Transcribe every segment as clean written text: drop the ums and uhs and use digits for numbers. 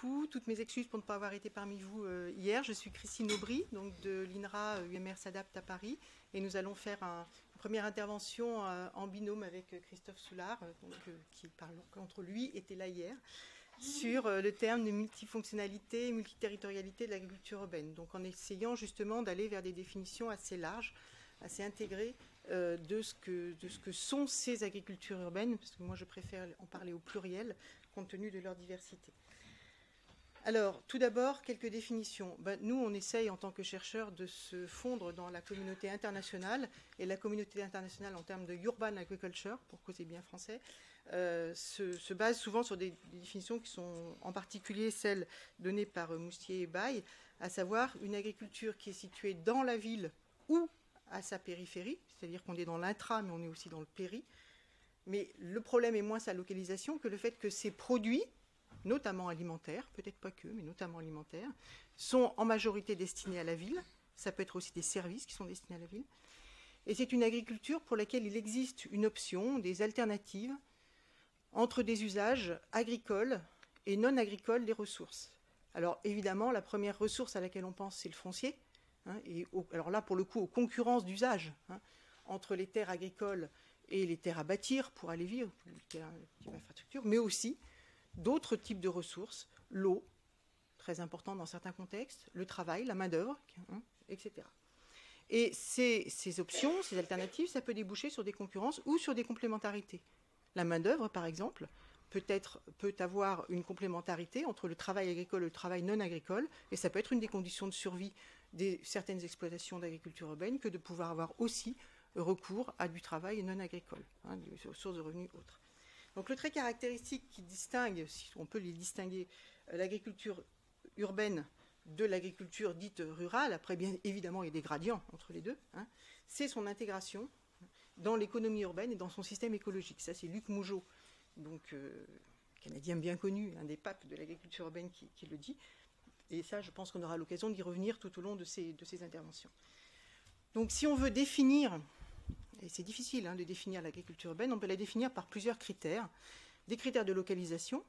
beaucoup. Toutes mes excuses pour ne pas avoir été parmi vous hier. Je suis Christine Aubry, donc de l'INRA UMR s'adapte à Paris. Et nous allons faire une première intervention en binôme avec Christophe Soulard, qui parle contre lui, était là hier, sur le terme de multifonctionnalité et multiterritorialité de l'agriculture urbaine. Donc en essayant justement d'aller vers des définitions assez larges, assez intégrées de ce que sont ces agricultures urbaines, parce que moi je préfère en parler au pluriel, compte tenu de leur diversité. Alors, tout d'abord, quelques définitions. Nous, on essaye, en tant que chercheurs, de se fondre dans la communauté internationale, et la communauté internationale, en termes de urban agriculture, pour causer bien français, se base souvent sur des définitions qui sont en particulier celles données par Moustier et Baye, à savoir une agriculture qui est située dans la ville ou à sa périphérie, c'est-à-dire qu'on est dans l'intra, mais on est aussi dans le péri. Mais le problème est moins sa localisation que le fait que ces produits, notamment alimentaires, peut-être pas que, mais notamment alimentaires, sont en majorité destinés à la ville. Ça peut être aussi des services qui sont destinés à la ville. Et c'est une agriculture pour laquelle il existe une option, des alternatives entre des usages agricoles et non agricoles des ressources. Alors évidemment, la première ressource à laquelle on pense, c'est le foncier. Alors là, pour le coup, aux concurrences d'usage entre les terres agricoles et les terres à bâtir pour aller vivre, les terres d'infrastructure, mais aussi d'autres types de ressources, l'eau, très important dans certains contextes, le travail, la main-d'œuvre, etc. Et ces options, ces alternatives, ça peut déboucher sur des concurrences ou sur des complémentarités. La main-d'œuvre, par exemple, peut avoir une complémentarité entre le travail agricole et le travail non agricole, et ça peut être une des conditions de survie de certaines exploitations d'agriculture urbaine que de pouvoir avoir aussi recours à du travail non agricole, des sources de revenus autres. Donc le trait caractéristique qui distingue, si on peut les distinguer, l'agriculture urbaine de l'agriculture dite rurale, après bien évidemment il y a des gradients entre les deux, c'est son intégration dans l'économie urbaine et dans son système écologique. Ça c'est Luc Mougeot, donc canadien bien connu, un des papes de l'agriculture urbaine qui le dit. Et ça, je pense qu'on aura l'occasion d'y revenir tout au long de ces interventions. Donc si on veut définir, et c'est difficile de définir l'agriculture urbaine, on peut la définir par plusieurs critères. Des critères de localisation.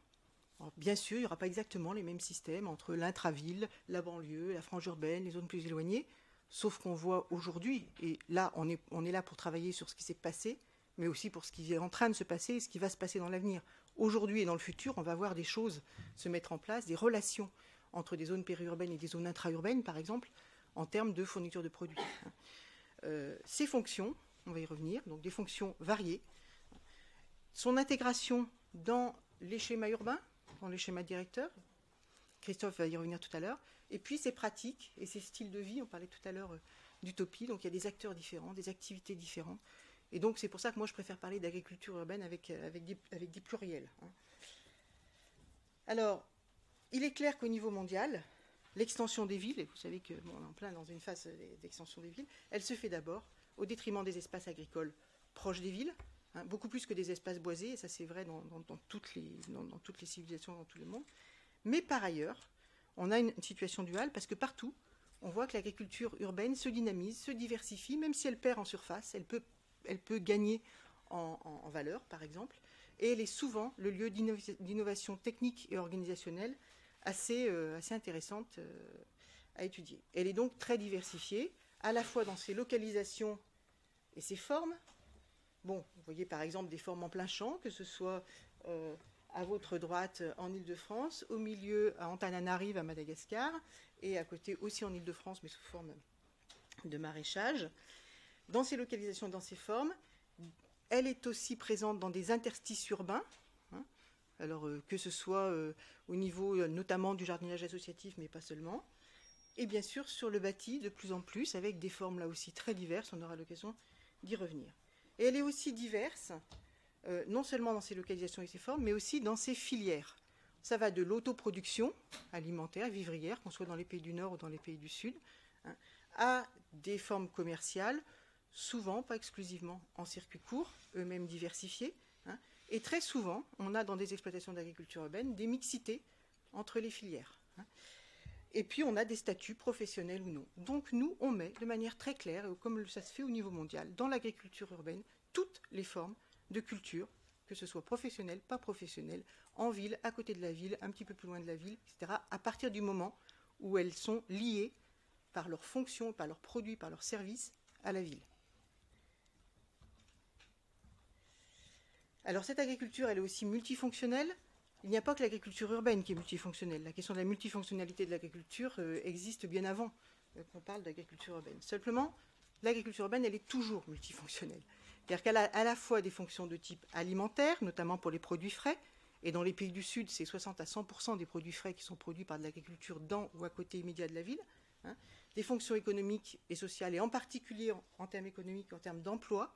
Alors, bien sûr, il n'y aura pas exactement les mêmes systèmes entre l'intraville, la banlieue, la frange urbaine, les zones plus éloignées, sauf qu'on voit aujourd'hui, et là on est là pour travailler sur ce qui s'est passé, mais aussi pour ce qui est en train de se passer et ce qui va se passer dans l'avenir. Aujourd'hui et dans le futur, on va voir des choses se mettre en place, des relations entre des zones périurbaines et des zones intra-urbaines, par exemple, en termes de fourniture de produits. Ces fonctions, on va y revenir, donc des fonctions variées. Son intégration dans les schémas urbains, dans les schémas directeurs, Christophe va y revenir tout à l'heure, et puis ses pratiques et ses styles de vie, on parlait tout à l'heure d'utopie, donc il y a des acteurs différents, des activités différentes, et donc c'est pour ça que moi je préfère parler d'agriculture urbaine avec des pluriels. Alors, il est clair qu'au niveau mondial, l'extension des villes, et vous savez qu'on est en plein dans une phase d'extension des villes, elle se fait d'abord au détriment des espaces agricoles proches des villes, beaucoup plus que des espaces boisés, et ça c'est vrai dans toutes les civilisations, dans tout le monde. Mais par ailleurs, on a une situation duale, parce que partout, on voit que l'agriculture urbaine se dynamise, se diversifie, même si elle perd en surface, elle peut gagner en valeur, par exemple, et elle est souvent le lieu d'innovation technique et organisationnelle assez intéressante à étudier. Elle est donc très diversifiée, à la fois dans ses localisations et ses formes. Bon, vous voyez par exemple des formes en plein champ, que ce soit à votre droite en Île-de-France, au milieu à Antananarive à Madagascar, et à côté aussi en Île-de-France, mais sous forme de maraîchage. Dans ces localisations, dans ces formes, elle est aussi présente dans des interstices urbains, alors que ce soit au niveau notamment du jardinage associatif, mais pas seulement, et bien sûr sur le bâti de plus en plus, avec des formes là aussi très diverses, on aura l'occasion d'y revenir. Et elle est aussi diverse, non seulement dans ses localisations et ses formes, mais aussi dans ses filières. Ça va de l'autoproduction alimentaire, vivrière, qu'on soit dans les pays du Nord ou dans les pays du Sud, à des formes commerciales, souvent, pas exclusivement, en circuit court, eux-mêmes diversifiés. Et très souvent, on a dans des exploitations d'agriculture urbaine des mixités entre les filières. Et puis, on a des statuts professionnels ou non. Donc, nous, on met de manière très claire, comme ça se fait au niveau mondial, dans l'agriculture urbaine, toutes les formes de culture, que ce soit professionnelle, pas professionnelle, en ville, à côté de la ville, un petit peu plus loin de la ville, etc., à partir du moment où elles sont liées par leurs fonctions, par leurs produits, par leurs services à la ville. Alors cette agriculture, elle est aussi multifonctionnelle. Il n'y a pas que l'agriculture urbaine qui est multifonctionnelle. La question de la multifonctionnalité de l'agriculture existe bien avant qu'on parle d'agriculture urbaine. Simplement, l'agriculture urbaine, elle est toujours multifonctionnelle. C'est-à-dire qu'elle a à la fois des fonctions de type alimentaire, notamment pour les produits frais, et dans les pays du Sud, c'est 60 à 100% des produits frais qui sont produits par de l'agriculture dans ou à côté immédiat de la ville, hein. Des fonctions économiques et sociales, et en particulier en termes économiques, en termes d'emploi,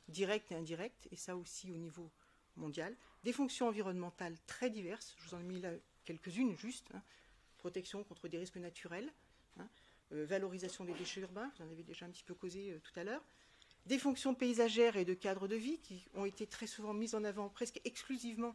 direct et indirect, et ça aussi au niveau mondial. Des fonctions environnementales très diverses, je vous en ai mis là quelques-unes juste, hein. Protection contre des risques naturels, hein. Valorisation des déchets urbains, vous en avez déjà un petit peu causé tout à l'heure. Des fonctions paysagères et de cadre de vie qui ont été très souvent mises en avant presque exclusivement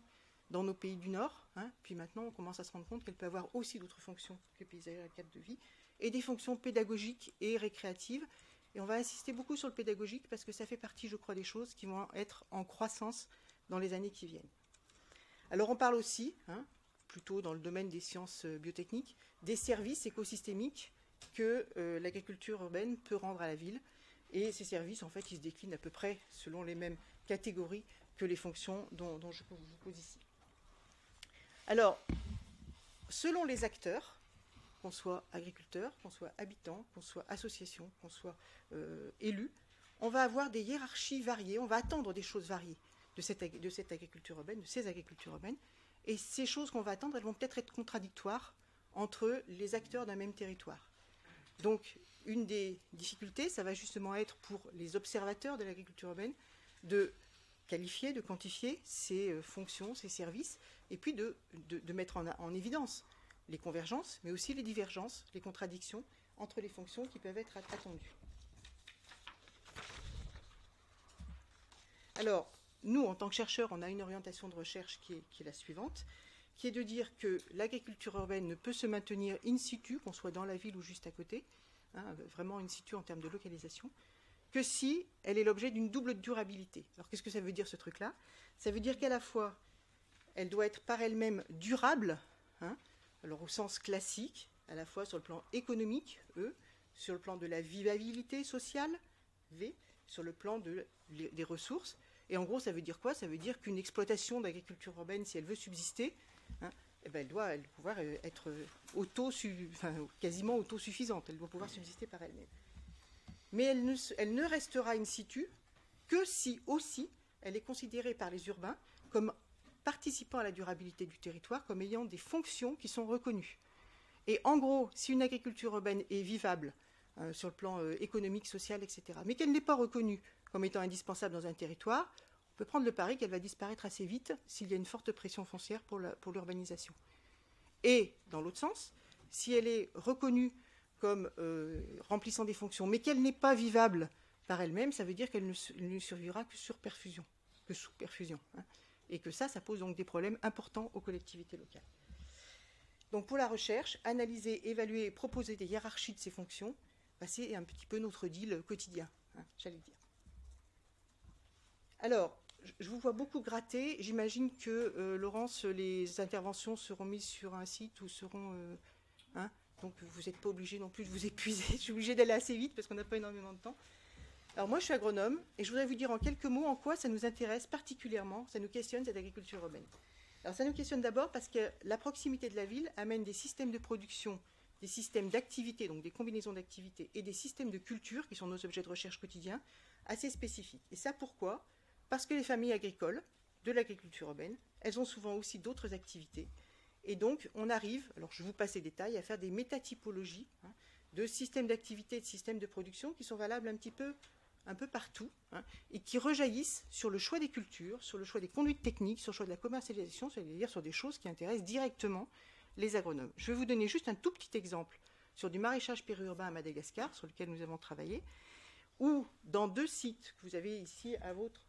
dans nos pays du Nord, hein. Puis maintenant on commence à se rendre compte qu'elle peut avoir aussi d'autres fonctions que paysagères et cadre de vie, et des fonctions pédagogiques et récréatives. Et on va insister beaucoup sur le pédagogique parce que ça fait partie, je crois, des choses qui vont être en croissance dans les années qui viennent. Alors on parle aussi, hein, plutôt dans le domaine des sciences biotechniques, des services écosystémiques que l'agriculture urbaine peut rendre à la ville. Et ces services, en fait, ils se déclinent à peu près selon les mêmes catégories que les fonctions dont je vous pose ici. Alors, selon les acteurs, qu'on soit agriculteur, qu'on soit habitant, qu'on soit association, qu'on soit élu, on va avoir des hiérarchies variées, on va attendre des choses variées de cette agriculture urbaine, de ces agricultures urbaines, et ces choses qu'on va attendre, elles vont peut-être être contradictoires entre les acteurs d'un même territoire. Donc, une des difficultés, ça va justement être pour les observateurs de l'agriculture urbaine de qualifier, de quantifier ces fonctions, ces services, et puis de mettre en évidence les convergences, mais aussi les divergences, les contradictions entre les fonctions qui peuvent être attendues. Alors, nous, en tant que chercheurs, on a une orientation de recherche qui est la suivante, qui est de dire que l'agriculture urbaine ne peut se maintenir in situ, qu'on soit dans la ville ou juste à côté, hein, vraiment in situ en termes de localisation, que si elle est l'objet d'une double durabilité. Alors, qu'est-ce que ça veut dire, ce truc-là? Ça veut dire qu'à la fois, elle doit être par elle-même durable, hein, alors au sens classique, à la fois sur le plan économique, E, sur le plan de la vivabilité sociale, V, sur le plan des ressources. Et en gros, ça veut dire quoi? Ça veut dire qu'une exploitation d'agriculture urbaine, si elle veut subsister, hein, eh ben, elle doit pouvoir être quasiment autosuffisante. Elle doit pouvoir subsister par elle-même. Mais elle ne restera in situ que si aussi elle est considérée par les urbains comme participant à la durabilité du territoire, comme ayant des fonctions qui sont reconnues. Et en gros, si une agriculture urbaine est vivable sur le plan économique, social, etc., mais qu'elle n'est pas reconnue comme étant indispensable dans un territoire, on peut prendre le pari qu'elle va disparaître assez vite s'il y a une forte pression foncière pour l'urbanisation. Et, dans l'autre sens, si elle est reconnue comme remplissant des fonctions, mais qu'elle n'est pas vivable par elle-même, ça veut dire qu'elle ne survivra que sous perfusion. Hein. Et que ça pose donc des problèmes importants aux collectivités locales. Donc pour la recherche, analyser, évaluer et proposer des hiérarchies de ces fonctions, c'est un petit peu notre deal quotidien, hein, j'allais dire. Alors, je vous vois beaucoup gratter. J'imagine que, Laurence, les interventions seront mises sur un site ou seront... hein, donc vous n'êtes pas obligé non plus de vous épuiser. Je suis obligée d'aller assez vite parce qu'on n'a pas énormément de temps. Alors moi, je suis agronome et je voudrais vous dire en quelques mots en quoi ça nous intéresse particulièrement, ça nous questionne cette agriculture urbaine. Alors ça nous questionne d'abord parce que la proximité de la ville amène des systèmes de production, des systèmes d'activité, donc des combinaisons d'activités, et des systèmes de culture, qui sont nos objets de recherche quotidiens, assez spécifiques. Et ça pourquoi? Parce que les familles agricoles de l'agriculture urbaine, elles ont souvent aussi d'autres activités. Et donc on arrive, alors je vous passe les détails, à faire des métatypologies, hein, de systèmes d'activité et de systèmes de production qui sont valables un peu partout, hein, et qui rejaillissent sur le choix des cultures, sur le choix des conduites techniques, sur le choix de la commercialisation, c'est-à-dire sur des choses qui intéressent directement les agronomes. Je vais vous donner juste un tout petit exemple sur du maraîchage périurbain à Madagascar, sur lequel nous avons travaillé, où dans 2 sites que vous avez ici à votre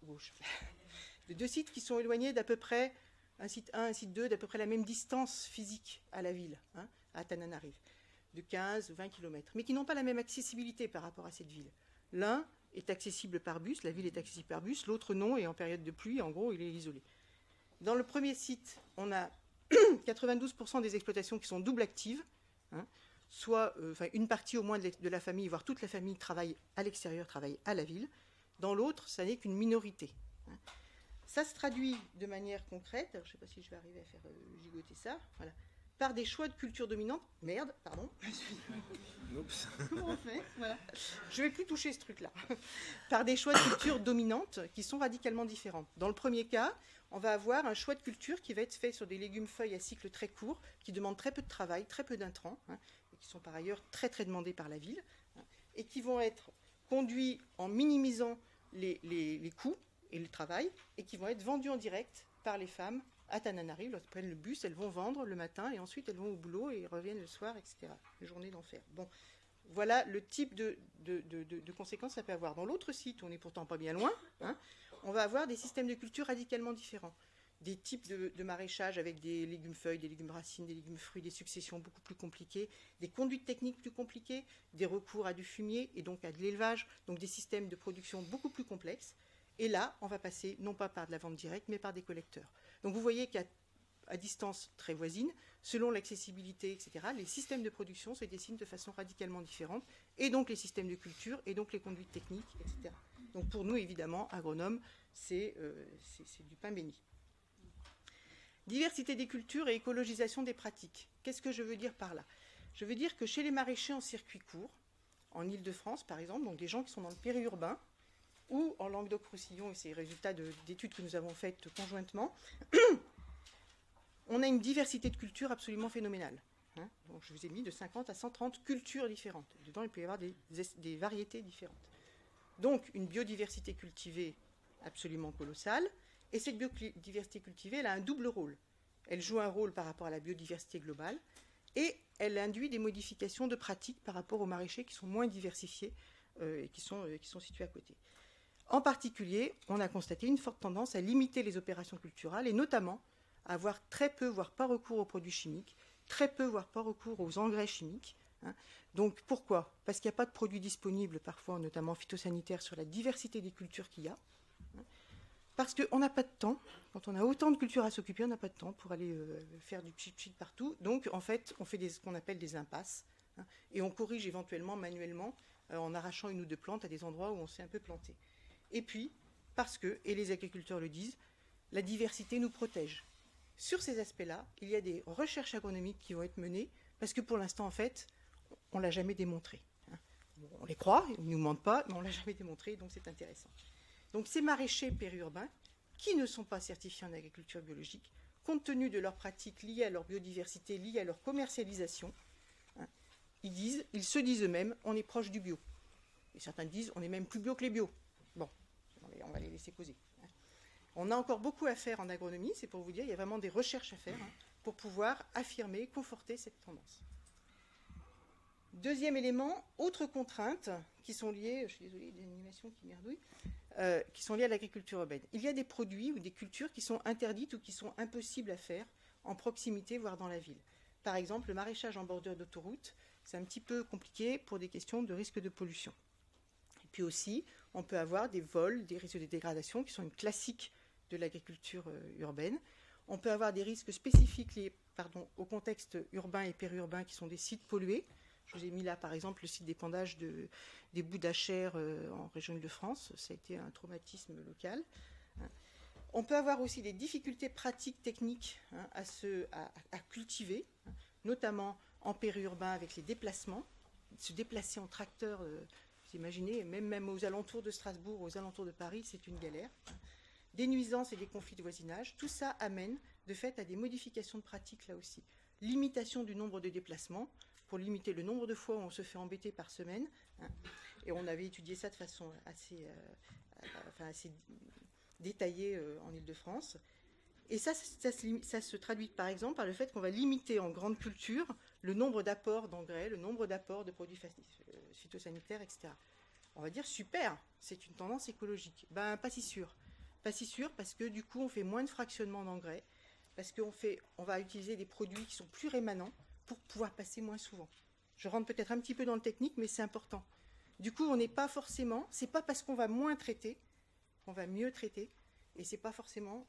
gauche, de 2 sites qui sont éloignés d'à peu près, un site 1, un site 2, d'à peu près la même distance physique à la ville, hein, à Tananarive, de 15 ou 20 km, mais qui n'ont pas la même accessibilité par rapport à cette ville. L'un est accessible par bus, la ville est accessible par bus, l'autre non, et en période de pluie, en gros, il est isolé. Dans le premier site, on a 92% des exploitations qui sont double actives, hein, soit une partie au moins de la famille, voire toute la famille travaille à l'extérieur, travaille à la ville. Dans l'autre, ça n'est qu'une minorité. Hein. Ça se traduit de manière concrète, alors, je ne sais pas si je vais arriver à faire gigoter ça, voilà, par des choix de culture dominante. Merde, pardon. Oups. Comment on fait, voilà. Je ne vais plus toucher ce truc-là. Par des choix de culture dominantes qui sont radicalement différents. Dans le premier cas, on va avoir un choix de culture qui va être fait sur des légumes-feuilles à cycle très court, qui demandent très peu de travail, très peu d'intrants, hein, et qui sont par ailleurs très très demandés par la ville, hein, et qui vont être conduits en minimisant les coûts et le travail, et qui vont être vendus en direct par les femmes à Tananarive. Elles prennent le bus, elles vont vendre le matin, et ensuite elles vont au boulot et reviennent le soir, etc. Une journée d'enfer. Bon, voilà le type de conséquences que ça peut avoir. Dans l'autre site, où on n'est pourtant pas bien loin, hein, on va avoir des systèmes de culture radicalement différents. Des types de maraîchage avec des légumes-feuilles, des légumes-racines, des légumes-fruits, des successions beaucoup plus compliquées, des conduites techniques plus compliquées, des recours à du fumier et donc à de l'élevage, donc des systèmes de production beaucoup plus complexes. Et là, on va passer non pas par de la vente directe, mais par des collecteurs. Donc vous voyez qu'à distance très voisine, selon l'accessibilité, etc., les systèmes de production se dessinent de façon radicalement différente, et donc les systèmes de culture, et donc les conduites techniques, etc. Donc pour nous, évidemment, agronomes, c'est du pain béni. Diversité des cultures et écologisation des pratiques. Qu'est-ce que je veux dire par là? Je veux dire que chez les maraîchers en circuit court, en Île-de-France par exemple, donc des gens qui sont dans le périurbain, ou en Languedoc-Roussillon, et c'est les résultats d'études que nous avons faites conjointement, on a une diversité de cultures absolument phénoménale. Hein, donc je vous ai mis de 50 à 130 cultures différentes. Dedans, il peut y avoir des variétés différentes. Donc, une biodiversité cultivée absolument colossale. Et cette biodiversité cultivée, elle a un double rôle. Elle joue un rôle par rapport à la biodiversité globale et elle induit des modifications de pratiques par rapport aux maraîchers qui sont moins diversifiés et qui sont situés à côté. En particulier, on a constaté une forte tendance à limiter les opérations culturales et notamment à avoir très peu, voire pas recours aux produits chimiques, très peu, voire pas recours aux engrais chimiques. Hein. Donc pourquoi? Parce qu'il n'y a pas de produits disponibles, parfois notamment phytosanitaires, sur la diversité des cultures qu'il y a. Hein. Parce qu'on n'a pas de temps. Quand on a autant de cultures à s'occuper, on n'a pas de temps pour aller faire du pchit-pchit partout. Donc en fait, on fait ce qu'on appelle des impasses. Hein, et on corrige éventuellement manuellement en arrachant une ou deux plantes à des endroits où on s'est un peu planté. Et puis, parce que, et les agriculteurs le disent, la diversité nous protège. Sur ces aspects-là, il y a des recherches agronomiques qui vont être menées, parce que pour l'instant, en fait, on ne l'a jamais démontré. Hein. On les croit, ils ne nous mentent pas, mais on ne l'a jamais démontré, donc c'est intéressant. Donc ces maraîchers périurbains, qui ne sont pas certifiés en agriculture biologique, compte tenu de leurs pratiques liées à leur biodiversité, liées à leur commercialisation, hein, ils se disent eux-mêmes, on est proche du bio. Et certains disent, on est même plus bio que les bio. Bon, on va les laisser causer. Hein. On a encore beaucoup à faire en agronomie, c'est pour vous dire, il y a vraiment des recherches à faire hein, pour pouvoir affirmer, conforter cette tendance. Deuxième élément, autres contraintes qui sont liées, je suis désolée, il y a une animation qui merdouille, qui sont liées à l'agriculture urbaine. Il y a des produits ou des cultures qui sont interdites ou qui sont impossibles à faire en proximité, voire dans la ville. Par exemple, le maraîchage en bordure d'autoroute, c'est un petit peu compliqué pour des questions de risque de pollution. Et puis aussi, on peut avoir des vols, des risques de dégradation qui sont une classique de l'agriculture urbaine. On peut avoir des risques spécifiques liés au contexte urbain et périurbain qui sont des sites pollués. Je vous ai mis là, par exemple, le site d'épandage des bouts d'Achères en région Île-de-France. Ça a été un traumatisme local. On peut avoir aussi des difficultés pratiques, techniques à cultiver, notamment en périurbain avec les déplacements. Se déplacer en tracteur, vous imaginez, même aux alentours de Strasbourg, aux alentours de Paris, c'est une galère. Des nuisances et des conflits de voisinage. Tout ça amène, de fait, à des modifications de pratiques là aussi. Limitation du nombre de déplacements, pour limiter le nombre de fois où on se fait embêter par semaine. Hein, et on avait étudié ça de façon assez détaillée en Île-de-France. Et ça se traduit par exemple par le fait qu'on va limiter en grande culture le nombre d'apports d'engrais, le nombre d'apports de produits phytosanitaires, etc. On va dire super, c'est une tendance écologique. Ben pas si sûr. Pas si sûr parce que du coup on fait moins de fractionnement d'engrais, parce qu'on va utiliser des produits qui sont plus rémanents, pour pouvoir passer moins souvent. Je rentre peut-être un petit peu dans le technique, mais c'est important. Du coup, on n'est pas forcément, c'est pas parce qu'on va moins traiter, qu'on va mieux traiter, et c'est pas forcément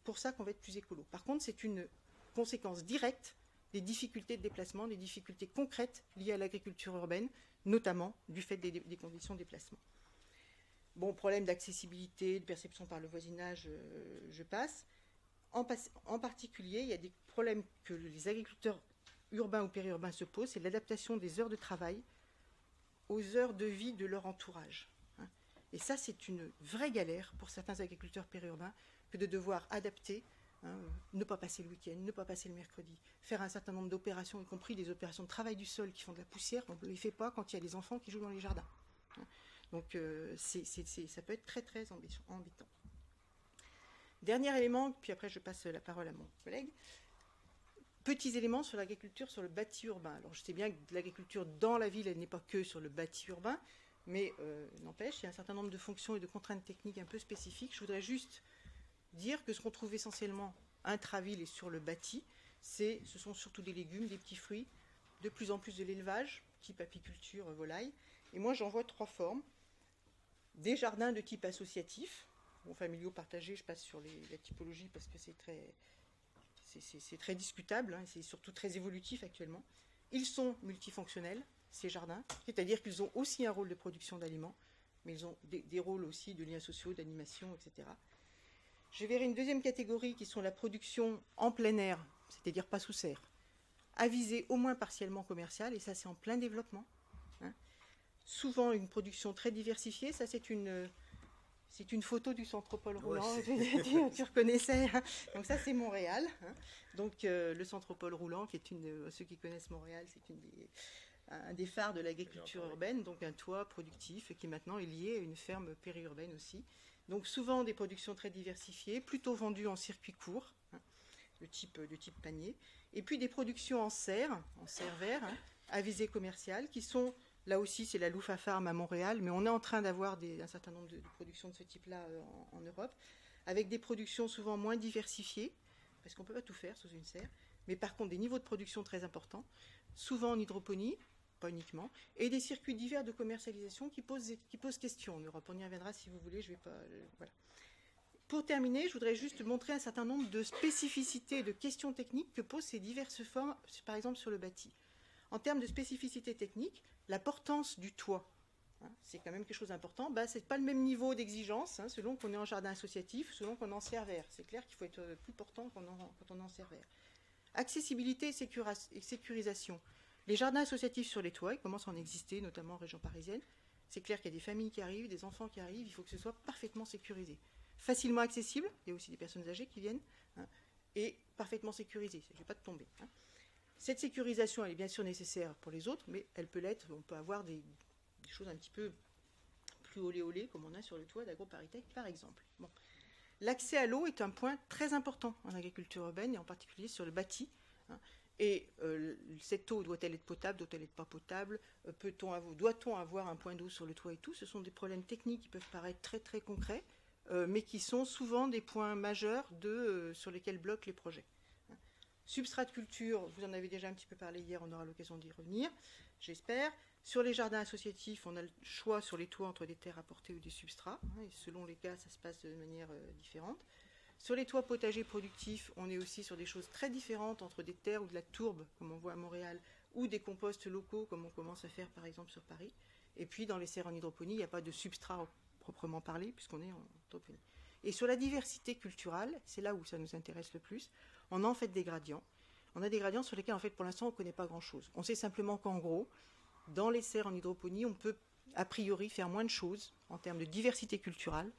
pour ça qu'on va être plus écolo. Par contre, c'est une conséquence directe des difficultés de déplacement, des difficultés concrètes liées à l'agriculture urbaine, notamment du fait des conditions de déplacement. Bon, problème d'accessibilité, de perception par le voisinage, je passe. En particulier, il y a des problèmes que les agriculteurs urbains ou périurbains se posent, c'est l'adaptation des heures de travail aux heures de vie de leur entourage. Et ça, c'est une vraie galère pour certains agriculteurs périurbains que de devoir adapter, ne pas passer le week-end, ne pas passer le mercredi, faire un certain nombre d'opérations, y compris des opérations de travail du sol qui font de la poussière, on ne les fait pas quand il y a des enfants qui jouent dans les jardins. Donc ça peut être très très embêtant. Dernier élément, puis après je passe la parole à mon collègue. Petits éléments sur l'agriculture, sur le bâti urbain. Alors je sais bien que l'agriculture dans la ville, elle n'est pas que sur le bâti urbain, mais n'empêche, il y a un certain nombre de fonctions et de contraintes techniques un peu spécifiques. Je voudrais juste dire que ce qu'on trouve essentiellement intra-ville et sur le bâti, ce sont surtout des légumes, des petits fruits, de plus en plus de l'élevage, type apiculture, volaille. Et moi j'en vois 3 formes. Des jardins de type associatif, familiaux partagés, je passe sur la typologie parce que c'est très discutable, et c'est surtout très évolutif actuellement. Ils sont multifonctionnels, ces jardins, c'est-à-dire qu'ils ont aussi un rôle de production d'aliments, mais ils ont des rôles aussi de liens sociaux, d'animation, etc. Je verrai une deuxième catégorie qui sont la production en plein air, c'est-à-dire pas sous serre, à visée au moins partiellement commerciale, et ça c'est en plein développement. Souvent une production très diversifiée, ça c'est une photo du Centropole roulant, ouais, tu reconnaissais. Donc ça c'est Montréal. Donc le Centropole roulant, qui est ceux qui connaissent Montréal, c'est un des phares de l'agriculture urbaine, donc un toit productif qui maintenant est lié à une ferme périurbaine aussi. Donc souvent des productions très diversifiées, plutôt vendues en circuit court, de type panier, et puis des productions en serre vert, à visée commerciale, qui sont... Là aussi, c'est la Loufa Farm à Montréal, mais on est en train d'avoir un certain nombre de productions de ce type-là en Europe, avec des productions souvent moins diversifiées, parce qu'on ne peut pas tout faire sous une serre, mais par contre des niveaux de production très importants, souvent en hydroponie, pas uniquement, et des circuits divers de commercialisation qui posent question en Europe. On y reviendra si vous voulez, je vais pas... voilà. Pour terminer, je voudrais juste montrer un certain nombre de spécificités, de questions techniques que posent ces diverses formes, par exemple sur le bâti. En termes de spécificité technique, la portance du toit, c'est quand même quelque chose d'important. Ce n'est pas le même niveau d'exigence selon qu'on est en jardin associatif, selon qu'on est en serre vert. C'est clair qu'il faut être plus portant quand on est en serre vert. Accessibilité et sécurisation. Les jardins associatifs sur les toits, ils commencent à en exister, notamment en région parisienne. C'est clair qu'il y a des familles qui arrivent, des enfants qui arrivent, il faut que ce soit parfaitement sécurisé. Facilement accessible, il y a aussi des personnes âgées qui viennent, et parfaitement sécurisé, il ne faut pas de tomber. Cette sécurisation, elle est bien sûr nécessaire pour les autres, mais elle peut l'être, on peut avoir des choses un petit peu plus olé, comme on a sur le toit d'AgroParisTech, par exemple. Bon. L'accès à l'eau est un point très important en agriculture urbaine, et en particulier sur le bâti. Et cette eau, doit-elle être potable, doit-elle être pas potable, doit-on avoir un point d'eau sur le toit et tout? Ce sont des problèmes techniques qui peuvent paraître très très concrets, mais qui sont souvent des points majeurs sur lesquels bloquent les projets. Substrat de culture, vous en avez déjà un petit peu parlé hier, on aura l'occasion d'y revenir, j'espère. Sur les jardins associatifs, on a le choix sur les toits entre des terres apportées ou des substrats, et selon les cas, ça se passe de manière différente. Sur les toits potagers productifs, on est aussi sur des choses très différentes entre des terres ou de la tourbe, comme on voit à Montréal, ou des composts locaux, comme on commence à faire par exemple sur Paris. Et puis dans les serres en hydroponie, il n'y a pas de substrat proprement parlé, puisqu'on est en hydroponie. Et sur la diversité culturelle, c'est là où ça nous intéresse le plus, on a en fait des gradients. On a des gradients sur lesquels, en fait, pour l'instant, on ne connaît pas grand-chose. On sait simplement qu'en gros, dans les serres en hydroponie, on peut, a priori, faire moins de choses en termes de diversité culturelle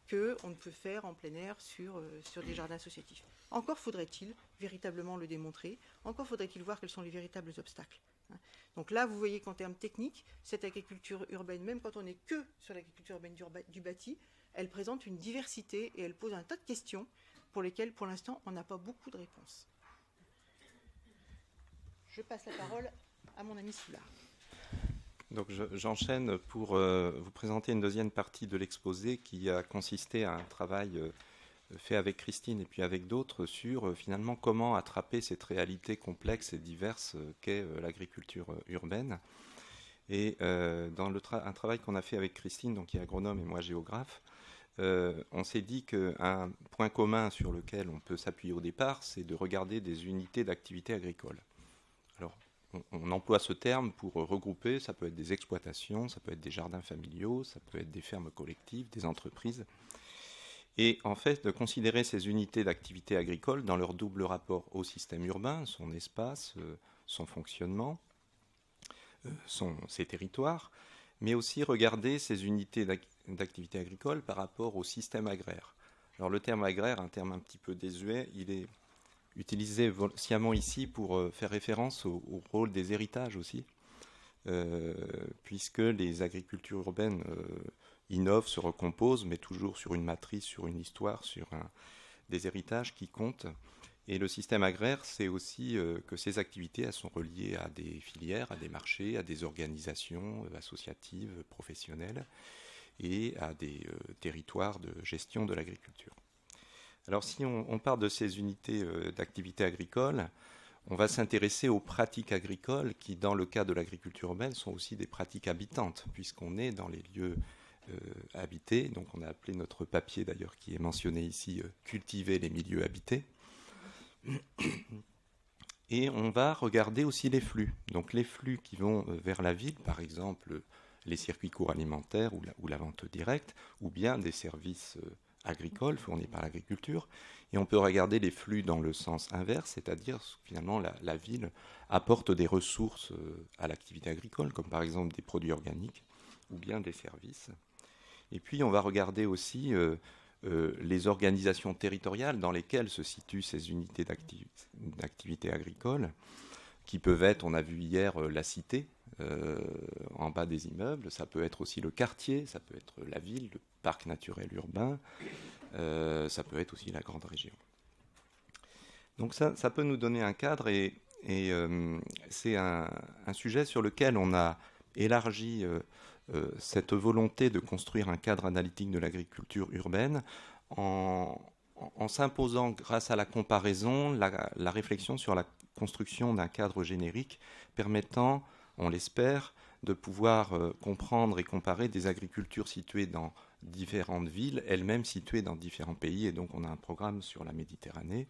qu'on ne peut faire en plein air sur des jardins associatifs. Encore faudrait-il véritablement le démontrer, encore faudrait-il voir quels sont les véritables obstacles. Donc là, vous voyez qu'en termes techniques, cette agriculture urbaine, même quand on n'est que sur l'agriculture urbaine du bâti, elle présente une diversité et elle pose un tas de questions pour lesquelles, pour l'instant, on n'a pas beaucoup de réponses. Je passe la parole à mon ami Soulard. Donc j'enchaîne pour vous présenter une deuxième partie de l'exposé qui a consisté à un travail fait avec Christine et puis avec d'autres sur finalement comment attraper cette réalité complexe et diverse qu'est l'agriculture urbaine. Et dans un travail qu'on a fait avec Christine, donc qui est agronome et moi géographe, on s'est dit qu'un point commun sur lequel on peut s'appuyer au départ, c'est de regarder des unités d'activité agricole. Alors, on emploie ce terme pour regrouper, ça peut être des exploitations, ça peut être des jardins familiaux, ça peut être des fermes collectives, des entreprises. Et en fait, de considérer ces unités d'activité agricole dans leur double rapport au système urbain, son espace, son fonctionnement, ses territoires, mais aussi regarder ces unités d'activité agricole par rapport au système agraire. Alors le terme agraire, un terme un petit peu désuet, il est utilisé sciemment ici pour faire référence au rôle des héritages aussi, puisque les agricultures urbaines innovent, se recomposent, mais toujours sur une matrice, sur une histoire, sur des héritages qui comptent. Et le système agraire, c'est aussi que ces activités, elles sont reliées à des filières, à des marchés, à des organisations associatives, professionnelles, et à des territoires de gestion de l'agriculture. Alors si on part de ces unités d'activité agricole, on va s'intéresser aux pratiques agricoles qui, dans le cas de l'agriculture urbaine, sont aussi des pratiques habitantes, puisqu'on est dans les lieux habités. Donc on a appelé notre papier d'ailleurs qui est mentionné ici « Cultiver les milieux habités ». Et on va regarder aussi les flux. Donc les flux qui vont vers la ville, par exemple les circuits courts alimentaires ou la vente directe, ou bien des services agricoles fournis par l'agriculture. Et on peut regarder les flux dans le sens inverse, c'est-à-dire finalement la ville apporte des ressources à l'activité agricole, comme par exemple des produits organiques ou bien des services. Et puis on va regarder aussi les organisations territoriales dans lesquelles se situent ces unités d'activité agricole, qui peuvent être, on a vu hier, la cité, en bas des immeubles, ça peut être aussi le quartier, ça peut être la ville, le parc naturel urbain, ça peut être aussi la grande région. Donc ça peut nous donner un cadre et c'est un sujet sur lequel on a élargi cette volonté de construire un cadre analytique de l'agriculture urbaine en s'imposant, grâce à la comparaison, la réflexion sur la construction d'un cadre générique permettant, on l'espère, de pouvoir comprendre et comparer des agricultures situées dans différentes villes, elles-mêmes situées dans différents pays. Et donc on a un programme sur la Méditerranée.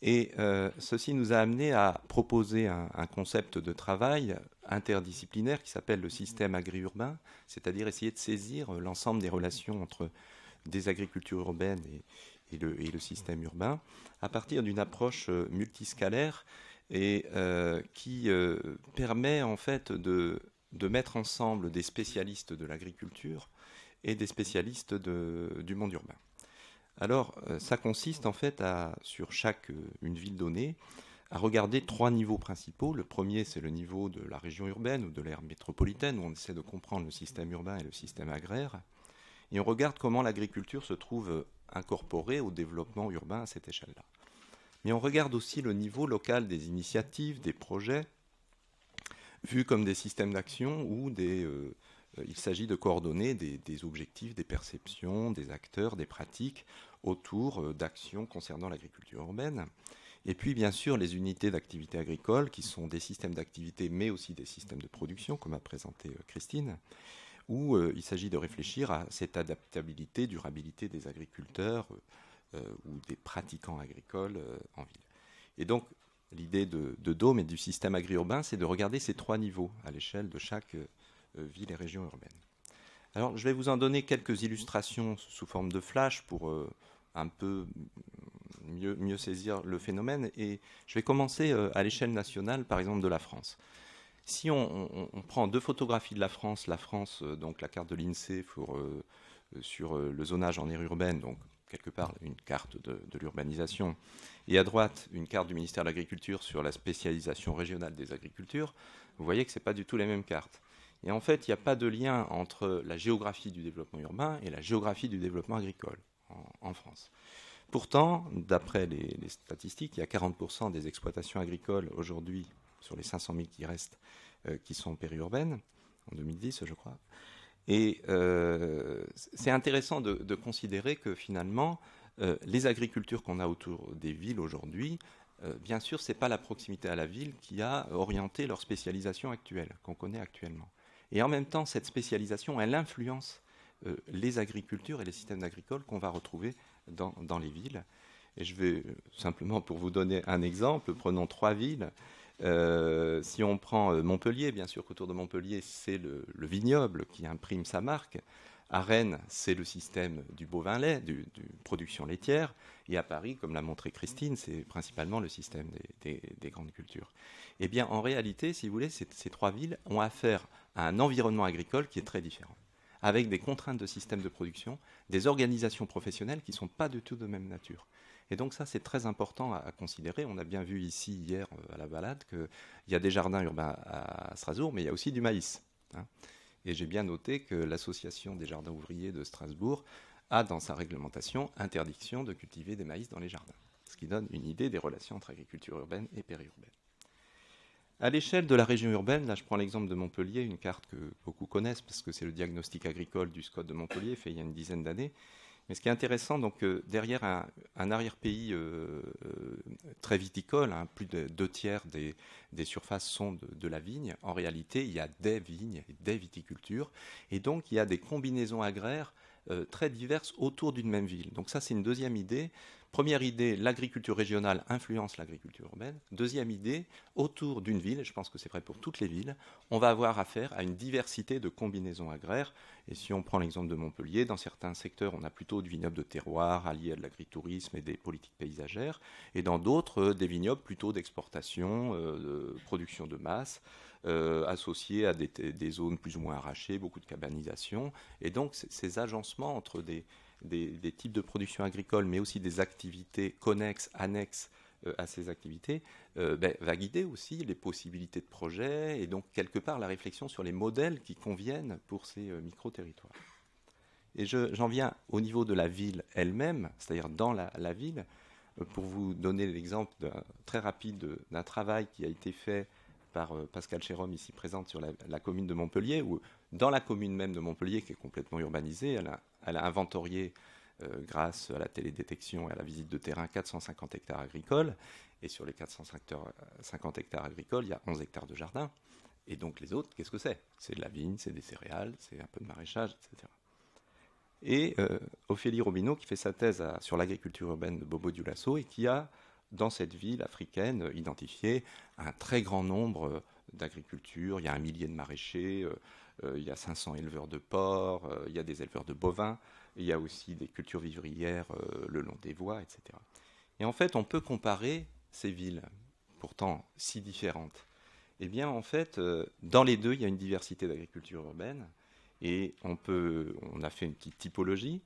Et ceci nous a amené à proposer un concept de travail interdisciplinaire qui s'appelle le système agri-urbain, c'est-à-dire essayer de saisir l'ensemble des relations entre des agricultures urbaines et le système urbain, à partir d'une approche multiscalaire et qui permet en fait de mettre ensemble des spécialistes de l'agriculture et des spécialistes du monde urbain. Alors, ça consiste en fait sur une ville donnée, à regarder 3 niveaux principaux. Le premier, c'est le niveau de la région urbaine ou de l'aire métropolitaine, où on essaie de comprendre le système urbain et le système agraire. Et on regarde comment l'agriculture se trouve incorporée au développement urbain à cette échelle-là. Mais on regarde aussi le niveau local des initiatives, des projets, vus comme des systèmes d'action où il s'agit de coordonner des objectifs, des perceptions, des acteurs, des pratiques autour d'actions concernant l'agriculture urbaine. Et puis, bien sûr, les unités d'activité agricole, qui sont des systèmes d'activité, mais aussi des systèmes de production, comme a présenté Christine, où il s'agit de réfléchir à cette adaptabilité, durabilité des agriculteurs ou des pratiquants agricoles en ville. Et donc, l'idée de Dôme et du système agri-urbain, c'est de regarder ces 3 niveaux à l'échelle de chaque ville et région urbaine. Alors, je vais vous en donner quelques illustrations sous forme de flash pour un peu mieux saisir le phénomène. Et je vais commencer à l'échelle nationale, par exemple, de la France. Si on prend 2 photographies de la France, donc la carte de l'INSEE sur le zonage en aire urbaine, donc quelque part une carte de l'urbanisation, et à droite une carte du ministère de l'Agriculture sur la spécialisation régionale des agricultures, vous voyez que ce n'est pas du tout les mêmes cartes. Et en fait, il n'y a pas de lien entre la géographie du développement urbain et la géographie du développement agricole en France. Pourtant, d'après les statistiques, il y a 40% des exploitations agricoles aujourd'hui, sur les 500 000 qui restent, qui sont périurbaines, en 2010 je crois. Et c'est intéressant de considérer que finalement, les agricultures qu'on a autour des villes aujourd'hui, bien sûr, ce n'est pas la proximité à la ville qui a orienté leur spécialisation actuelle, qu'on connaît actuellement. Et en même temps, cette spécialisation, elle influence les agricultures et les systèmes agricoles qu'on va retrouver dans les villes. Et je vais simplement, pour vous donner un exemple, prenons 3 villes. Si on prend Montpellier, bien sûr qu'autour de Montpellier, c'est le vignoble qui imprime sa marque. À Rennes, c'est le système du bovin lait, du production laitière. Et à Paris, comme l'a montré Christine, c'est principalement le système des grandes cultures. Eh bien, en réalité, si vous voulez, ces 3 villes ont affaire à un environnement agricole qui est très différent, avec des contraintes de système de production, des organisations professionnelles qui ne sont pas du tout de même nature. Et donc ça, c'est très important à considérer. On a bien vu ici, hier, à la balade, qu'il y a des jardins urbains à Strasbourg, mais il y a aussi du maïs. Hein. Et j'ai bien noté que l'Association des jardins ouvriers de Strasbourg a dans sa réglementation interdiction de cultiver des maïs dans les jardins, ce qui donne une idée des relations entre agriculture urbaine et périurbaine. À l'échelle de la région urbaine, là je prends l'exemple de Montpellier, une carte que beaucoup connaissent parce que c'est le diagnostic agricole du SCOT de Montpellier, fait il y a une dizaine d'années. Mais ce qui est intéressant, donc derrière un arrière-pays très viticole, hein, plus de 2/3 des surfaces sont de la vigne. En réalité, il y a des vignes et des viticultures. Et donc, il y a des combinaisons agraires très diverses autour d'une même ville. Donc ça, c'est une deuxième idée. Première idée, l'agriculture régionale influence l'agriculture urbaine. Deuxième idée, autour d'une ville, et je pense que c'est vrai pour toutes les villes, on va avoir affaire à une diversité de combinaisons agraires. Et si on prend l'exemple de Montpellier, dans certains secteurs, on a plutôt du vignoble de terroir allié à de l'agritourisme et des politiques paysagères, et dans d'autres, des vignobles plutôt d'exportation, de production de masse, associés à des zones plus ou moins arrachées, beaucoup de cabanisation. Et donc, ces agencements entre des types de production agricole, mais aussi des activités connexes, annexes à ces activités, va guider aussi les possibilités de projet et donc quelque part la réflexion sur les modèles qui conviennent pour ces micro-territoires. Et j'en viens au niveau de la ville elle-même, c'est-à-dire dans la ville, pour vous donner l'exemple très rapide d'un travail qui a été fait par Pascal Chérom, ici présente, sur la commune de Montpellier, où dans la commune même de Montpellier, qui est complètement urbanisée, elle a inventorié, grâce à la télédétection et à la visite de terrain, 450 hectares agricoles. Et sur les 450 hectares agricoles, il y a 11 hectares de jardin. Et donc les autres, qu'est-ce que c'est? C'est de la vigne, c'est des céréales, c'est un peu de maraîchage, etc. Et Ophélie Robineau, qui fait sa thèse sur l'agriculture urbaine de Bobo-Dioulasso et qui a, dans cette ville africaine, identifié un très grand nombre d'agricultures. Il y a 1 millier de maraîchers, il y a 500 éleveurs de porcs, il y a des éleveurs de bovins, il y a aussi des cultures vivrières le long des voies, etc. Et en fait, on peut comparer ces villes, pourtant si différentes. Eh bien, en fait, dans les deux, il y a une diversité d'agriculture urbaine. Et on a fait une petite typologie.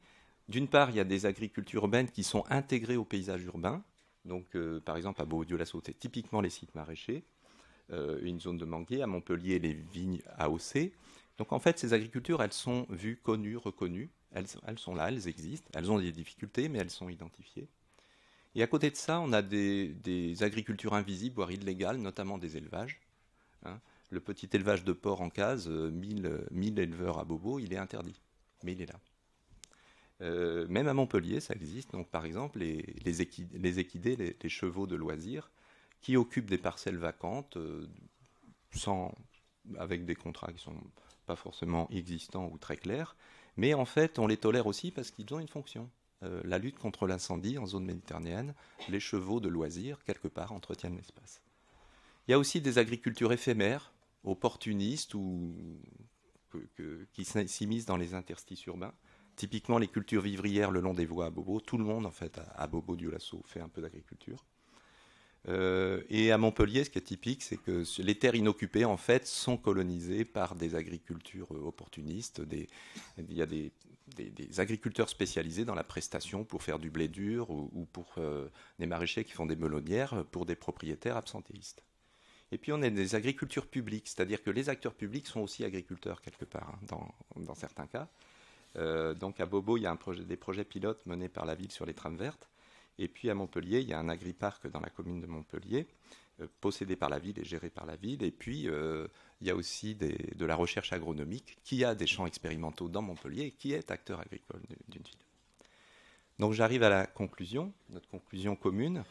D'une part, il y a des agricultures urbaines qui sont intégrées au paysage urbain. Donc, par exemple, à Bobo-Dioulasso, c'est typiquement les sites maraîchers, une zone de manguiers. À Montpellier, les vignes AOC. Donc, en fait, ces agricultures, elles sont vues, connues, reconnues. Elles sont là, elles existent. Elles ont des difficultés, mais elles sont identifiées. Et à côté de ça, on a des agricultures invisibles, voire illégales, notamment des élevages. Hein. Le petit élevage de porcs en case, 1000 éleveurs à Bobo, il est interdit, mais il est là. Même à Montpellier, ça existe. Donc, par exemple, les équidés, les chevaux de loisirs, qui occupent des parcelles vacantes, avec des contrats qui ne sont pas forcément existants ou très clairs. Mais en fait, on les tolère aussi parce qu'ils ont une fonction. La lutte contre l'incendie en zone méditerranéenne, les chevaux de loisirs, quelque part, entretiennent l'espace. Il y a aussi des agricultures éphémères, opportunistes ou qui s'immiscent dans les interstices urbains. Typiquement, les cultures vivrières le long des voies à Bobo. Tout le monde, en fait, à Bobo-Dioulasso fait un peu d'agriculture. Et à Montpellier, ce qui est typique, c'est que les terres inoccupées, en fait, sont colonisées par des agricultures opportunistes. Il y a des agriculteurs spécialisés dans la prestation pour faire du blé dur ou pour des maraîchers qui font des melonnières pour des propriétaires absentéistes. Et puis on a des agricultures publiques, c'est-à-dire que les acteurs publics sont aussi agriculteurs quelque part, hein, dans certains cas. Donc à Bobo, il y a des projets pilotes menés par la ville sur les trames vertes. Et puis à Montpellier, il y a un agriparc dans la commune de Montpellier, possédé par la ville et géré par la ville. Et puis il y a aussi de la recherche agronomique qui a des champs expérimentaux dans Montpellier et qui est acteur agricole d'une ville. Donc j'arrive à la conclusion, notre conclusion commune.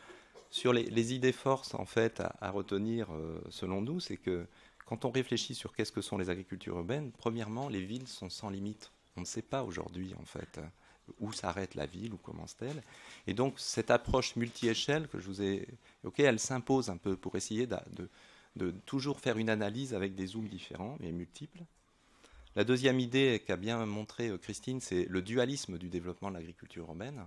Sur les idées forces, en fait, à retenir, selon nous, c'est que quand on réfléchit sur qu'est-ce que sont les agricultures urbaines, premièrement, les villes sont sans limite On ne sait pas aujourd'hui, en fait, où s'arrête la ville, où commence-t-elle. Et donc, cette approche multi-échelle que je vous ai évoquée, elle s'impose un peu pour essayer de toujours faire une analyse avec des zooms différents et multiples. La deuxième idée qu'a bien montré Christine, c'est le dualisme du développement de l'agriculture urbaine.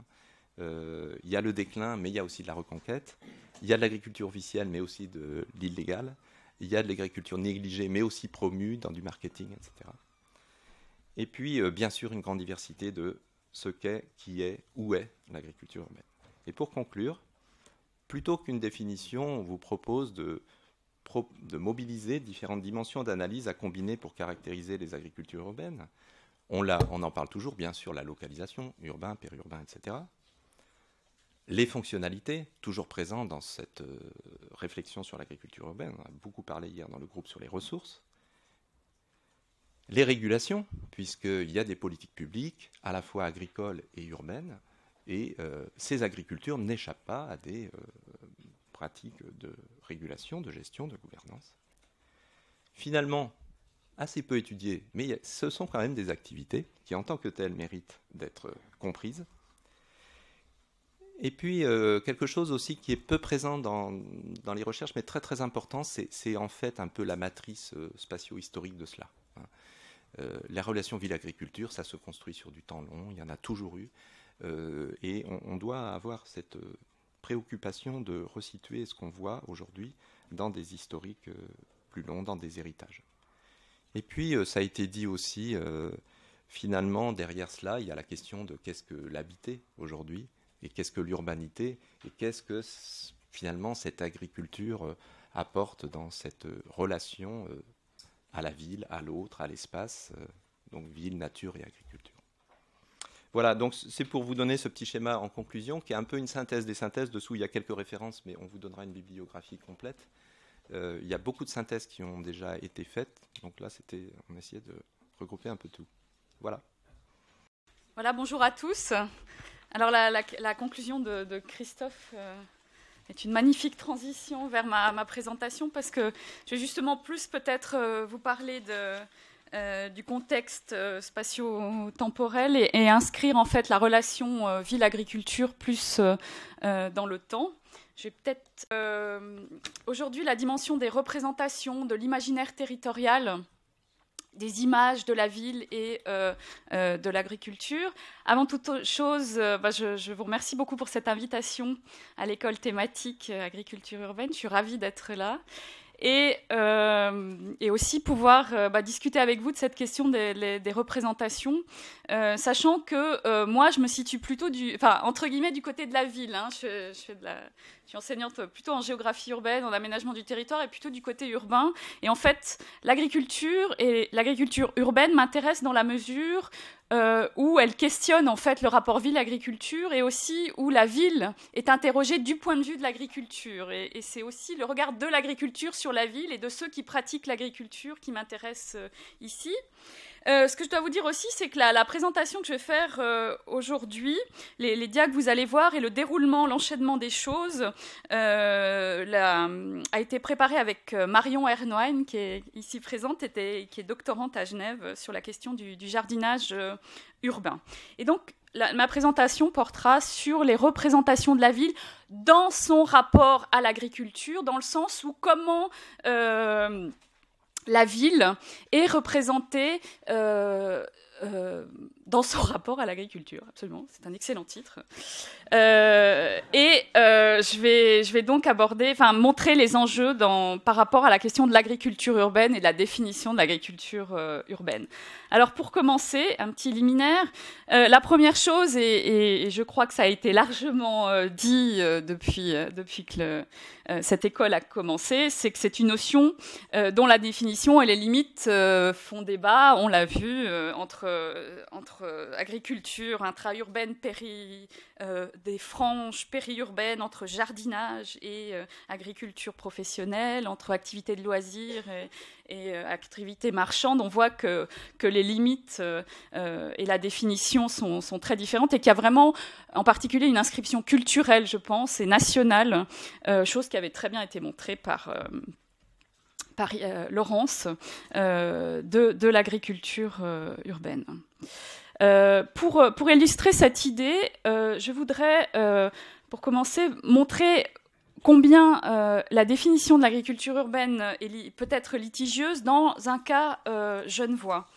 Il y a le déclin, mais il y a aussi de la reconquête. Il y a de l'agriculture officielle, mais aussi de l'illégal. Il y a de l'agriculture négligée, mais aussi promue dans du marketing, etc. Et puis, bien sûr, une grande diversité de ce qu'est, qui est, où est l'agriculture urbaine. Et pour conclure, plutôt qu'une définition, on vous propose de mobiliser différentes dimensions d'analyse à combiner pour caractériser les agricultures urbaines. On en parle toujours, bien sûr, la localisation, urbain, périurbain, etc. Les fonctionnalités, toujours présentes dans cette réflexion sur l'agriculture urbaine. On a beaucoup parlé hier dans le groupe sur les ressources. Les régulations, puisqu'il y a des politiques publiques, à la fois agricoles et urbaines, et ces agricultures n'échappent pas à des pratiques de régulation, de gestion, de gouvernance. Finalement, assez peu étudiées, mais ce sont quand même des activités qui, en tant que telles, méritent d'être comprises. Et puis, quelque chose aussi qui est peu présent dans les recherches, mais très très important, c'est en fait un peu la matrice spatio-historique de cela. La relation ville-agriculture, ça se construit sur du temps long, il y en a toujours eu, et on doit avoir cette préoccupation de resituer ce qu'on voit aujourd'hui dans des historiques plus longs, dans des héritages. Et puis, ça a été dit aussi, finalement, derrière cela, il y a la question de qu'est-ce que l'habité aujourd'hui, et qu'est-ce que l'urbanité, et qu'est-ce que finalement cette agriculture apporte dans cette relation à la ville, à l'autre, à l'espace, donc ville, nature et agriculture. Voilà, donc c'est pour vous donner ce petit schéma en conclusion, qui est un peu une synthèse des synthèses. Dessous, il y a quelques références, mais on vous donnera une bibliographie complète. Il y a beaucoup de synthèses qui ont déjà été faites. Donc là, on essayait de regrouper un peu tout. Voilà. Voilà, bonjour à tous. Alors la conclusion de Christophe est une magnifique transition vers ma présentation, parce que je vais justement plus peut-être vous parler du contexte spatio-temporel et inscrire en fait la relation ville-agriculture plus dans le temps. Je vais peut-être aujourd'hui la dimension des représentations, de l'imaginaire territorial, des images de la ville et de l'agriculture. Avant toute chose, je vous remercie beaucoup pour cette invitation à l'école thématique agriculture urbaine. Je suis ravie d'être là. Et aussi pouvoir discuter avec vous de cette question des représentations, sachant que moi, je me situe plutôt entre guillemets du côté de la ville. Hein. Je suis enseignante plutôt en géographie urbaine, en aménagement du territoire, et plutôt du côté urbain. Et en fait, l'agriculture et l'agriculture urbaine m'intéressent dans la mesure où elle questionne en fait le rapport ville-agriculture, et aussi où la ville est interrogée du point de vue de l'agriculture. Et c'est aussi le regard de l'agriculture sur la ville et de ceux qui pratiquent l'agriculture qui m'intéresse ici. Ce que je dois vous dire aussi, c'est que la présentation que je vais faire aujourd'hui, les dias que vous allez voir et le déroulement, l'enchaînement des choses, a été préparé avec Marion Hernoine, qui est ici présente, qui est doctorante à Genève sur la question du jardinage urbain. Et donc, ma présentation portera sur les représentations de la ville dans son rapport à l'agriculture, dans le sens où comment la ville est représentée dans son rapport à l'agriculture. Absolument, c'est un excellent titre. Je vais donc montrer les enjeux par rapport à la question de l'agriculture urbaine et de la définition de l'agriculture urbaine. Alors pour commencer, un petit liminaire. La première chose, et je crois que ça a été largement dit depuis que cette école a commencé, c'est que c'est une notion dont la définition et les limites font débat. On l'a vu entre agriculture intra-urbaine, des franges périurbaines, entre jardinage et agriculture professionnelle, entre activités de loisirs et activités marchandes. On voit que les limites et la définition sont très différentes, et qu'il y a vraiment, en particulier, une inscription culturelle, je pense, et nationale, chose qui avait très bien été montrée par par Laurence de l'agriculture urbaine. Pour illustrer cette idée, je voudrais, pour commencer, montrer combien la définition de l'agriculture urbaine peut être litigieuse dans un cas genevois.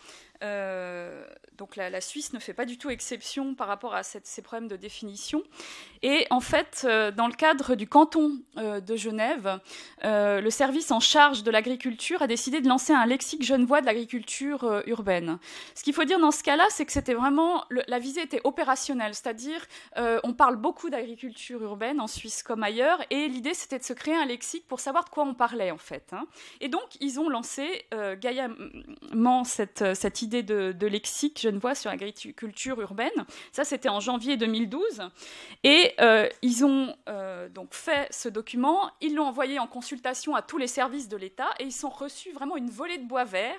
Donc la Suisse ne fait pas du tout exception par rapport à ces problèmes de définition. Et en fait, dans le cadre du canton de Genève, le service en charge de l'agriculture a décidé de lancer un lexique genevois de l'agriculture urbaine. Ce qu'il faut dire dans ce cas-là, c'est que c'était vraiment la visée était opérationnelle, c'est-à-dire on parle beaucoup d'agriculture urbaine en Suisse comme ailleurs, et l'idée c'était de se créer un lexique pour savoir de quoi on parlait en fait. Et donc ils ont lancé gaillamment cette idée de lexique genevois sur l'agriculture urbaine. Ça c'était en janvier 2012, et ils ont donc fait ce document, ils l'ont envoyé en consultation à tous les services de l'État, et ils ont reçu vraiment une volée de bois vert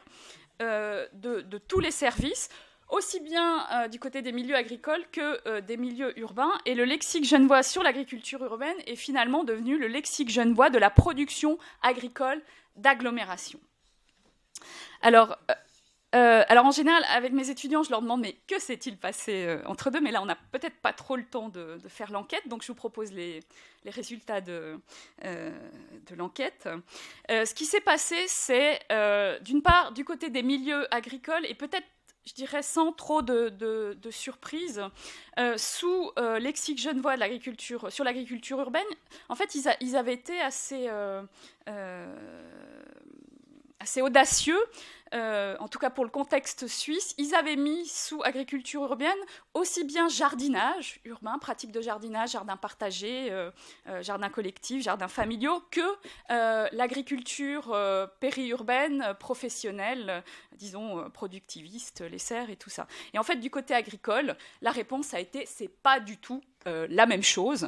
de tous les services, aussi bien du côté des milieux agricoles que des milieux urbains. Et le lexique genevois sur l'agriculture urbaine est finalement devenu le lexique genevois de la production agricole d'agglomération. Alors en général, avec mes étudiants, je leur demande mais que s'est-il passé entre deux, mais là on n'a peut-être pas trop le temps de faire l'enquête, donc je vous propose les résultats de l'enquête. Ce qui s'est passé, c'est d'une part du côté des milieux agricoles, et peut-être je dirais sans trop de surprise, sous lexique genevois de l'agriculture, sur l'agriculture urbaine, en fait ils avaient été assez audacieux, en tout cas pour le contexte suisse. Ils avaient mis sous agriculture urbaine aussi bien jardinage urbain, pratique de jardinage, jardin partagé, jardin collectif, jardins familiaux, que l'agriculture périurbaine, professionnelle, disons productiviste, les serres et tout ça. Et en fait, du côté agricole, la réponse a été c'est pas du tout la même chose.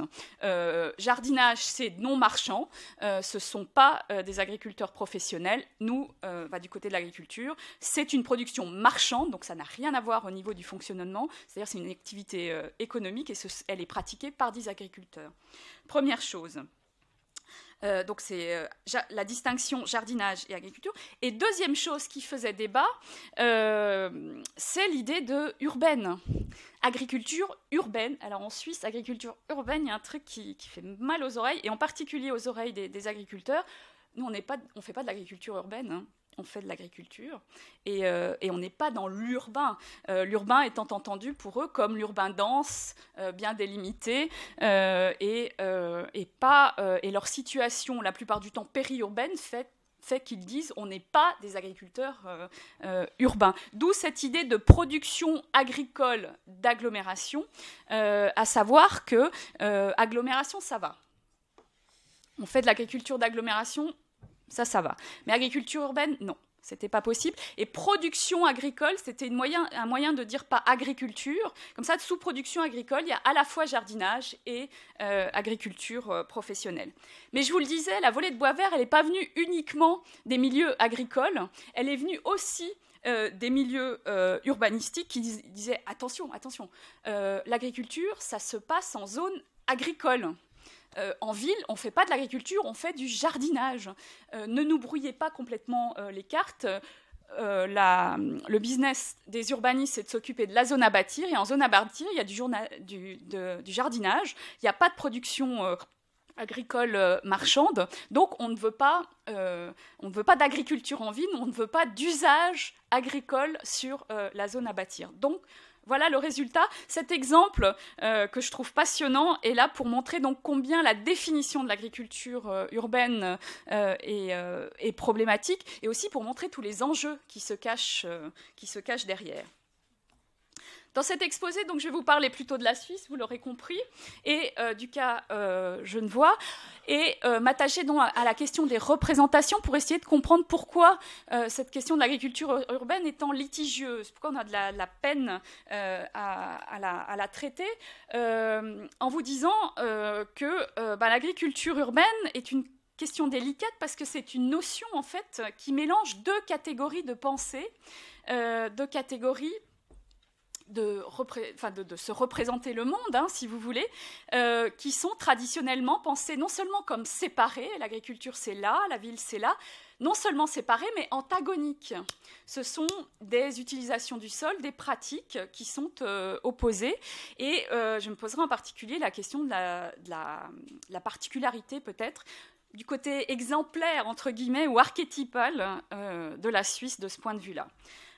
Jardinage, c'est non marchand, ce ne sont pas des agriculteurs professionnels. Nous, du côté de l'agriculture, c'est une production marchande, donc ça n'a rien à voir au niveau du fonctionnement, c'est-à-dire c'est une activité économique et elle est pratiquée par des agriculteurs. Première chose. Donc c'est la distinction jardinage et agriculture. Et deuxième chose qui faisait débat, c'est l'idée de urbaine. Agriculture urbaine. Alors en Suisse, agriculture urbaine, il y a un truc qui fait mal aux oreilles, et en particulier aux oreilles des agriculteurs. Nous, on ne fait pas de l'agriculture urbaine, hein. On fait de l'agriculture, et on n'est pas dans l'urbain. L'urbain étant entendu pour eux comme l'urbain dense, bien délimité, et leur situation, la plupart du temps périurbaine, fait qu'ils disent on n'est pas des agriculteurs urbains. D'où cette idée de production agricole d'agglomération, à savoir que agglomération, ça va. On fait de l'agriculture d'agglomération, ça va. Mais agriculture urbaine, non, c'était pas possible. Et production agricole, c'était un moyen de dire pas agriculture. Comme ça, sous production agricole, il y a à la fois jardinage et agriculture professionnelle. Mais je vous le disais, la volée de bois vert, elle n'est pas venue uniquement des milieux agricoles, elle est venue aussi des milieux urbanistiques qui disaient attention, l'agriculture, ça se passe en zone agricole. En ville, on ne fait pas de l'agriculture, on fait du jardinage. Ne nous brouillez pas complètement les cartes. Le business des urbanistes, c'est de s'occuper de la zone à bâtir. Et en zone à bâtir, il y a du jardinage. Il n'y a pas de production agricole marchande. Donc, on ne veut pas d'agriculture en ville, on ne veut pas d'usage agricole sur la zone à bâtir. Donc, voilà le résultat. Cet exemple que je trouve passionnant est là pour montrer donc combien la définition de l'agriculture urbaine est problématique, et aussi pour montrer tous les enjeux qui se cachent derrière. Dans cet exposé, donc, je vais vous parler plutôt de la Suisse, vous l'aurez compris, et du cas genevois, et m'attacher donc à la question des représentations pour essayer de comprendre pourquoi cette question de l'agriculture urbaine étant litigieuse, pourquoi on a de la peine à la traiter, en vous disant que l'agriculture urbaine est une question délicate parce que c'est une notion en fait qui mélange deux catégories de pensée, deux catégories de se représenter le monde, hein, si vous voulez, qui sont traditionnellement pensés non seulement comme séparés, l'agriculture c'est là, la ville c'est là, non seulement séparés, mais antagoniques. Ce sont des utilisations du sol, des pratiques qui sont opposées. Et je me poserai en particulier la question de la particularité, peut-être, du côté exemplaire, entre guillemets, ou archétypal de la Suisse de ce point de vue-là.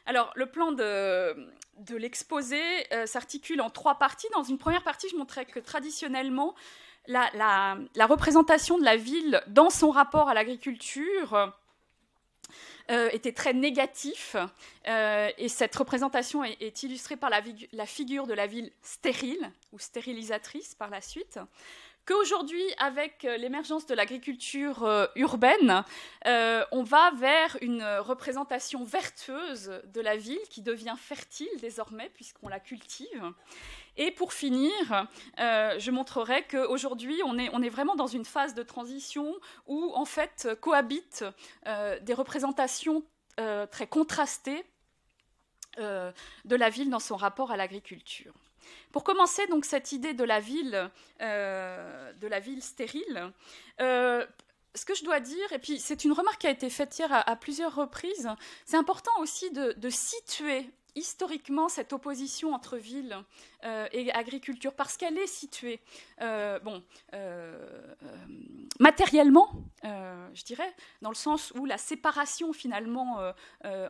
Alors, le plan de l'exposé s'articule en 3 parties. Dans une première partie, je montrais que traditionnellement, la représentation de la ville dans son rapport à l'agriculture était très négatif, et cette représentation est illustrée par la figure de la ville stérile ou stérilisatrice par la suite. Qu'aujourd'hui, avec l'émergence de l'agriculture urbaine, on va vers une représentation vertueuse de la ville qui devient fertile désormais puisqu'on la cultive. Et pour finir, je montrerai qu'aujourd'hui, on est vraiment dans une phase de transition où, en fait, cohabitent des représentations très contrastées de la ville dans son rapport à l'agriculture. Pour commencer, donc, cette idée de la ville stérile, ce que je dois dire, et puis c'est une remarque qui a été faite hier à plusieurs reprises, c'est important aussi de situer historiquement cette opposition entre ville et agriculture, parce qu'elle est située matériellement, je dirais, dans le sens où la séparation finalement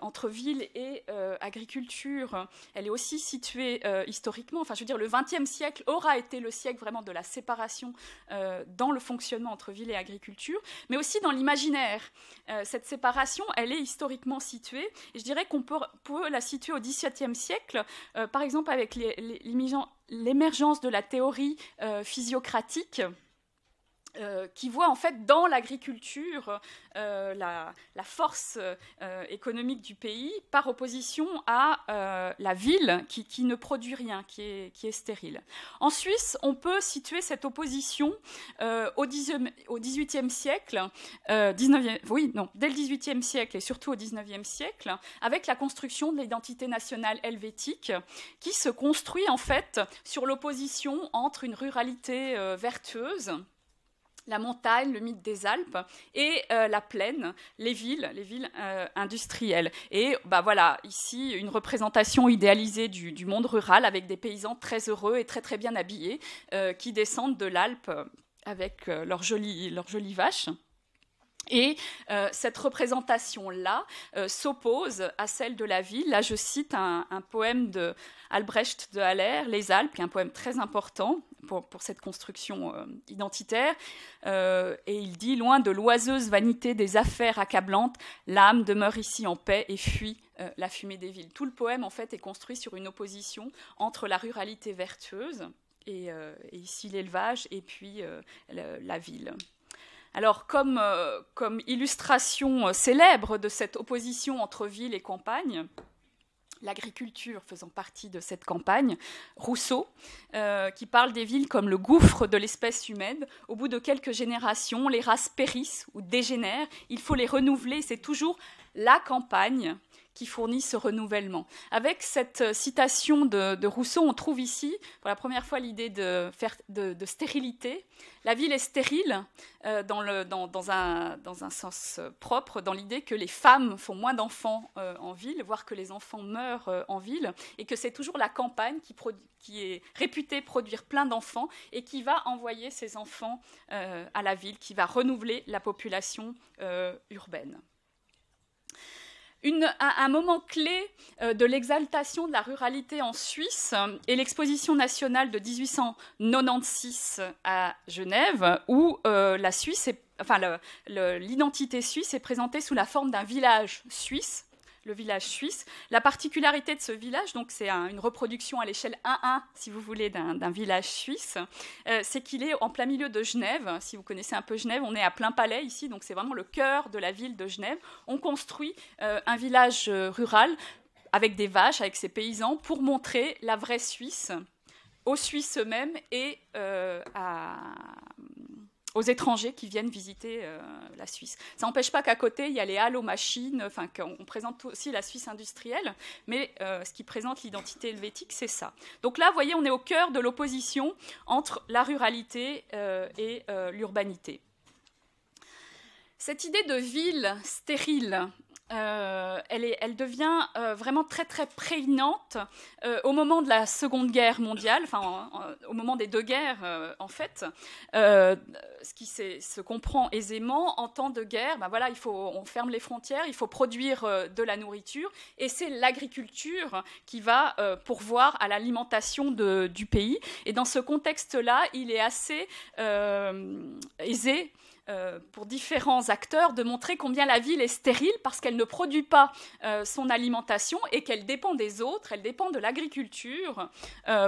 entre ville et agriculture, elle est aussi située historiquement. Enfin, je veux dire, le XXe siècle aura été le siècle vraiment de la séparation dans le fonctionnement entre ville et agriculture, mais aussi dans l'imaginaire. Cette séparation, elle est historiquement située, et je dirais qu'on peut la situer au XVIIe siècle, par exemple avec l'émergence de la théorie physiocratique, qui voit en fait dans l'agriculture la force économique du pays par opposition à la ville qui ne produit rien, qui est stérile. En Suisse, on peut situer cette opposition au XVIIIe siècle, dès le XVIIIe siècle et surtout au XIXe siècle, avec la construction de l'identité nationale helvétique qui se construit en fait sur l'opposition entre une ruralité vertueuse, la montagne, le mythe des Alpes, et la plaine, les villes industrielles. Et voilà, ici, une représentation idéalisée du monde rural avec des paysans très heureux et très très bien habillés qui descendent de l'Alpe avec leurs jolies vaches. Et cette représentation-là s'oppose à celle de la ville. Là, je cite un poème de Albrecht de Haller, Les Alpes, qui est un poème très important pour cette construction identitaire. Et il dit « Loin de l'oiseuse vanité des affaires accablantes, l'âme demeure ici en paix et fuit la fumée des villes. » Tout le poème, en fait, est construit sur une opposition entre la ruralité vertueuse et ici l'élevage et puis la ville. Alors, comme illustration célèbre de cette opposition entre ville et campagne, l'agriculture faisant partie de cette campagne, Rousseau, qui parle des villes comme le gouffre de l'espèce humaine. Au bout de quelques générations, les races périssent ou dégénèrent, il faut les renouveler, c'est toujours la campagne qui fournit ce renouvellement. Avec cette citation de Rousseau, on trouve ici, pour la première fois, l'idée de stérilité. La ville est stérile dans un sens propre, dans l'idée que les femmes font moins d'enfants en ville, voire que les enfants meurent en ville, et que c'est toujours la campagne qui est réputée produire plein d'enfants et qui va envoyer ces enfants à la ville, qui va renouveler la population urbaine. Un moment clé de l'exaltation de la ruralité en Suisse est l'exposition nationale de 1896 à Genève, où l'identité suisse est présentée sous la forme d'un village suisse, le village suisse. La particularité de ce village, donc c'est une reproduction à l'échelle 1:1, si vous voulez, d'un village suisse, c'est qu'il est en plein milieu de Genève. Si vous connaissez un peu Genève, on est à plein palais ici, donc c'est vraiment le cœur de la ville de Genève. On construit un village rural avec des vaches, avec ses paysans, pour montrer la vraie Suisse aux Suisses eux-mêmes et aux étrangers qui viennent visiter la Suisse. Ça n'empêche pas qu'à côté, il y a les halles aux machines, enfin, qu'on présente aussi la Suisse industrielle, mais ce qui présente l'identité helvétique, c'est ça. Donc là, vous voyez, on est au cœur de l'opposition entre la ruralité et l'urbanité. Cette idée de ville stérile, elle devient vraiment très très prégnante au moment de la Seconde Guerre mondiale, enfin au moment des deux guerres en fait, ce qui se comprend aisément en temps de guerre. Ben voilà, on ferme les frontières, il faut produire de la nourriture et c'est l'agriculture qui va pourvoir à l'alimentation du pays. Et dans ce contexte-là, il est assez aisé pour différents acteurs de montrer combien la ville est stérile parce qu'elle ne produit pas son alimentation et qu'elle dépend des autres, elle dépend de l'agriculture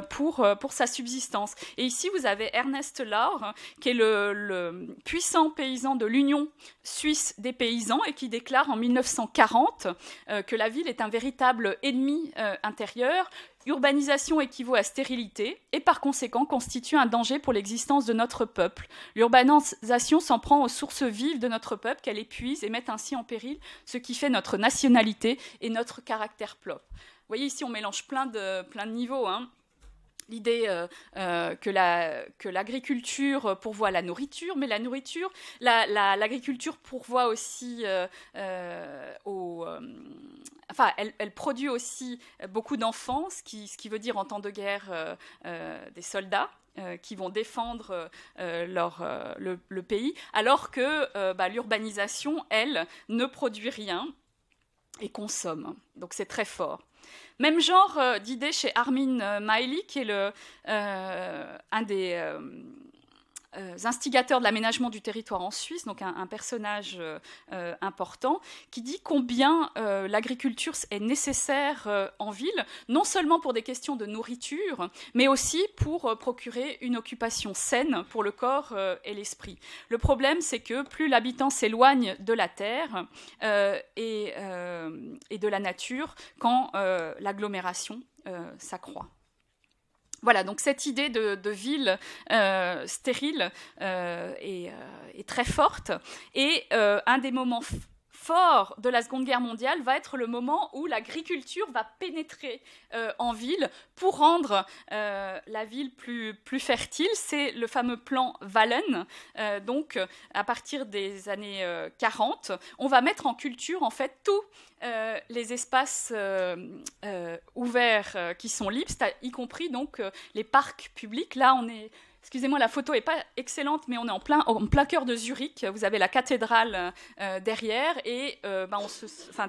pour sa subsistance. Et ici, vous avez Ernest Laur, qui est le puissant paysan de l'Union suisse des paysans et qui déclare en 1940 que la ville est un véritable ennemi intérieur. Urbanisation équivaut à stérilité et par conséquent constitue un danger pour l'existence de notre peuple. L'urbanisation s'en prend aux sources vives de notre peuple qu'elle épuise et met ainsi en péril ce qui fait notre nationalité et notre caractère propre. Vous voyez ici on mélange plein de niveaux, hein. L'idée que l'agriculture pourvoit la nourriture, mais la nourriture, l'agriculture pourvoit aussi enfin, elle produit aussi beaucoup d'enfants, ce qui veut dire en temps de guerre des soldats qui vont défendre le pays, alors que l'urbanisation, elle, ne produit rien et consomme. Donc c'est très fort. Même genre d'idée chez Armin Maili, qui est un des instigateurs de l'aménagement du territoire en Suisse, donc un personnage important, qui dit combien l'agriculture est nécessaire en ville, non seulement pour des questions de nourriture, mais aussi pour procurer une occupation saine pour le corps et l'esprit. Le problème, c'est que plus l'habitant s'éloigne de la terre et de la nature, quand l'agglomération s'accroît. Voilà, donc cette idée de ville stérile est très forte. Et un des moments forts de la Seconde Guerre mondiale va être le moment où l'agriculture va pénétrer en ville pour rendre la ville plus fertile. C'est le fameux plan Wallen. Donc, à partir des années 40, on va mettre en culture, en fait, tous les espaces ouverts qui sont libres, y compris donc les parcs publics. Là, on est... Excusez-moi, la photo n'est pas excellente, mais on est en plein cœur de Zurich. Vous avez la cathédrale derrière et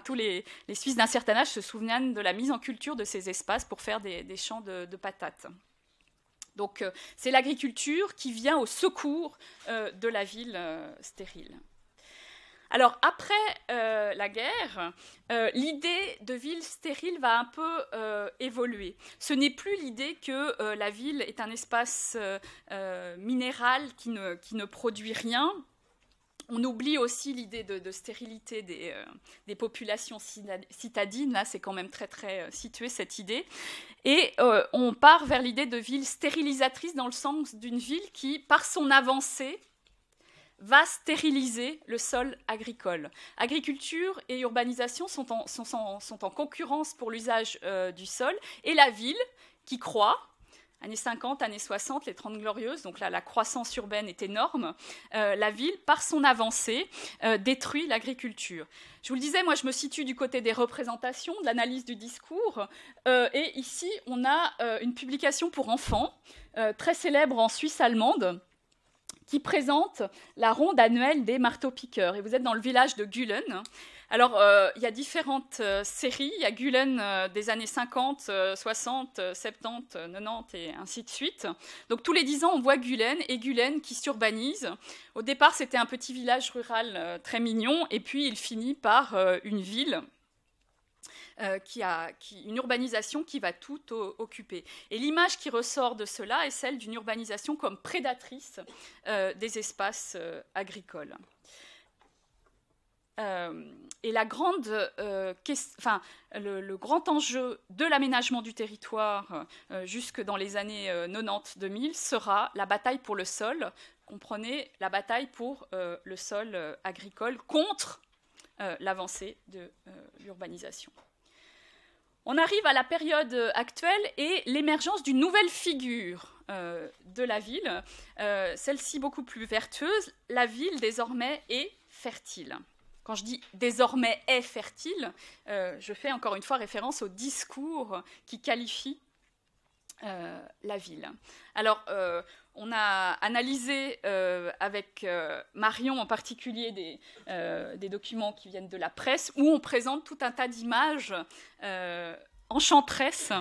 tous les Suisses d'un certain âge se souviennent de la mise en culture de ces espaces pour faire des champs de patates. Donc, c'est l'agriculture qui vient au secours de la ville stérile. Alors, après la guerre, l'idée de ville stérile va un peu évoluer. Ce n'est plus l'idée que la ville est un espace minéral qui ne produit rien. On oublie aussi l'idée de stérilité des populations citadines. Là, c'est quand même très, très situé, cette idée. Et on part vers l'idée de ville stérilisatrice dans le sens d'une ville qui, par son avancée, va stériliser le sol agricole. Agriculture et urbanisation sont en concurrence pour l'usage du sol, et la ville qui croît, années 50, années 60, les 30 glorieuses, donc là la croissance urbaine est énorme, la ville, par son avancée, détruit l'agriculture. Je vous le disais, moi je me situe du côté des représentations, de l'analyse du discours, et ici on a une publication pour enfants, très célèbre en Suisse allemande, qui présente la ronde annuelle des marteaux-piqueurs. Et vous êtes dans le village de Gülen. Alors, il y a différentes séries. Il y a Gülen des années 50, 60, 70, 90 et ainsi de suite. Donc, tous les 10 ans, on voit Gülen et Gülen qui s'urbanise. Au départ, c'était un petit village rural très mignon. Et puis, il finit par une ville. Une urbanisation qui va tout occuper. Et l'image qui ressort de cela est celle d'une urbanisation comme prédatrice des espaces agricoles. le grand enjeu de l'aménagement du territoire jusque dans les années 90-2000 sera la bataille pour le sol. Comprenez, la bataille pour le sol agricole contre l'avancée de l'urbanisation. On arrive à la période actuelle et l'émergence d'une nouvelle figure de la ville, celle-ci beaucoup plus vertueuse. La ville, désormais, est fertile. Quand je dis « désormais est fertile », je fais encore une fois référence au discours qui qualifie la ville. Alors, on a analysé avec Marion en particulier des documents qui viennent de la presse où on présente tout un tas d'images enchanteresses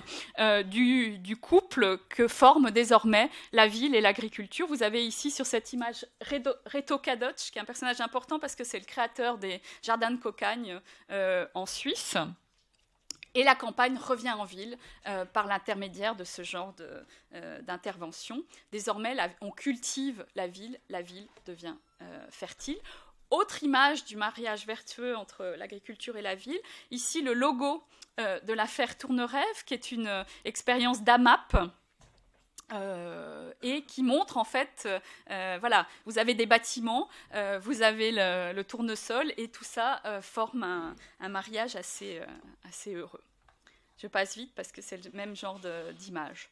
du couple que forment désormais la ville et l'agriculture. Vous avez ici sur cette image Reto Kadoch, qui est un personnage important parce que c'est le créateur des jardins de cocagne en Suisse. Et la campagne revient en ville par l'intermédiaire de ce genre d'intervention. Désormais, on cultive la ville devient fertile. Autre image du mariage vertueux entre l'agriculture et la ville. Ici, le logo de l'affaire Tournerève, qui est une expérience d'AMAP, et qui montre en fait, voilà, vous avez des bâtiments, vous avez le tournesol, et tout ça forme un mariage assez heureux. Je passe vite parce que c'est le même genre d'image.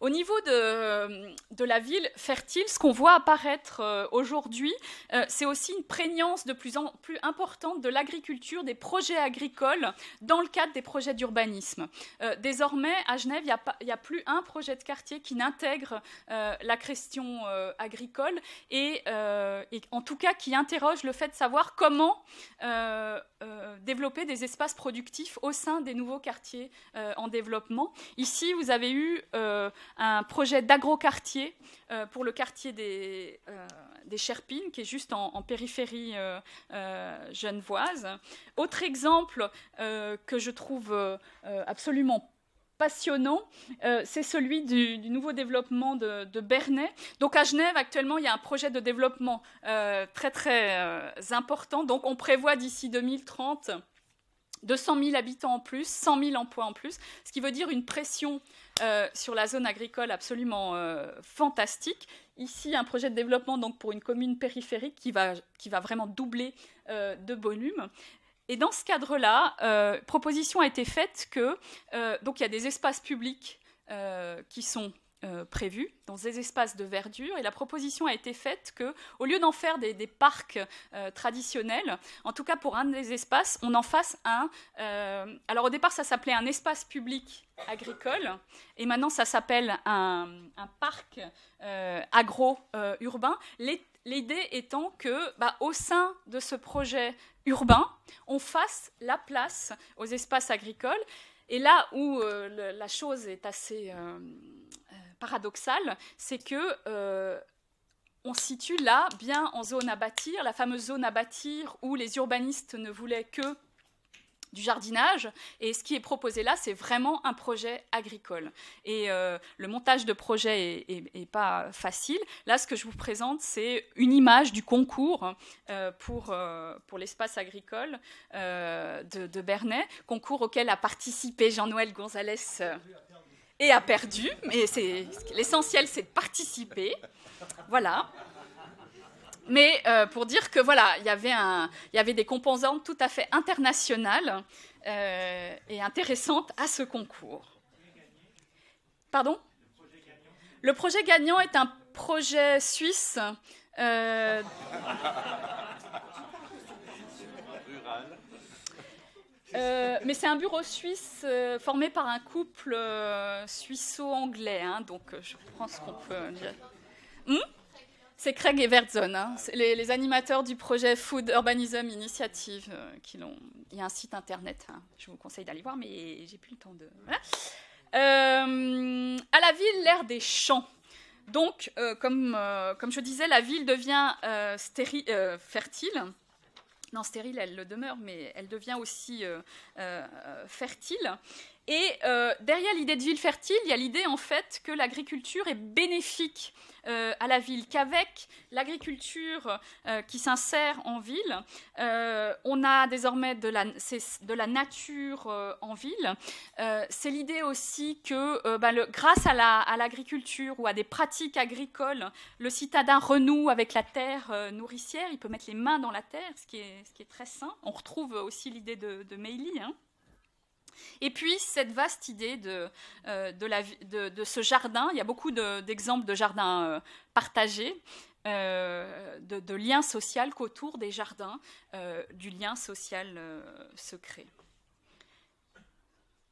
Au niveau de la ville fertile, ce qu'on voit apparaître aujourd'hui, c'est aussi une prégnance de plus en plus importante de l'agriculture, des projets agricoles dans le cadre des projets d'urbanisme. Désormais, à Genève, il n'y a plus un projet de quartier qui n'intègre la question agricole et en tout cas qui interroge le fait de savoir comment développer des espaces productifs au sein des nouveaux quartiers en développement. Ici, vous avez eu un projet d'agroquartier pour le quartier des Cherpines, qui est juste en périphérie genevoise. Autre exemple que je trouve absolument passionnant, c'est celui du nouveau développement de Bernay. Donc à Genève, actuellement, il y a un projet de développement très très important. Donc on prévoit d'ici 2030 200 000 habitants en plus, 100 000 emplois en plus, ce qui veut dire une pression sur la zone agricole absolument fantastique. Ici, un projet de développement donc, pour une commune périphérique qui va vraiment doubler de volume. Et dans ce cadre-là, proposition a été faite que donc il y a des espaces publics qui sont prévus, dans des espaces de verdure, et la proposition a été faite qu'au lieu d'en faire des parcs traditionnels, en tout cas pour un des espaces, on en fasse un. Alors au départ, ça s'appelait un espace public agricole, et maintenant ça s'appelle un parc agro-urbain. L'idée étant que, au sein de ce projet urbain, on fasse la place aux espaces agricoles. Et là où la chose est assez paradoxale, c'est que on se situe là, bien en zone à bâtir, la fameuse zone à bâtir où les urbanistes ne voulaient que du jardinage, et ce qui est proposé là, c'est vraiment un projet agricole. Et le montage de projet est pas facile. Là, ce que je vous présente, c'est une image du concours pour l'espace agricole de Bernay, concours auquel a participé Jean-Noël Gonzalez et a perdu, mais l'essentiel, c'est de participer. Voilà. Mais pour dire que voilà, il y avait des composantes tout à fait internationales et intéressantes à ce concours. Pardon ? Le projet gagnant est un projet suisse. Mais c'est un bureau suisse formé par un couple suisse-anglais, hein, donc je pense qu'on peut dire. C'est Craig et Vertzon, hein. Les animateurs du projet Food Urbanism Initiative. Il y a un site internet, hein. Je vous conseille d'aller voir, mais j'ai plus le temps de... Voilà. À la ville, l'ère des champs. Donc, comme je disais, la ville devient fertile. Non, stérile, elle le demeure, mais elle devient aussi fertile. Et derrière l'idée de ville fertile, il y a l'idée en fait que l'agriculture est bénéfique à la ville, qu'avec l'agriculture qui s'insère en ville, on a désormais de la nature en ville. C'est l'idée aussi que grâce à l'agriculture ou à des pratiques agricoles, le citadin renoue avec la terre nourricière, il peut mettre les mains dans la terre, ce qui est très sain. On retrouve aussi l'idée de Meili, hein. Et puis, cette vaste idée de ce jardin, il y a beaucoup d'exemples de jardins partagés, de liens sociaux qu'autour des jardins, du lien social se crée.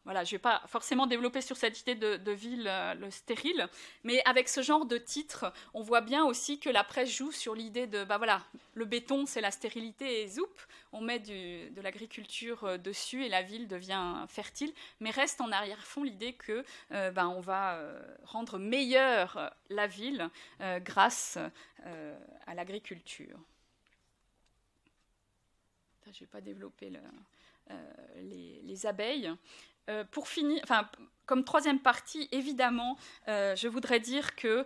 Voilà, je ne vais pas forcément développer sur cette idée de ville stérile, mais avec ce genre de titre, on voit bien aussi que la presse joue sur l'idée de, le béton, c'est la stérilité, et zoup, on met de l'agriculture dessus et la ville devient fertile, mais reste en arrière-fond l'idée que on va rendre meilleure la ville grâce à l'agriculture. Je ne vais pas développer les abeilles. Pour finir, comme troisième partie, évidemment, je voudrais dire que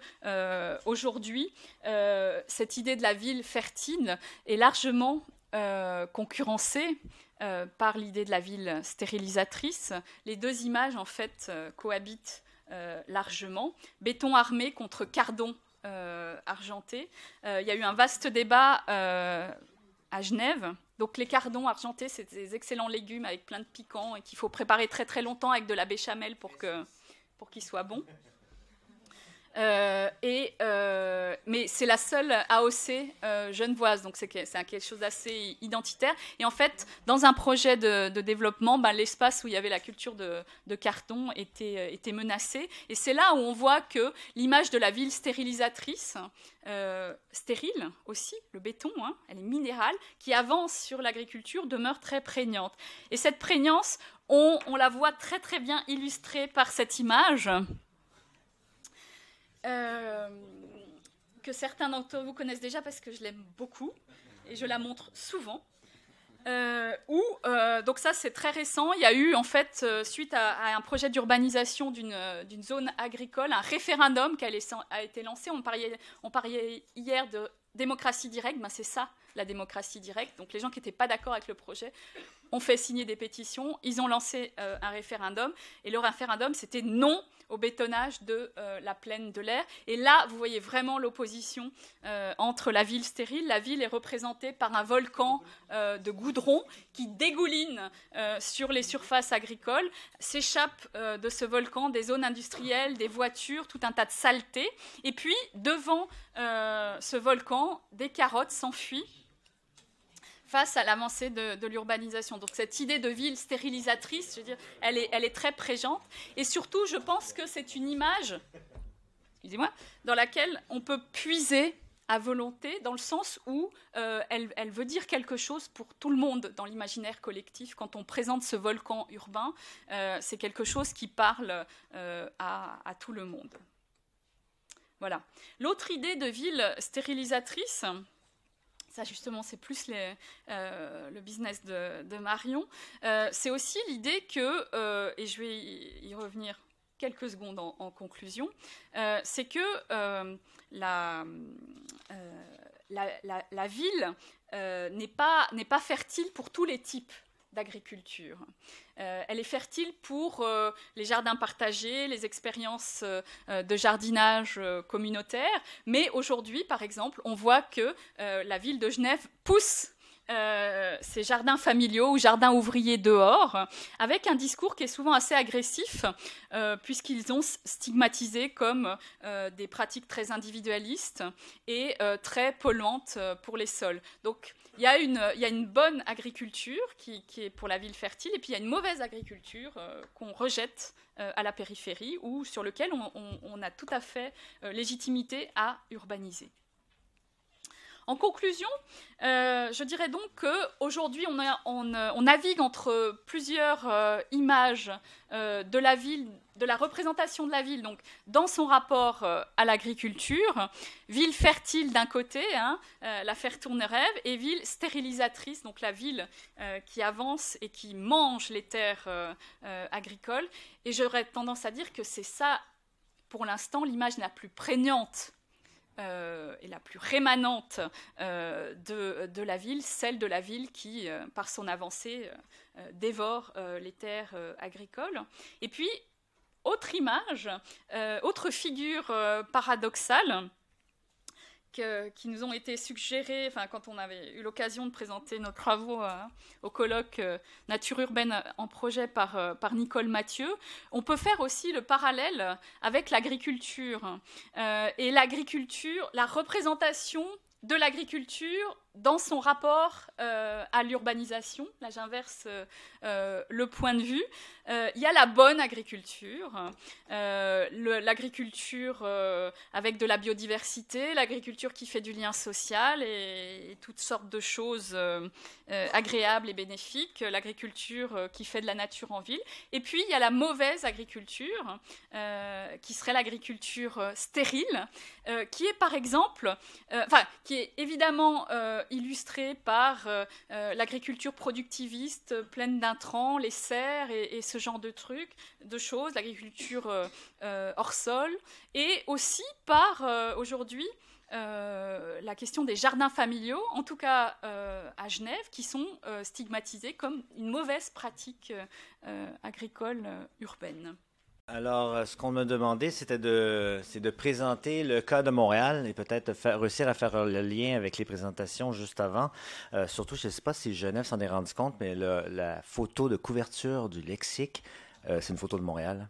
aujourd'hui, cette idée de la ville fertile est largement concurrencée par l'idée de la ville stérilisatrice. Les deux images, en fait, cohabitent largement. Béton armé contre cardon argenté. Il y a eu un vaste débat à Genève. Donc les cardons argentés, c'est des excellents légumes avec plein de piquants et qu'il faut préparer très très longtemps avec de la béchamel pour qu'ils soient bons. Mais c'est la seule AOC genevoise, donc c'est quelque chose d'assez identitaire. Et en fait, dans un projet de développement, l'espace où il y avait la culture de carton était menacé. Et c'est là où on voit que l'image de la ville stérilisatrice, stérile aussi, le béton, hein, elle est minérale, qui avance sur l'agriculture, demeure très prégnante. Et cette prégnance, on la voit très très bien illustrée par cette image. Que certains d'entre vous connaissent déjà parce que je l'aime beaucoup et je la montre souvent. Donc ça c'est très récent, il y a eu en fait suite à un projet d'urbanisation d'une zone agricole, un référendum qui a été lancé. On parlait hier de démocratie directe, c'est ça la démocratie directe. Donc les gens qui n'étaient pas d'accord avec le projet ont fait signer des pétitions, ils ont lancé un référendum et le référendum c'était non au bétonnage de la plaine de l'Aire. Et là, vous voyez vraiment l'opposition entre la ville stérile. La ville est représentée par un volcan de goudron qui dégouline sur les surfaces agricoles. S'échappent de ce volcan des zones industrielles, des voitures, tout un tas de saletés. Et puis, devant ce volcan, des carottes s'enfuient face à l'avancée de l'urbanisation. Donc cette idée de ville stérilisatrice, je veux dire, elle est très présente. Et surtout, je pense que c'est une image, excusez-moi, dans laquelle on peut puiser à volonté, dans le sens où elle veut dire quelque chose pour tout le monde dans l'imaginaire collectif. Quand on présente ce volcan urbain, c'est quelque chose qui parle à tout le monde. Voilà. L'autre idée de ville stérilisatrice, ça justement c'est plus le business de Marion, c'est aussi l'idée que, et je vais y revenir quelques secondes en conclusion, c'est que la ville n'est pas fertile pour tous les types d'agriculture. Elle est fertile pour les jardins partagés, les expériences de jardinage communautaire, mais aujourd'hui, par exemple, on voit que la ville de Genève pousse ces jardins familiaux ou jardins ouvriers dehors, avec un discours qui est souvent assez agressif, puisqu'ils ont stigmatisé comme des pratiques très individualistes et très polluantes pour les sols. Donc, il y a une bonne agriculture qui est pour la ville fertile, et puis il y a une mauvaise agriculture qu'on rejette à la périphérie, ou sur lequel on a tout à fait légitimité à urbaniser. En conclusion, je dirais donc qu'aujourd'hui, on navigue entre plusieurs images de la ville, de la représentation de la ville, donc dans son rapport à l'agriculture, ville fertile d'un côté, la faire tourner rêve, et ville stérilisatrice, donc la ville qui avance et qui mange les terres agricoles. Et j'aurais tendance à dire que c'est ça, pour l'instant, l'image la plus prégnante et la plus rémanente de la ville, celle de la ville qui, par son avancée, dévore les terres agricoles. Et puis, autre image, autre figure paradoxale qui nous ont été suggérées quand on avait eu l'occasion de présenter nos travaux au colloque Nature urbaine en projet par Nicole Mathieu. On peut faire aussi le parallèle avec l'agriculture. Et l'agriculture, la représentation de l'agriculture dans son rapport à l'urbanisation. Là, j'inverse le point de vue. Il y a la bonne agriculture, l'agriculture avec de la biodiversité, l'agriculture qui fait du lien social et toutes sortes de choses agréables et bénéfiques, l'agriculture qui fait de la nature en ville. Et puis, il y a la mauvaise agriculture, qui serait l'agriculture stérile, qui est par exemple, qui est évidemment illustrée par l'agriculture productiviste pleine d'intrants, les serres et ce genre de trucs, de choses, l'agriculture hors sol, et aussi par aujourd'hui la question des jardins familiaux, en tout cas à Genève, qui sont stigmatisés comme une mauvaise pratique agricole urbaine. Alors, ce qu'on m'a demandé, c'est de présenter le cas de Montréal et peut-être réussir à faire le lien avec les présentations juste avant. Surtout, je ne sais pas si Genève s'en est rendu compte, mais la photo de couverture du lexique, c'est une photo de Montréal.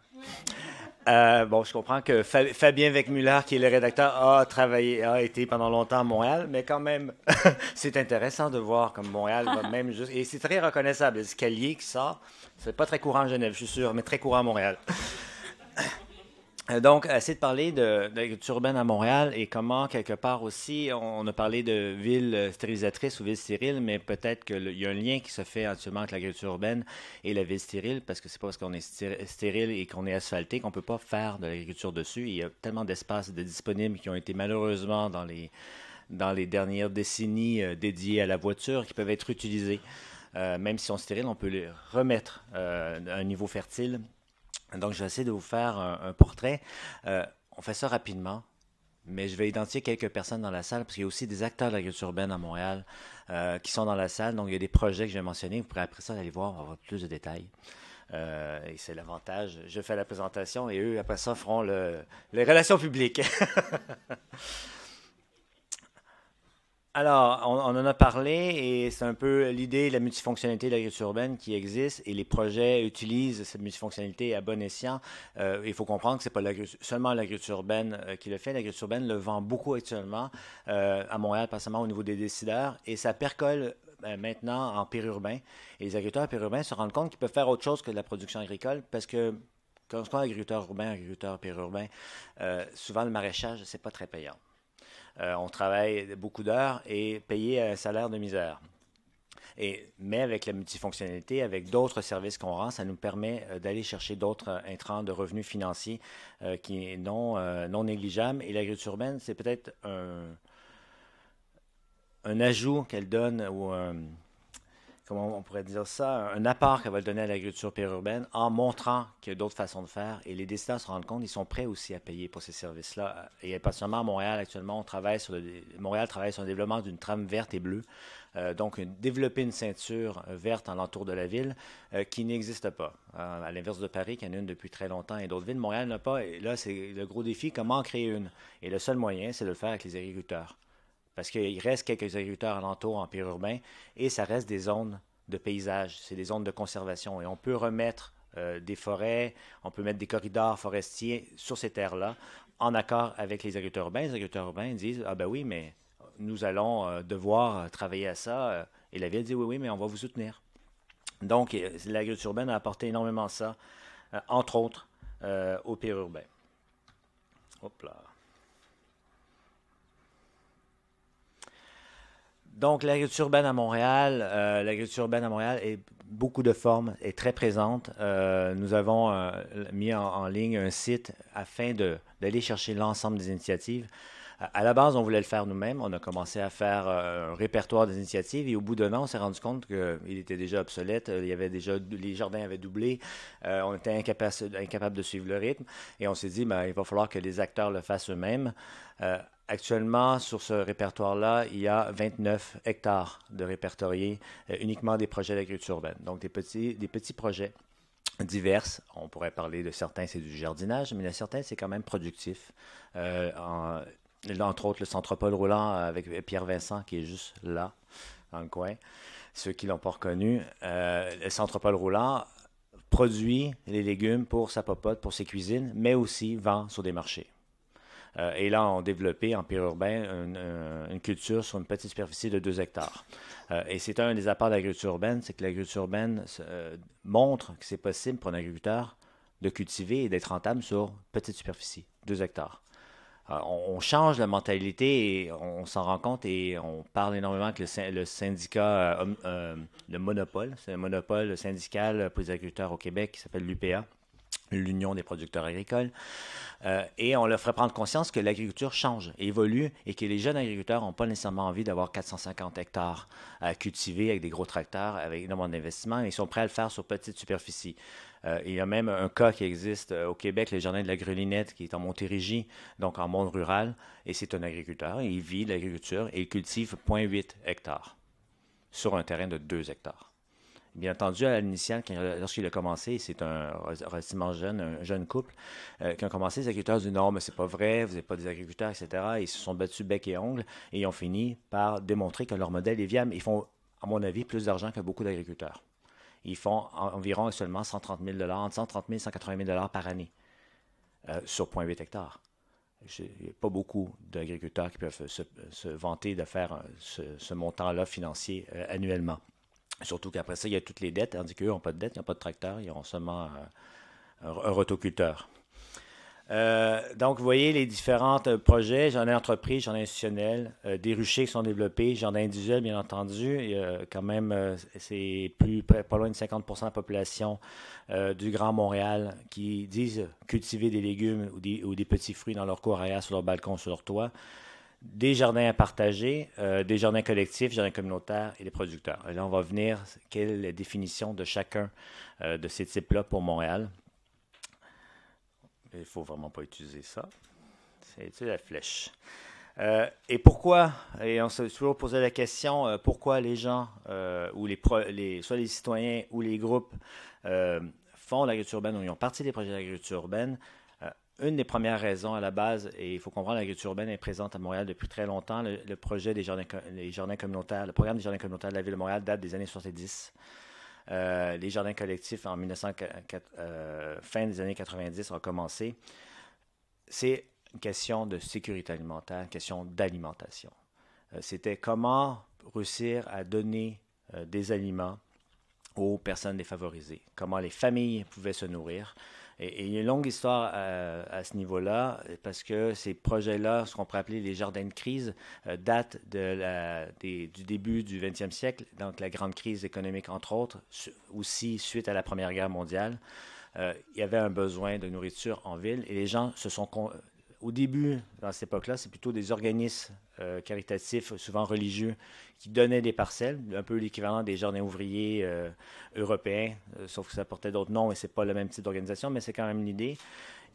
Bon, je comprends que Fabien Weckmuller, qui est le rédacteur, a été pendant longtemps à Montréal, mais quand même, c'est intéressant de voir comme Montréal va même juste... Et c'est très reconnaissable, l'escalier qui sort, c'est pas très courant à Genève, je suis sûr, mais très courant à Montréal. Donc, essayer de parler de l'agriculture urbaine à Montréal et comment, quelque part aussi, on a parlé de ville stérilisatrice ou ville stérile, mais peut-être qu'il y a un lien qui se fait actuellement entre l'agriculture urbaine et la ville stérile, parce que c'est pas parce qu'on est stérile et qu'on est asphalté qu'on peut pas faire de l'agriculture dessus. Il y a tellement d'espaces disponibles qui ont été malheureusement dans les dernières décennies dédiés à la voiture qui peuvent être utilisés. Même si on est stérile, on peut les remettre à un niveau fertile. Donc, je vais essayer de vous faire un portrait. On fait ça rapidement, mais je vais identifier quelques personnes dans la salle, parce qu'il y a aussi des acteurs de l'agriculture urbaine à Montréal qui sont dans la salle. Donc, il y a des projets que je vais mentionner. Vous pourrez après ça aller voir, on va avoir plus de détails. Et c'est l'avantage. Je fais la présentation et eux, après ça, feront les relations publiques. Alors, on en a parlé et c'est un peu l'idée de la multifonctionnalité de l'agriculture urbaine qui existe et les projets utilisent cette multifonctionnalité à bon escient. Il faut comprendre que ce n'est pas seulement l'agriculture urbaine qui le fait. L'agriculture urbaine le vend beaucoup actuellement à Montréal, pas seulement au niveau des décideurs, et ça percole maintenant en périurbain. Et les agriculteurs périurbains se rendent compte qu'ils peuvent faire autre chose que de la production agricole parce que quand on est agriculteur urbain, agriculteur périurbain, souvent le maraîchage, c'est pas très payant. On travaille beaucoup d'heures et payé un salaire de misère. Mais avec la multifonctionnalité, avec d'autres services qu'on rend, ça nous permet d'aller chercher d'autres intrants de revenus financiers qui est non négligeable. Et l'agriculture urbaine, c'est peut-être un ajout qu'elle donne ou comment on pourrait dire ça, un apport qu'elle va donner à l'agriculture périurbaine en montrant qu'il y a d'autres façons de faire. Et les décideurs se rendent compte, ils sont prêts aussi à payer pour ces services-là. Et pas seulement à Montréal, actuellement, Montréal travaille sur le développement d'une trame verte et bleue. Donc, développer une ceinture verte alentour de la ville qui n'existe pas. À l'inverse de Paris, qui en a une depuis très longtemps, et d'autres villes, Montréal n'a pas. Et là, c'est le gros défi, comment en créer une. Et le seul moyen, c'est de le faire avec les agriculteurs. Parce qu'il reste quelques agriculteurs alentours en périurbain et ça reste des zones de paysage, c'est des zones de conservation. Et on peut remettre des forêts, on peut mettre des corridors forestiers sur ces terres-là en accord avec les agriculteurs urbains. Les agriculteurs urbains disent « Ah ben oui, mais nous allons devoir travailler à ça. » Et la ville dit « Oui, mais on va vous soutenir. » Donc, l'agriculture urbaine a apporté énormément ça, entre autres, au périurbain. Hop là. Donc, l'agriculture urbaine à Montréal, est beaucoup de formes, est très présente. Nous avons mis en ligne un site afin d'aller chercher l'ensemble des initiatives. À la base, on voulait le faire nous-mêmes. On a commencé à faire un répertoire des initiatives et au bout d'un an, on s'est rendu compte qu'il était déjà obsolète. Il y avait déjà, les jardins avaient doublé. On était incapable de suivre le rythme et on s'est dit, il va falloir que les acteurs le fassent eux-mêmes. Actuellement, sur ce répertoire-là, il y a 29 hectares de répertoriés, uniquement des projets d'agriculture urbaine. Donc, des petits projets divers. On pourrait parler de certains, c'est du jardinage, mais de certains, c'est quand même productif. Entre autres, le Centropole roulant avec Pierre Vincent, qui est juste là, dans le coin. Ceux qui ne l'ont pas reconnu, le Centropole roulant produit les légumes pour sa popote, pour ses cuisines, mais aussi vend sur des marchés. Et là, on a développé en périurbain une culture sur une petite superficie de 2 hectares. Et c'est un des apports de l'agriculture urbaine, c'est que l'agriculture urbaine montre que c'est possible pour un agriculteur de cultiver et d'être rentable sur petite superficie, 2 hectares. On change la mentalité et on s'en rend compte et on parle énormément avec le syndicat, le monopole, c'est un monopole syndical pour les agriculteurs au Québec qui s'appelle l'UPA, l'Union des producteurs agricoles. Et on leur ferait prendre conscience que l'agriculture change, évolue et que les jeunes agriculteurs n'ont pas nécessairement envie d'avoir 450 hectares à cultiver avec des gros tracteurs, avec énormément d'investissement. Ils sont prêts à le faire sur petite superficie. Il y a même un cas qui existe au Québec, le jardin de la Grelinette, qui est en Montérégie, donc en monde rural. Et c'est un agriculteur, il vit de l'agriculture et il cultive 0,8 hectares sur un terrain de 2 hectares. Bien entendu, à l'initiale, lorsqu'il a commencé, c'est un relativement jeune, un jeune couple, qui ont commencé, les agriculteurs ont dit non, mais c'est pas vrai, vous n'êtes pas des agriculteurs, etc. Ils se sont battus bec et ongles et ils ont fini par démontrer que leur modèle est viable. Ils font, à mon avis, plus d'argent que beaucoup d'agriculteurs. Ils font environ seulement 130 000 $, entre 130 000 et 180 000 $ par année sur 0,8 hectares. Il n'y a pas beaucoup d'agriculteurs qui peuvent se vanter de faire ce montant-là financier annuellement. Surtout qu'après ça, il y a toutes les dettes, tandis qu'eux n'ont pas de dettes, ils n'ont pas de tracteur, ils ont seulement un rotoculteur. Donc, vous voyez les différents projets, jardins d'entreprise, jardins institutionnels, des ruchers qui sont développés, jardins individuels, bien entendu. Il y a quand même, c'est pas loin de 50 % de la population du Grand Montréal qui disent cultiver des légumes ou des petits fruits dans leur cour arrière, sur leur balcon, sur leur toit. Des jardins à partager, des jardins collectifs, jardins communautaires et des producteurs. Et là, on va venir, quelle est la définition de chacun de ces types-là pour Montréal. Il ne faut vraiment pas utiliser ça. C'est la flèche. Et pourquoi, et on s'est toujours posé la question, pourquoi les gens, ou soit les citoyens ou les groupes font l'agriculture urbaine ou ils ont parti des projets d'agriculture urbaine. Une des premières raisons à la base, et il faut comprendre, l'agriculture urbaine est présente à Montréal depuis très longtemps. Le projet des jardins communautaires, le programme des jardins communautaires de la Ville de Montréal date des années 70. Les jardins collectifs en fin des années 90 ont commencé. C'est une question de sécurité alimentaire, une question d'alimentation. C'était comment réussir à donner des aliments aux personnes défavorisées, comment les familles pouvaient se nourrir. Et il y a une longue histoire à ce niveau-là, parce que ces projets-là, ce qu'on pourrait appeler les jardins de crise, datent du début du 20e siècle, donc la grande crise économique, entre autres, aussi suite à la Première Guerre mondiale. Il y avait un besoin de nourriture en ville, et les gens se sont... Au début, dans cette époque-là, c'est plutôt des organismes caritatifs, souvent religieux, qui donnaient des parcelles, un peu l'équivalent des jardins ouvriers européens, sauf que ça portait d'autres noms et ce n'est pas le même type d'organisation, mais c'est quand même l'idée.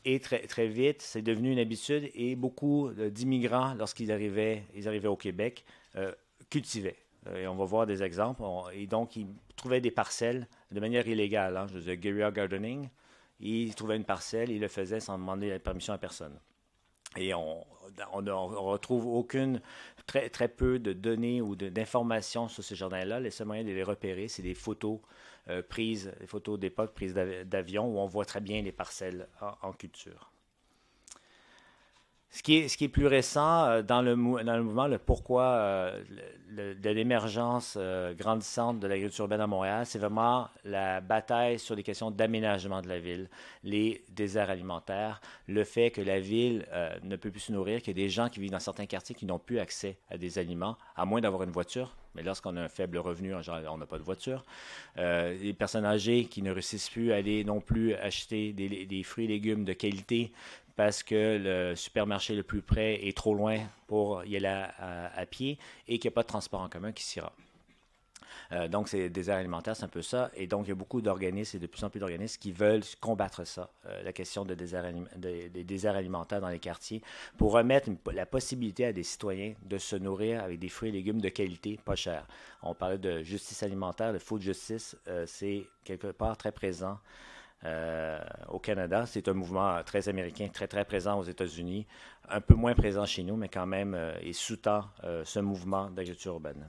Et très, très vite, c'est devenu une habitude et beaucoup d'immigrants, lorsqu'ils arrivaient au Québec, cultivaient. Et on va voir des exemples. Et donc, ils trouvaient des parcelles de manière illégale. Je faisais guerrilla gardening. Ils trouvaient une parcelle, ils le faisaient sans demander la permission à personne. Et on retrouve très, très peu de données ou d'informations sur ces jardins-là. Les seuls moyens de les repérer, c'est des photos des photos d'époque prises d'avion où on voit très bien les parcelles en culture. Ce qui est plus récent dans le mouvement, le pourquoi de l'émergence grandissante de l'agriculture urbaine à Montréal, c'est vraiment la bataille sur les questions d'aménagement de la ville, les déserts alimentaires, le fait que la ville ne peut plus se nourrir, qu'il y a des gens qui vivent dans certains quartiers qui n'ont plus accès à des aliments, à moins d'avoir une voiture. Mais lorsqu'on a un faible revenu, en général, on n'a pas de voiture. Les personnes âgées qui ne réussissent plus à aller non plus acheter des fruits et légumes de qualité parce que le supermarché le plus près est trop loin pour y aller à pied et qu'il n'y a pas de transport en commun qui s'y rend. Donc, c'est des déserts alimentaires, c'est un peu ça. Et donc, il y a beaucoup d'organismes et de plus en plus d'organismes qui veulent combattre ça, la question des déserts alimentaires dans les quartiers, pour remettre la possibilité à des citoyens de se nourrir avec des fruits et légumes de qualité, pas chers. On parlait de justice alimentaire, de food justice, c'est quelque part très présent au Canada. C'est un mouvement très américain, très, très présent aux États-Unis, un peu moins présent chez nous, mais quand même, il sous-tend ce mouvement d'agriculture urbaine.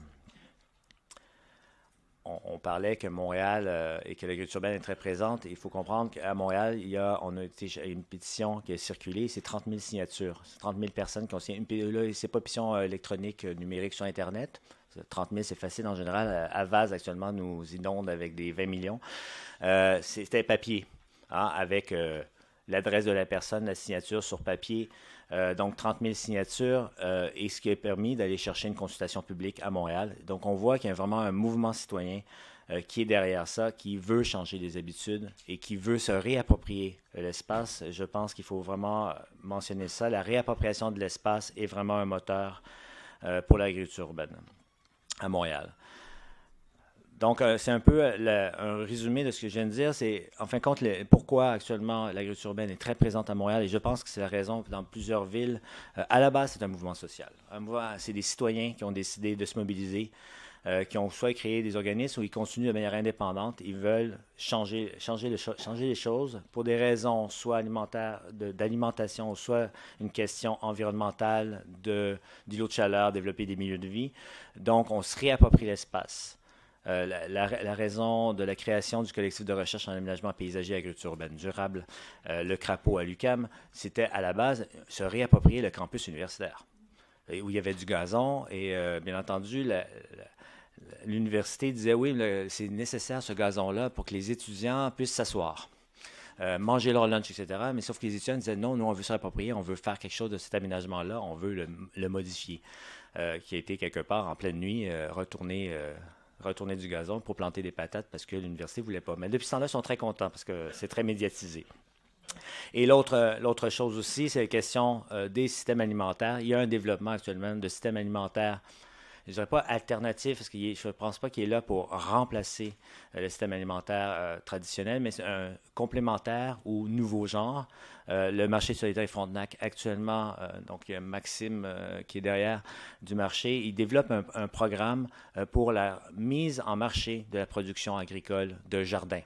On parlait que Montréal et que l'agriculture urbaine est très présente. Il faut comprendre qu'à Montréal, on a été une pétition qui a circulé, c'est 30 000 signatures. C'est 30 000 personnes qui ont signé. Là, c'est pas une pétition électronique, numérique sur Internet. 30 000, c'est facile en général. Avaz, actuellement, nous inonde avec des 20 millions. C'était papier, hein, avec l'adresse de la personne, la signature sur papier. Donc, 30 000 signatures, et ce qui a permis d'aller chercher une consultation publique à Montréal. Donc, on voit qu'il y a vraiment un mouvement citoyen qui est derrière ça, qui veut changer les habitudes et qui veut se réapproprier l'espace. Je pense qu'il faut vraiment mentionner ça. La réappropriation de l'espace est vraiment un moteur pour l'agriculture urbaine à Montréal. Donc, c'est un peu un résumé de ce que je viens de dire. C'est, en fin de compte, pourquoi actuellement l'agriculture urbaine est très présente à Montréal. Et je pense que c'est la raison dans plusieurs villes. À la base, c'est un mouvement social. C'est des citoyens qui ont décidé de se mobiliser, qui ont soit créé des organismes ou ils continuent de manière indépendante. Ils veulent changer les choses pour des raisons soit alimentaires, d'alimentation, soit une question environnementale, d'îlots de chaleur, développer des milieux de vie. Donc, on se réapproprie l'espace. La raison de la création du collectif de recherche en aménagement paysager et agriculture urbaine durable, le Crapaud à l'UQAM, c'était à la base se réapproprier le campus universitaire, où il y avait du gazon et bien entendu, l'université disait oui, c'est nécessaire ce gazon-là pour que les étudiants puissent s'asseoir. Manger leur lunch, etc. Mais sauf que les étudiants disaient non, nous on veut se réapproprier, on veut faire quelque chose de cet aménagement-là, on veut le modifier, qui a été quelque part en pleine nuit retourner du gazon pour planter des patates parce que l'université ne voulait pas. Mais depuis ce temps-là, ils sont très contents parce que c'est très médiatisé. Et l'autre chose aussi, c'est la question des systèmes alimentaires. Il y a un développement actuellement de systèmes alimentaires, je ne dirais pas alternatif, parce que je ne pense pas qu'il est là pour remplacer le système alimentaire traditionnel, mais c'est un complémentaire ou nouveau genre. Le marché solidaire Frontenac, actuellement, donc il y a Maxime qui est derrière du marché, il développe un programme pour la mise en marché de la production agricole de jardins.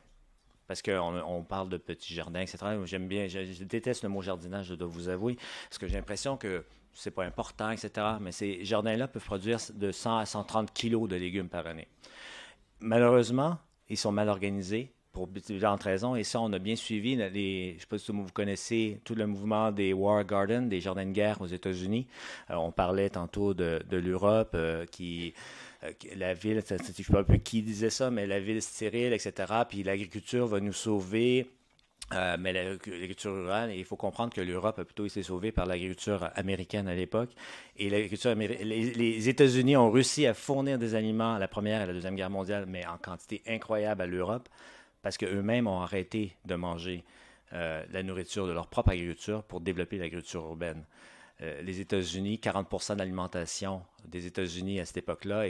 Parce qu'on parle de petits jardins, etc. J'aime bien, je déteste le mot jardinage, je dois vous avouer, parce que j'ai l'impression que c'est pas important, etc. Mais ces jardins-là peuvent produire de 100 à 130 kilos de légumes par année. Malheureusement, ils sont mal organisés pour différentes raisons. Et ça, on a bien suivi. Je ne sais pas si vous connaissez tout le mouvement des War Gardens, des jardins de guerre aux États-Unis. On parlait tantôt de l'Europe la ville, je ne sais pas un peu qui disait ça, mais la ville stérile, etc. Puis l'agriculture va nous sauver. Mais l'agriculture rurale, il faut comprendre que l'Europe a plutôt été sauvée par l'agriculture américaine à l'époque. Et les États-Unis ont réussi à fournir des aliments à la Première et à la Deuxième Guerre mondiale, mais en quantité incroyable à l'Europe, parce qu'eux-mêmes ont arrêté de manger la nourriture de leur propre agriculture pour développer l'agriculture urbaine. Les États-Unis, 40% de l'alimentation des États-Unis à cette époque-là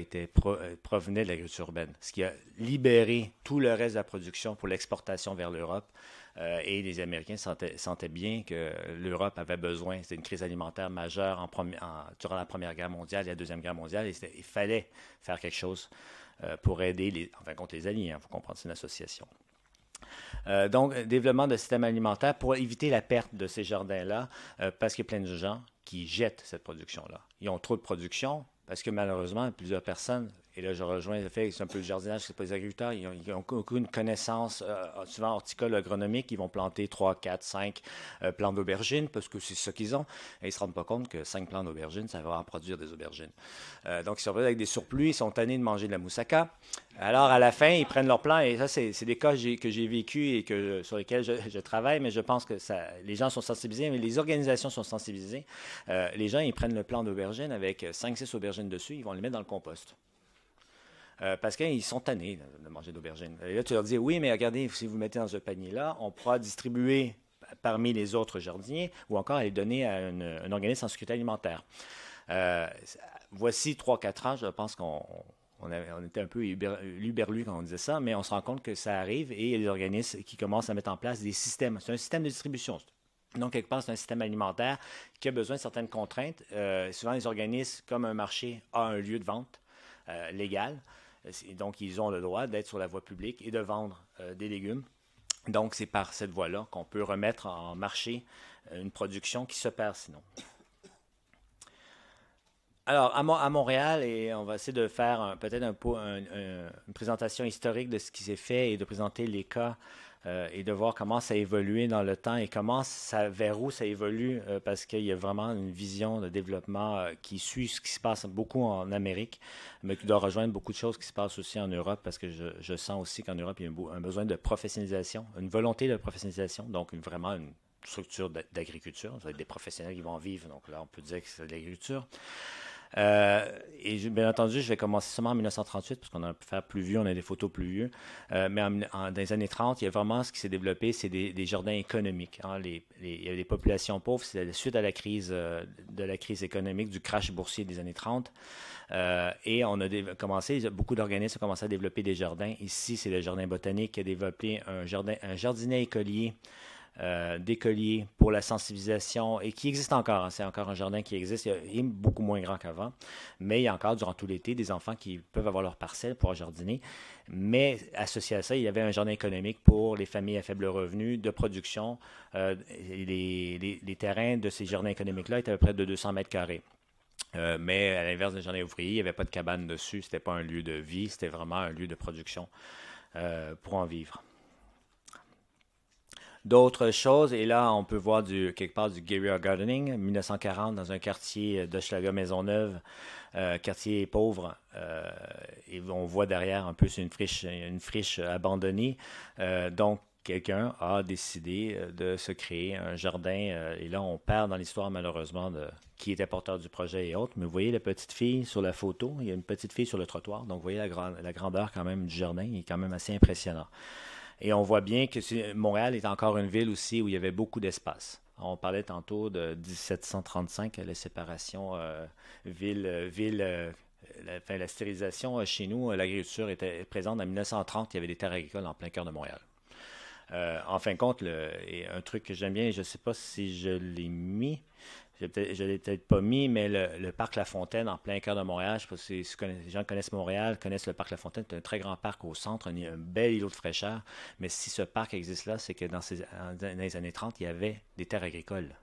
provenait de l'agriculture urbaine, ce qui a libéré tout le reste de la production pour l'exportation vers l'Europe. Et les Américains sentaient bien que l'Europe avait besoin, c'était une crise alimentaire majeure durant la Première Guerre mondiale et la Deuxième Guerre mondiale, et il fallait faire quelque chose pour aider contre les Alliés, il faut comprendre, c'est une association. Donc, développement de systèmes alimentaires pour éviter la perte de ces jardins-là, parce qu'il y a plein de gens qui jettent cette production-là. Ils ont trop de production, parce que malheureusement, plusieurs personnes Et là, je rejoins le fait que c'est un peu le jardinage, c'est pas les agriculteurs, ils n'ont aucune connaissance, souvent horticole, agronomique, ils vont planter 3, 4, 5 plants d'aubergines, parce que c'est ça qu'ils ont, et ils ne se rendent pas compte que 5 plants d'aubergines, ça va en produire des aubergines. Donc, ils sont avec des surplus, ils sont tannés de manger de la moussaka. Alors, à la fin, ils prennent leur plan, et ça, c'est des cas que j'ai vécu et sur lesquels je travaille, mais je pense que les gens sont sensibilisés, mais les organisations sont sensibilisées. Les gens, ils prennent le plan d'aubergine avec 5-6 aubergines dessus, ils vont les mettre dans le compost. Parce qu'ils sont tannés de manger d'aubergines. Et là, tu leur dis, oui, mais regardez, si vous mettez dans ce panier-là, on pourra distribuer parmi les autres jardiniers ou encore les donner à un organisme en sécurité alimentaire. Voici 3-4 ans, je pense qu'on était un peu luberlus quand on disait ça, mais on se rend compte que ça arrive et il y a des organismes qui commencent à mettre en place des systèmes. C'est un système de distribution. Donc, quelque part, c'est un système alimentaire qui a besoin de certaines contraintes. Souvent, les organismes, comme un marché, ont un lieu de vente légal. Donc, ils ont le droit d'être sur la voie publique et de vendre des légumes. Donc, c'est par cette voie-là qu'on peut remettre en marché une production qui se perd sinon. Alors, à Montréal, et on va essayer de faire peut-être une présentation historique de ce qui s'est fait et de présenter les cas et de voir comment ça a évolué dans le temps et vers où ça évolue, parce qu'il y a vraiment une vision de développement qui suit ce qui se passe beaucoup en Amérique, mais qui doit rejoindre beaucoup de choses qui se passent aussi en Europe, parce que je sens aussi qu'en Europe, il y a un besoin de professionnalisation, une volonté de professionnalisation, donc vraiment une structure d'agriculture. Ça va être des professionnels qui vont en vivre, donc là, on peut dire que c'est de l'agriculture. Et bien entendu, je vais commencer seulement en 1938 parce qu'on a pu faire plus vieux, on a des photos plus vieux. Mais dans les années 30, il y a vraiment ce qui s'est développé, c'est des jardins économiques. Hein. Il y a des populations pauvres, c'est suite à la crise économique, du crash boursier des années 30. Et on a beaucoup d'organismes ont commencé à développer des jardins. Ici, c'est le jardin botanique qui a développé un jardinet écolier. D'écoliers pour la sensibilisation et qui existe encore. Hein. C'est encore un jardin qui existe. Il est beaucoup moins grand qu'avant, mais il y a encore durant tout l'été des enfants qui peuvent avoir leur parcelle pour jardiner. Mais associé à ça, il y avait un jardin économique pour les familles à faible revenu de production. Les terrains de ces jardins économiques-là étaient à peu près de 200 mètres carrés. Mais à l'inverse des jardins ouvriers, il n'y avait pas de cabane dessus. Ce n'était pas un lieu de vie, c'était vraiment un lieu de production pour en vivre. D'autres choses, et là, on peut voir quelque part du guerrilla gardening, 1940, dans un quartier d'Hochelaga Maisonneuve, quartier pauvre, et on voit derrière un peu, c'est une friche abandonnée. Donc, quelqu'un a décidé de se créer un jardin, et là, on perd dans l'histoire, malheureusement, qui était porteur du projet et autres. Mais vous voyez la petite fille sur la photo, il y a une petite fille sur le trottoir, donc vous voyez la grandeur quand même du jardin, il est quand même assez impressionnant. Et on voit bien que Montréal est encore une ville aussi où il y avait beaucoup d'espace. On parlait tantôt de 1735, la séparation la stérilisation chez nous, l'agriculture était présente en 1930, il y avait des terres agricoles en plein cœur de Montréal. En fin de compte, et un truc que j'aime bien, je ne sais pas si je l'ai mis, je ne l'ai peut-être pas mis, mais le parc La Fontaine, en plein cœur de Montréal, je ne sais pas si les gens connaissent Montréal, connaissent le parc La Fontaine, c'est un très grand parc au centre, un bel îlot de fraîcheur, mais si ce parc existe là, c'est que dans les années 30, il y avait des terres agricoles.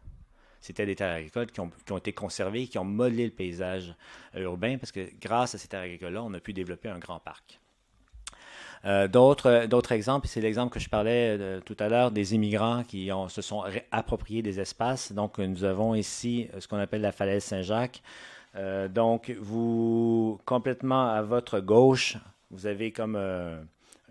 C'était des terres agricoles qui ont été conservées, qui ont modelé le paysage urbain, parce que grâce à ces terres agricoles-là, on a pu développer un grand parc. D'autres exemples, c'est l'exemple que je parlais tout à l'heure des immigrants qui se sont appropriés des espaces. Donc, nous avons ici ce qu'on appelle la falaise Saint-Jacques. Donc, complètement à votre gauche, vous avez comme...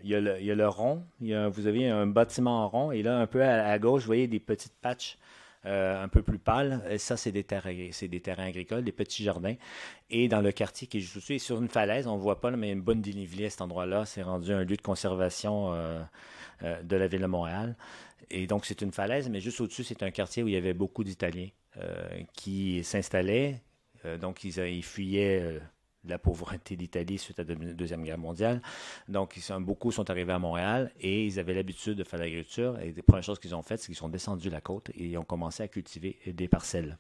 il y a le rond, vous avez un bâtiment en rond, et là, un peu à gauche, vous voyez des petites patches un peu plus pâles. Et ça, c'est des terrains agricoles, des petits jardins. Et dans le quartier qui est juste au-dessus, sur une falaise, on ne voit pas, mais il y a une bonne dénivelée à cet endroit-là. C'est rendu un lieu de conservation de la ville de Montréal. Et donc, c'est une falaise, mais juste au-dessus, c'est un quartier où il y avait beaucoup d'Italiens qui s'installaient. Donc, ils fuyaient la pauvreté d'Italie suite à la Deuxième Guerre mondiale. Donc, beaucoup sont arrivés à Montréal et ils avaient l'habitude de faire l'agriculture. Et la première chose qu'ils ont faite, c'est qu'ils sont descendus la côte et ils ont commencé à cultiver des parcelles.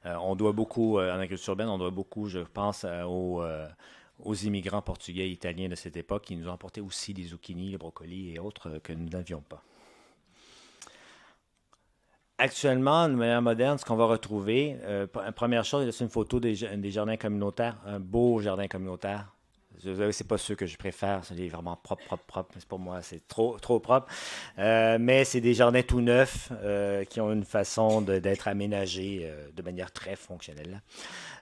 On doit beaucoup, en agriculture urbaine, on doit beaucoup, je pense, aux immigrants portugais et italiens de cette époque qui nous ont apporté aussi des zucchini, les brocolis et autres que nous n'avions pas. Actuellement, de manière moderne, ce qu'on va retrouver, première chose, c'est une photo des jardins communautaires, un beau jardin communautaire C'est pas ceux que je préfère, c'est vraiment propre. Pour moi, c'est trop propre. Mais c'est des jardins tout neufs qui ont une façon d'être aménagés de manière très fonctionnelle.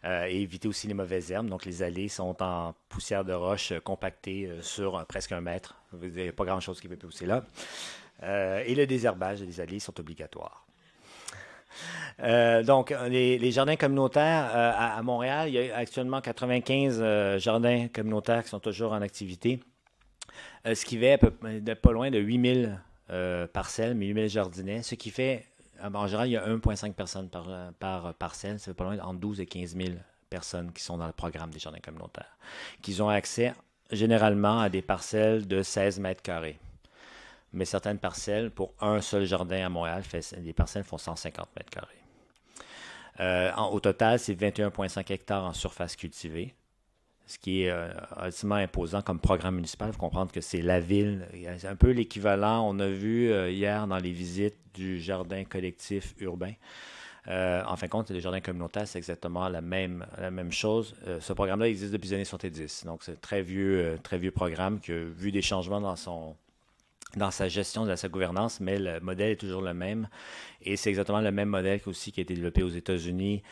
Et éviter aussi les mauvaises herbes. Donc, les allées sont en poussière de roche compactée sur presque 1 mètre. Il n'y a pas grand-chose qui peut pousser là. Et le désherbage des allées sont obligatoires. Donc, les jardins communautaires à Montréal, il y a actuellement 95 jardins communautaires qui sont toujours en activité, ce qui fait pas loin de 8000 parcelles, 8000 jardinets, ce qui fait, en général, il y a 1,5 personnes par parcelle, ça fait pas loin entre 12 et 15 000 personnes qui sont dans le programme des jardins communautaires, qui ont accès généralement à des parcelles de 16 mètres carrés. Mais certaines parcelles, pour un seul jardin à Montréal, les parcelles font 150 mètres carrés. Au total, c'est 21,5 hectares en surface cultivée, ce qui est relativement imposant comme programme municipal. Il faut comprendre que c'est la ville. C'est un peu l'équivalent, on a vu hier dans les visites du jardin collectif urbain. En fin de compte, les jardins communautaires, c'est exactement la même chose. Ce programme-là existe depuis les années 70. Donc, c'est un très vieux programme qui a vu des changements dans sa gestion, dans sa gouvernance, mais le modèle est toujours le même. Et c'est exactement le même modèle aussi qui a été développé aux États-Unis,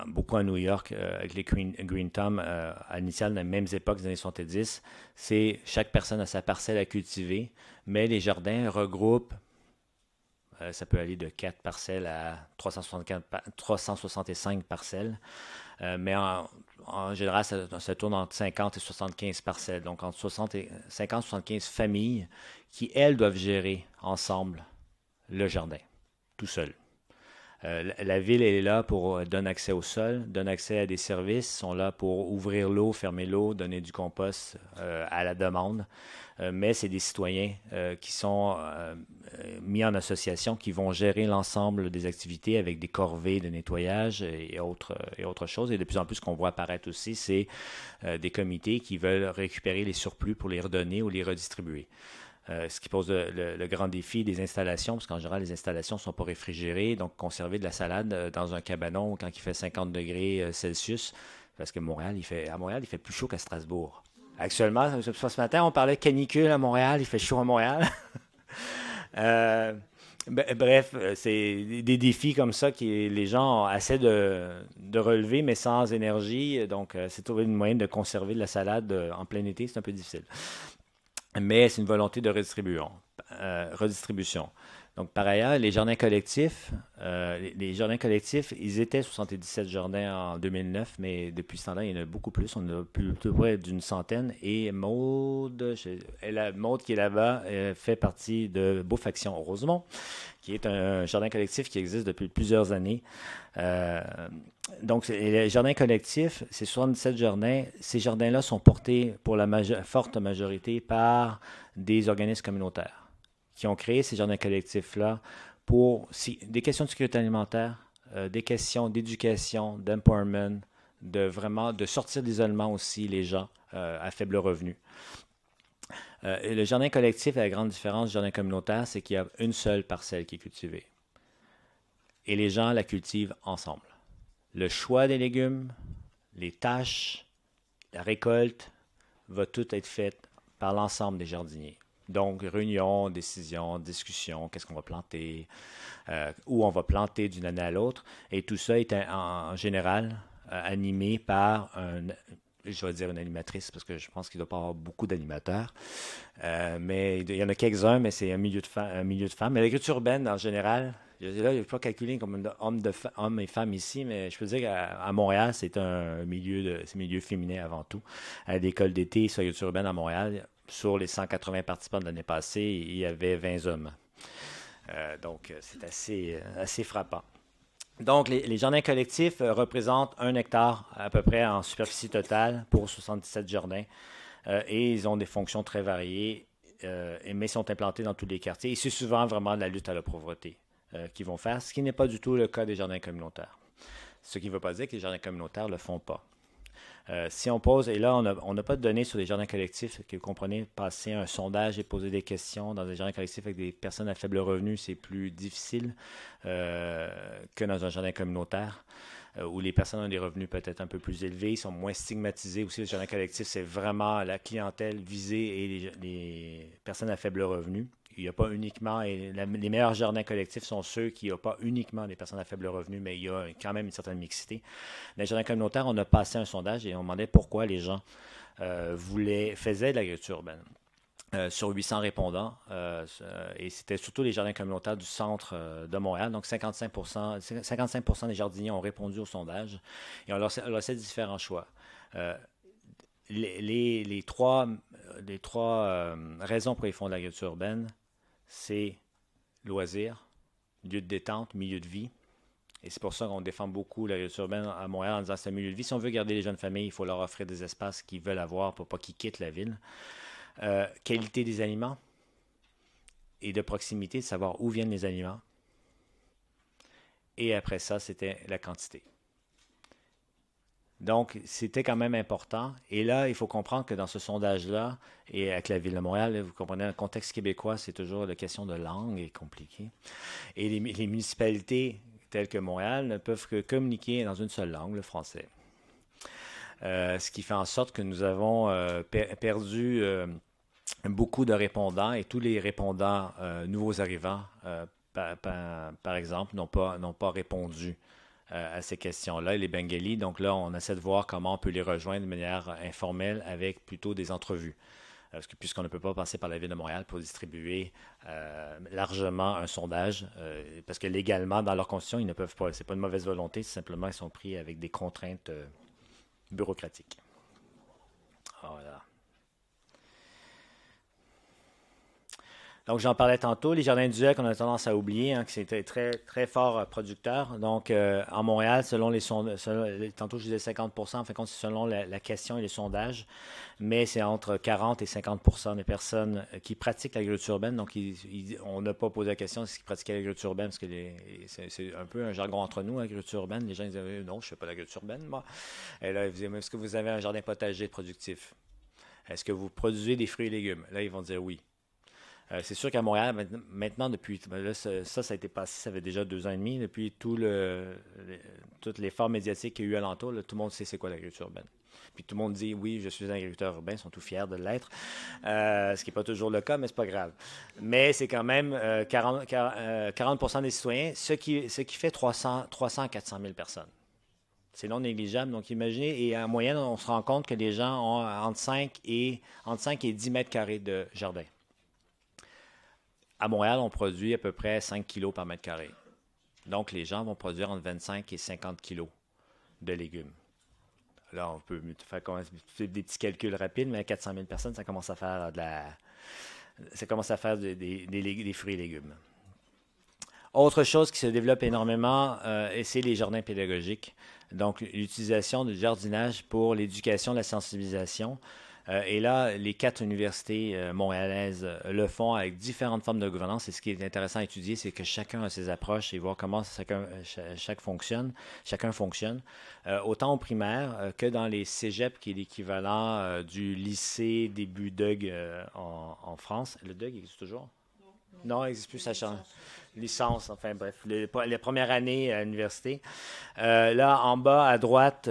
beaucoup à New York, avec les Green Thumb, à l'initial, dans les mêmes époques des années 70. C'est chaque personne a sa parcelle à cultiver, mais les jardins regroupent, ça peut aller de 4 parcelles à 365 parcelles, mais en général, ça tourne entre 50 et 75 parcelles, donc entre 50 et 75 familles qui, elles, doivent gérer ensemble le jardin, tout seul. La ville est là pour donner accès au sol, donner accès à des services, sont là pour ouvrir l'eau, fermer l'eau, donner du compost à la demande. Mais c'est des citoyens qui sont mis en association, qui vont gérer l'ensemble des activités avec des corvées de nettoyage et autres choses. Et de plus en plus, ce qu'on voit apparaître aussi, c'est des comités qui veulent récupérer les surplus pour les redonner ou les redistribuer. Ce qui pose le grand défi des installations, parce qu'en général, les installations ne sont pas réfrigérées, donc conserver de la salade dans un cabanon quand il fait 50 degrés Celsius, parce que à Montréal, il fait plus chaud qu'à Strasbourg. Actuellement, ce matin, on parlait de canicule à Montréal, il fait chaud à Montréal. Bref, c'est des défis comme ça que les gens essaient de relever, mais sans énergie. Donc, c'est trouver une moyen de conserver de la salade en plein été, c'est un peu difficile. Mais c'est une volonté de redistribution. Donc, par ailleurs, les jardins collectifs, ils étaient 77 jardins en 2009, mais depuis ce temps-là, il y en a beaucoup plus. On a plus près d'une centaine. Et Maude qui est là-bas, fait partie de Beaufaction Rosemont, qui est un jardin collectif qui existe depuis plusieurs années. Donc, les jardins collectifs, c'est 77 jardins. Ces jardins-là sont portés pour la forte majorité par des organismes communautaires qui ont créé ces jardins collectifs-là pour des questions de sécurité alimentaire, des questions d'éducation, d'empowerment, de sortir d'isolement aussi les gens à faible revenu. Le jardin collectif, la grande différence du jardin communautaire, c'est qu'il y a une seule parcelle qui est cultivée. Et les gens la cultivent ensemble. Le choix des légumes, les tâches, la récolte, va tout être fait par l'ensemble des jardiniers. Donc, réunion, décision, discussion, qu'est-ce qu'on va planter, où on va planter d'une année à l'autre. Et tout ça est en général animé par je vais dire une animatrice parce que je pense qu'il ne doit pas y avoir beaucoup d'animateurs. Mais il y en a quelques-uns, mais c'est un milieu de femmes. Mais l'agriculture urbaine, en général, là, je ne vais pas calculer comme hommes et femmes ici, mais je peux dire qu'à Montréal, c'est un milieu féminin avant tout. À l'école d'été sur l'agriculture urbaine à Montréal, sur les 180 participants de l'année passée, il y avait 20 hommes. Donc, c'est assez frappant. Donc, les jardins collectifs représentent 1 hectare à peu près en superficie totale pour 77 jardins. Et ils ont des fonctions très variées, mais sont implantés dans tous les quartiers. Et c'est souvent vraiment de la lutte à la pauvreté qu'ils vont faire, ce qui n'est pas du tout le cas des jardins communautaires. Ce qui ne veut pas dire que les jardins communautaires ne le font pas. Si on pose, et là, on n'a pas de données sur les jardins collectifs, que vous comprenez, passer un sondage et poser des questions dans des jardins collectifs avec des personnes à faible revenu, c'est plus difficile que dans un jardin communautaire. où les personnes ont des revenus peut-être un peu plus élevés, sont moins stigmatisées aussi. Le jardin collectif, c'est vraiment la clientèle visée et les personnes à faible revenu. Il n'y a pas uniquement, et les meilleurs jardins collectifs sont ceux qui n'ont pas uniquement des personnes à faible revenu, mais il y a quand même une certaine mixité. Dans les jardins communautaires, on a passé un sondage et on demandait pourquoi les gens faisaient de l'agriculture urbaine. Sur 800 répondants, et c'était surtout les jardins communautaires du centre de Montréal. Donc 55% des jardiniers ont répondu au sondage et on leur laissait différents choix. Les trois raisons pour les fonds de l'agriculture urbaine, c'est loisirs, lieu de détente, milieu de vie. Et c'est pour ça qu'on défend beaucoup l'agriculture urbaine à Montréal en disant que c'est un milieu de vie. Si on veut garder les jeunes familles, il faut leur offrir des espaces qu'ils veulent avoir pour pas qu'ils quittent la ville. Qualité des aliments et de proximité, de savoir où viennent les aliments. Et après ça, c'était la quantité. Donc, c'était quand même important. Et là, il faut comprendre que dans ce sondage-là, et avec la Ville de Montréal, vous comprenez, le contexte québécois, c'est toujours la question de langue est compliquée. Et les municipalités telles que Montréal ne peuvent que communiquer dans une seule langue, le français. Ce qui fait en sorte que nous avons perdu beaucoup de répondants et tous les répondants nouveaux arrivants, par exemple, n'ont pas répondu à ces questions-là, et les Bengalis. Donc là, on essaie de voir comment on peut les rejoindre de manière informelle avec plutôt des entrevues. Puisqu'on ne peut pas passer par la Ville de Montréal pour distribuer largement un sondage, parce que légalement, dans leur constitution, ils ne peuvent pas. Ce n'est pas une mauvaise volonté, c'est simplement qu'ils sont pris avec des contraintes bureaucratiques. Voilà. Donc, j'en parlais tantôt, les jardins du Lac, on a tendance à oublier, que c'était très, très fort producteur. Donc, en Montréal, selon les sondages, tantôt je disais 50%, en fait, c'est selon la question et les sondages, mais c'est entre 40 et 50% des personnes qui pratiquent l'agriculture urbaine. Donc, on n'a pas posé la question est-ce qu'ils pratiquaient l'agriculture urbaine, parce que c'est un peu un jargon entre nous, l'agriculture urbaine. Les gens disaient non, je ne fais pas l'agriculture urbaine, moi. Et là, ils disaient est-ce que vous avez un jardin potager productif? Est-ce que vous produisez des fruits et légumes? Là, ils vont dire oui. C'est sûr qu'à Montréal, maintenant, depuis là, ça a été passé, ça fait déjà 2 ans et demi, depuis tout l'effort médiatique qu'il y a eu alentour, là, tout le monde sait c'est quoi l'agriculture urbaine. Puis tout le monde dit oui, je suis un agriculteur urbain, ils sont tout fiers de l'être, ce qui n'est pas toujours le cas, mais c'est pas grave. Mais c'est quand même 40% des citoyens, ce qui fait 300 à 400 000 personnes. C'est non négligeable. Donc, imaginez, et en moyenne, on se rend compte que les gens ont entre 5 et 10 mètres carrés de jardin. À Montréal, on produit à peu près 5 kilos par mètre carré. Donc, les gens vont produire entre 25 et 50 kilos de légumes. Là, on peut faire des petits calculs rapides, mais à 400 000 personnes, ça commence à faire des fruits et légumes. Autre chose qui se développe énormément, c'est les jardins pédagogiques. Donc, l'utilisation du jardinage pour l'éducation, la sensibilisation. Et là, les 4 universités montréalaises le font avec différentes formes de gouvernance. Et ce qui est intéressant à étudier, c'est que chacun a ses approches et voir comment chacun fonctionne. Autant au primaire que dans les cégeps, qui est l'équivalent du lycée début DUG en France. Le DUG existe toujours? Non, il n'existe plus, ça change. Licence, enfin bref, la première année à l'université. Là, en bas à droite,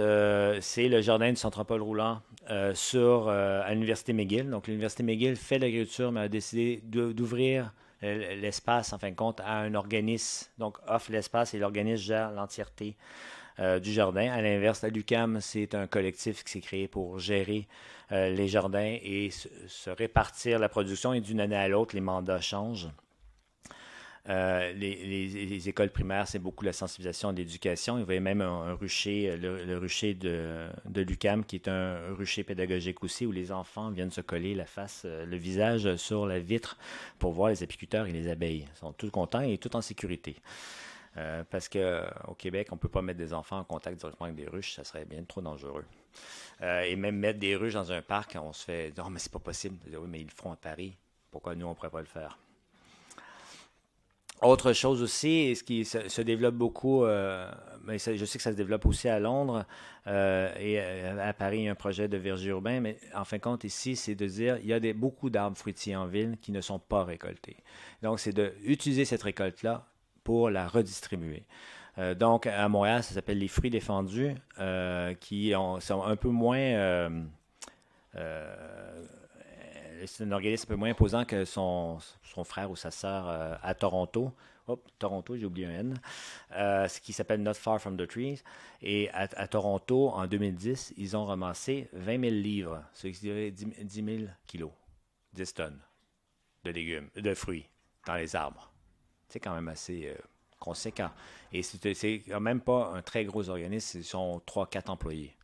c'est le jardin du Centre-Paul Roulant à l'Université McGill. Donc, l'Université McGill fait l'agriculture, mais a décidé d'ouvrir l'espace, en fin de compte, à un organisme. Donc, offre l'espace et l'organisme gère l'entièreté du jardin. À l'inverse, à l'UQAM, c'est un collectif qui s'est créé pour gérer les jardins et se répartir la production. Et d'une année à l'autre, les mandats changent. Les écoles primaires, c'est beaucoup la sensibilisation et l'éducation. Il y avait même un rucher, le rucher de l'UQAM, qui est un rucher pédagogique aussi, où les enfants viennent se coller le visage sur la vitre pour voir les apiculteurs et les abeilles. Ils sont tous contents et tout en sécurité. Parce qu'au Québec, on ne peut pas mettre des enfants en contact directement avec des ruches, ça serait bien trop dangereux. Et même mettre des ruches dans un parc, on se fait « Non, mais c'est pas possible. » Oui, mais ils le feront à Paris. Pourquoi nous, on ne pourrait pas le faire? Autre chose aussi, ce qui se développe beaucoup, mais je sais que ça se développe aussi à Londres et à Paris, il y a un projet de verger urbain, mais en fin de compte, ici, c'est de dire il y a beaucoup d'arbres fruitiers en ville qui ne sont pas récoltés. Donc, c'est d'utiliser cette récolte-là pour la redistribuer. Donc, à Montréal, ça s'appelle les fruits défendus, qui sont un peu moins... c'est un organisme un peu moins imposant que son frère ou sa sœur à Toronto. Toronto, j'ai oublié un N. Ce qui s'appelle Not Far From the Trees. Et à Toronto, en 2010, ils ont ramassé 20 000 livres, ce qui dirait 10 000 kilos, 10 tonnes de légumes, de fruits dans les arbres. C'est quand même assez conséquent. Et c'est quand même pas un très gros organisme, ils sont 3-4 employés.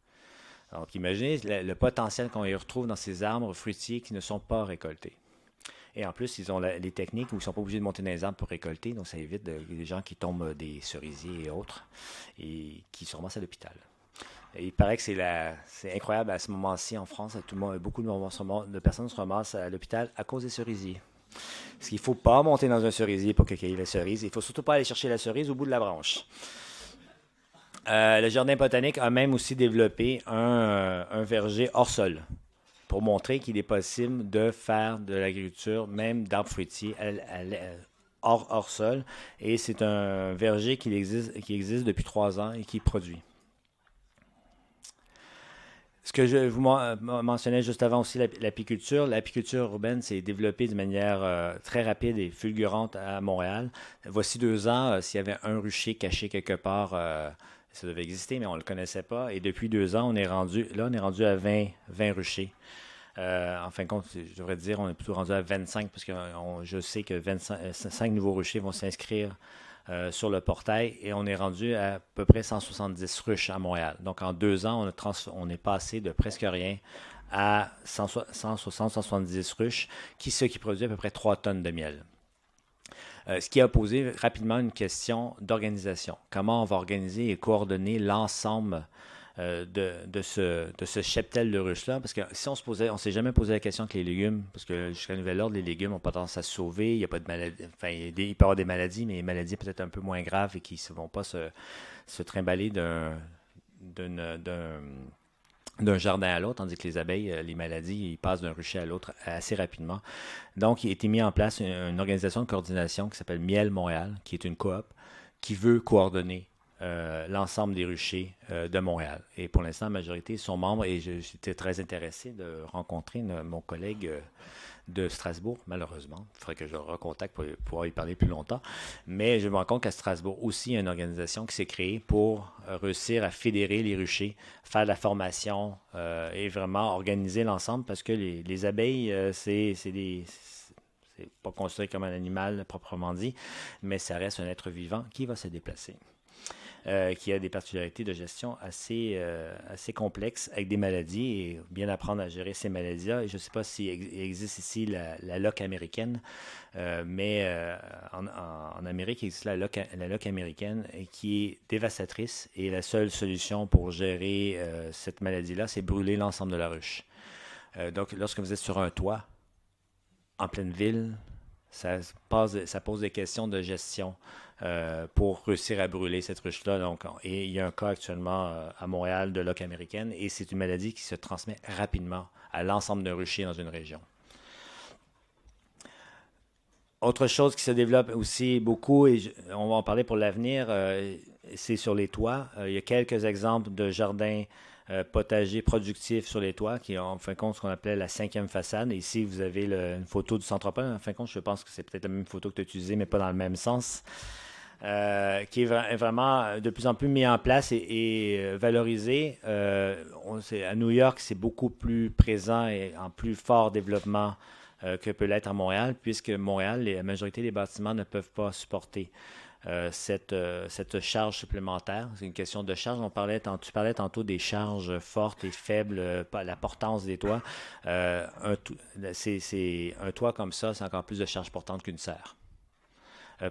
Donc, imaginez le potentiel qu'on y retrouve dans ces arbres fruitiers qui ne sont pas récoltés. Et en plus, ils ont les techniques où ils ne sont pas obligés de monter dans les arbres pour récolter, donc ça évite des gens qui tombent des cerisiers et autres, et qui se ramassent à l'hôpital. Et il paraît que c'est incroyable à ce moment-ci en France, beaucoup de personnes se ramassent à l'hôpital à cause des cerisiers. Parce qu'il ne faut pas monter dans un cerisier pour cueillir la cerise, il ne faut surtout pas aller chercher la cerise au bout de la branche. Le Jardin botanique a même aussi développé un verger hors sol pour montrer qu'il est possible de faire de l'agriculture, même d'arbres fruitiers, hors sol. Et c'est un verger qui existe depuis 3 ans et qui produit. Ce que je vous mentionnais juste avant aussi, l'apiculture. L'apiculture urbaine s'est développée de manière très rapide et fulgurante à Montréal. Voici 2 ans, s'il y avait un rucher caché quelque part, ça devait exister, mais on ne le connaissait pas. Et depuis 2 ans, on est rendu à 20 ruchers. En fin de compte, je devrais dire, on est plutôt rendu à 25, parce que je sais que 5 nouveaux ruchers vont s'inscrire sur le portail, et on est rendu à peu près 170 ruches à Montréal. Donc, en 2 ans, on est passé de presque rien à 170 ruches, ce qui produit à peu près 3 tonnes de miel. Ce qui a posé rapidement une question d'organisation. Comment on va organiser et coordonner l'ensemble de ce cheptel de ruches-là? Parce que si on s'est jamais posé la question que les légumes, parce que jusqu'à nouvel ordre, les légumes n'ont pas tendance à se sauver, il n'y a pas de maladie, enfin, il peut y avoir des maladies, mais les maladies peut-être un peu moins graves et qui ne vont pas se trimballer d'un jardin à l'autre, tandis que les abeilles, les maladies, ils passent d'un rucher à l'autre assez rapidement. Donc, il a été mis en place une organisation de coordination qui s'appelle Miel Montréal, qui est une coop, qui veut coordonner l'ensemble des ruchers de Montréal. Et pour l'instant, la majorité sont membres, et j'étais très intéressé de rencontrer mon collègue de Strasbourg, malheureusement. Il faudrait que je le recontacte pour pouvoir y parler plus longtemps. Mais je me rends compte qu'à Strasbourg aussi, il y a une organisation qui s'est créée pour réussir à fédérer les ruchers, faire de la formation et vraiment organiser l'ensemble, parce que les abeilles, c'est pas considéré comme un animal proprement dit, mais ça reste un être vivant qui va se déplacer. Qui a des particularités de gestion assez complexes avec des maladies, et bien apprendre à gérer ces maladies-là. Et je ne sais pas s'il existe ici la loque américaine, mais en Amérique, il existe la loque américaine qui est dévastatrice, et la seule solution pour gérer cette maladie-là, c'est brûler l'ensemble de la ruche. Donc, lorsque vous êtes sur un toit, en pleine ville, ça pose des questions de gestion pour réussir à brûler cette ruche-là. Donc, et il y a un cas actuellement à Montréal de loque américaine, et c'est une maladie qui se transmet rapidement à l'ensemble d'un rucher dans une région. Autre chose qui se développe aussi beaucoup, et on va en parler pour l'avenir, c'est sur les toits. Il y a quelques exemples de jardins potagers productifs sur les toits, qui ont en fin de compte ce qu'on appelait la 5e façade. Et ici, vous avez une photo du Centre-Pol. En fin de compte, je pense que c'est peut-être la même photo que tu as utilisée, mais pas dans le même sens. Qui est vraiment de plus en plus mis en place et valorisé. À New York, c'est beaucoup plus présent et en plus fort développement que peut l'être à Montréal, puisque Montréal, la majorité des bâtiments ne peuvent pas supporter cette charge supplémentaire. C'est une question de charge. Tu parlais tantôt des charges fortes et faibles, la portance des toits. Un toit comme ça, c'est encore plus de charge portante qu'une serre.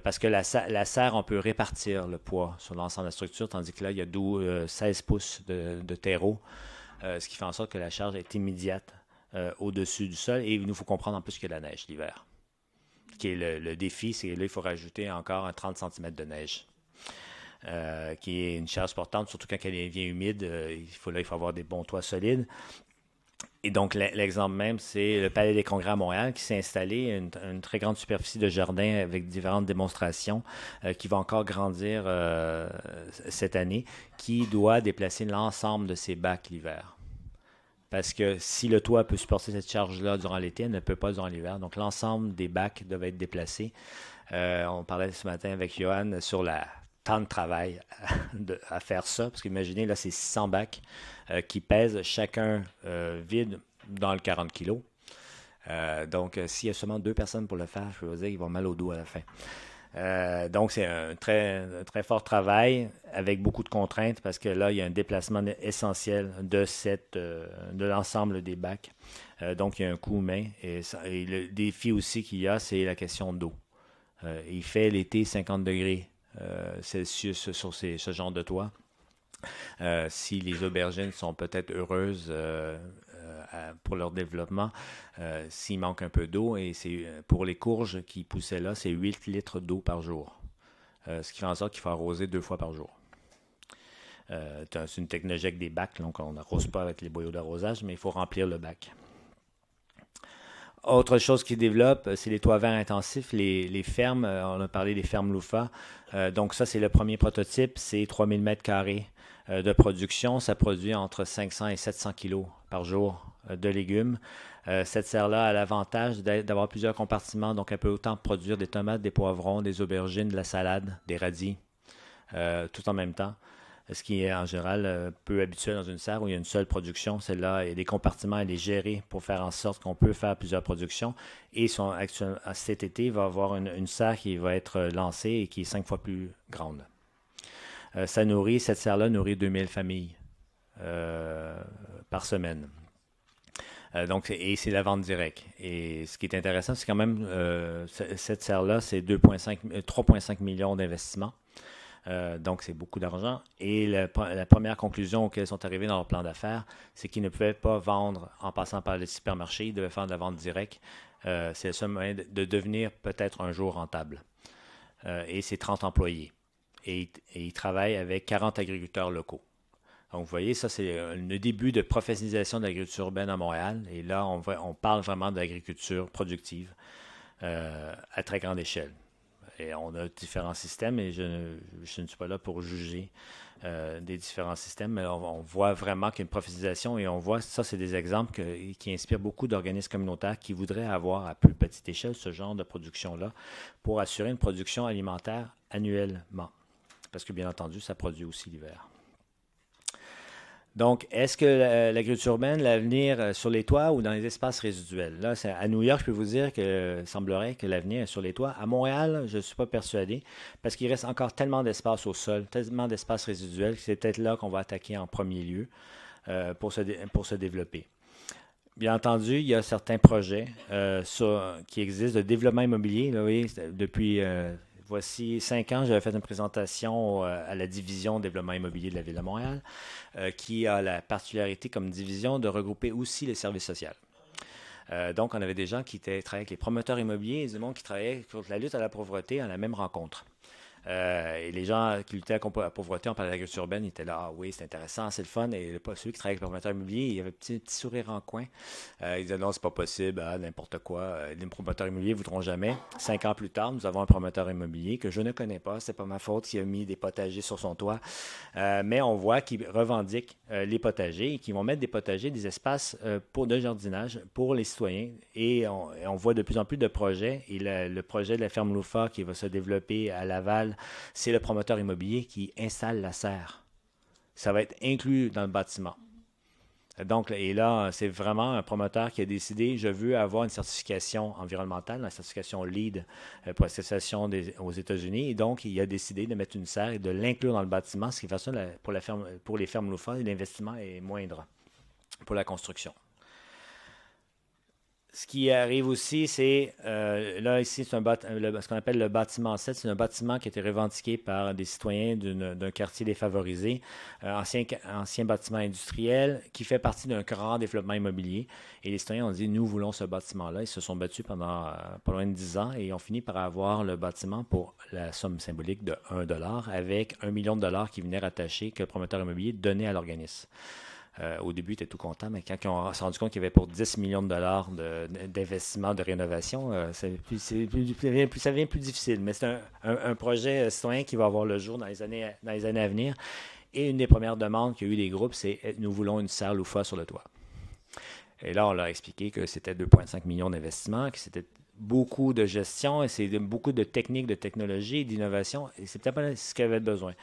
Parce que la serre, on peut répartir le poids sur l'ensemble de la structure, tandis que là, il y a 16 pouces de terreau, ce qui fait en sorte que la charge est immédiate au-dessus du sol. Et il nous faut comprendre en plus qu'il y a de la neige l'hiver. Qui est le défi, c'est que là, il faut rajouter encore un 30 cm de neige, qui est une charge portante, surtout quand elle devient humide. Il faut avoir des bons toits solides. Et donc, l'exemple même, c'est le Palais des Congrès à Montréal qui s'est installé, une très grande superficie de jardin avec différentes démonstrations qui va encore grandir cette année, qui doit déplacer l'ensemble de ses bacs l'hiver. Parce que si le toit peut supporter cette charge-là durant l'été, elle ne peut pas durant l'hiver. Donc, l'ensemble des bacs doivent être déplacés. On parlait ce matin avec Johan sur la temps de travail à faire ça. Parce qu'imaginez, là, c'est 600 bacs qui pèsent chacun vide dans le 40 kilos. Donc, s'il y a seulement 2 personnes pour le faire, je peux vous dire qu'ils vont mal au dos à la fin. Donc, c'est un très fort travail avec beaucoup de contraintes parce que là, il y a un déplacement essentiel de l'ensemble des bacs. Donc, il y a un coût humain. Et le défi aussi qu'il y a, c'est la question d'eau. Il fait l'été 50 degrés Celsius sur ce genre de toit. Si les aubergines sont peut-être heureuses pour leur développement, s'il manque un peu d'eau, et c'est pour les courges qui poussaient là, c'est 8 litres d'eau par jour. Ce qui fait en sorte qu'il faut arroser 2 fois par jour. C'est une technologie avec des bacs, donc on n'arrose pas avec les boyaux d'arrosage, mais il faut remplir le bac. Autre chose qui développe, c'est les toits verts intensifs, les fermes. On a parlé des fermes Loufa. Donc ça, c'est le premier prototype. C'est 3000 mètres carrés de production. Ça produit entre 500 et 700 kilos par jour de légumes. Cette serre-là a l'avantage d'avoir plusieurs compartiments. Donc, elle peut autant produire des tomates, des poivrons, des aubergines, de la salade, des radis, tout en même temps. Ce qui est en général peu habituel dans une serre où il y a une seule production. Celle-là, il y a des compartiments, elle est gérée pour faire en sorte qu'on peut faire plusieurs productions. Et cet été, il va y avoir une serre qui va être lancée et qui est 5 fois plus grande. Cette serre-là nourrit 2000 familles par semaine. Et c'est la vente directe. Et ce qui est intéressant, c'est quand même, cette serre-là, c'est 3,5 millions d'investissements. Donc, c'est beaucoup d'argent. Et la première conclusion auxquelles ils sont arrivés dans leur plan d'affaires, c'est qu'ils ne pouvaient pas vendre en passant par les supermarchés. Ils devaient faire de la vente directe. C'est le seul moyen de devenir peut-être un jour rentable. Et c'est 30 employés. Et ils travaillent avec 40 agriculteurs locaux. Donc, vous voyez, ça, c'est le début de professionnalisation de l'agriculture urbaine à Montréal. Et là, on parle vraiment d'agriculture productive à très grande échelle. Et on a différents systèmes et je ne suis pas là pour juger des différents systèmes, mais on voit vraiment qu'il y a une professionnalisation et on voit, ça c'est des exemples qui inspirent beaucoup d'organismes communautaires qui voudraient avoir à plus petite échelle ce genre de production-là pour assurer une production alimentaire annuellement. Parce que bien entendu, ça produit aussi l'hiver. Donc, est-ce que l'agriculture urbaine, l'avenir sur les toits ou dans les espaces résiduels? Là, à New York, je peux vous dire que semblerait que l'avenir est sur les toits. À Montréal, je ne suis pas persuadé parce qu'il reste encore tellement d'espace au sol, tellement d'espace résiduel que c'est peut-être là qu'on va attaquer en premier lieu pour se développer. Bien entendu, il y a certains projets qui existent de développement immobilier. Là, oui, depuis... Voici 5 ans, j'avais fait une présentation à la division développement immobilier de la Ville de Montréal, qui a la particularité comme division de regrouper aussi les services sociaux. Donc, on avait des gens qui travaillaient avec les promoteurs immobiliers et du monde qui travaillaient contre la lutte à la pauvreté à la même rencontre. Et les gens qui luttaient à la pauvreté, on parlait d'agriculture urbaine, ils étaient là, ah oui, c'est intéressant, c'est le fun. Et celui qui travaillait avec le promoteur immobilier, il avait un petit sourire en coin. Il disait, non, c'est pas possible, n'importe quoi. Les promoteurs immobiliers ne voudront jamais. 5 ans plus tard, nous avons un promoteur immobilier que je ne connais pas, c'est pas ma faute, qui a mis des potagers sur son toit. Mais on voit qu'ils revendiquent les potagers et qu'ils vont mettre des potagers, des espaces de jardinage pour les citoyens. Et on voit de plus en plus de projets. Et le projet de la ferme Loufa qui va se développer à Laval, c'est le promoteur immobilier qui installe la serre. Ça va être inclus dans le bâtiment. Donc, et là, c'est vraiment un promoteur qui a décidé, je veux avoir une certification environnementale, la certification LEED pour la certification aux États-Unis. Et donc, il a décidé de mettre une serre et de l'inclure dans le bâtiment, ce qui fait ça pour les fermes Loufa, l'investissement est moindre pour la construction. Ce qui arrive aussi, c'est, là ici, c'est ce qu'on appelle le bâtiment 7. C'est un bâtiment qui a été revendiqué par des citoyens d'un quartier défavorisé, ancien bâtiment industriel, qui fait partie d'un grand développement immobilier. Et les citoyens ont dit, nous voulons ce bâtiment-là. Ils se sont battus pendant pas loin de 10 ans et ont fini par avoir le bâtiment pour la somme symbolique de $1 avec $1 million qui venait rattacher, que le promoteur immobilier donnait à l'organisme. Au début, ils étaient tout contents, mais quand ils ont se rendu compte qu'il y avait pour 10 millions de dollars d'investissement, de rénovation, ça devient plus difficile. Mais c'est un projet citoyen qui va avoir le jour dans les années à venir. Et une des premières demandes qu'il y a eu des groupes, c'est « Nous voulons une serre loufa sur le toit ». Et là, on leur a expliqué que c'était 2,5 millions d'investissements, que c'était beaucoup de gestion, et c'est beaucoup de techniques, de technologie, d'innovation, et c'est peut-être pas ce qu'ils avaient besoin.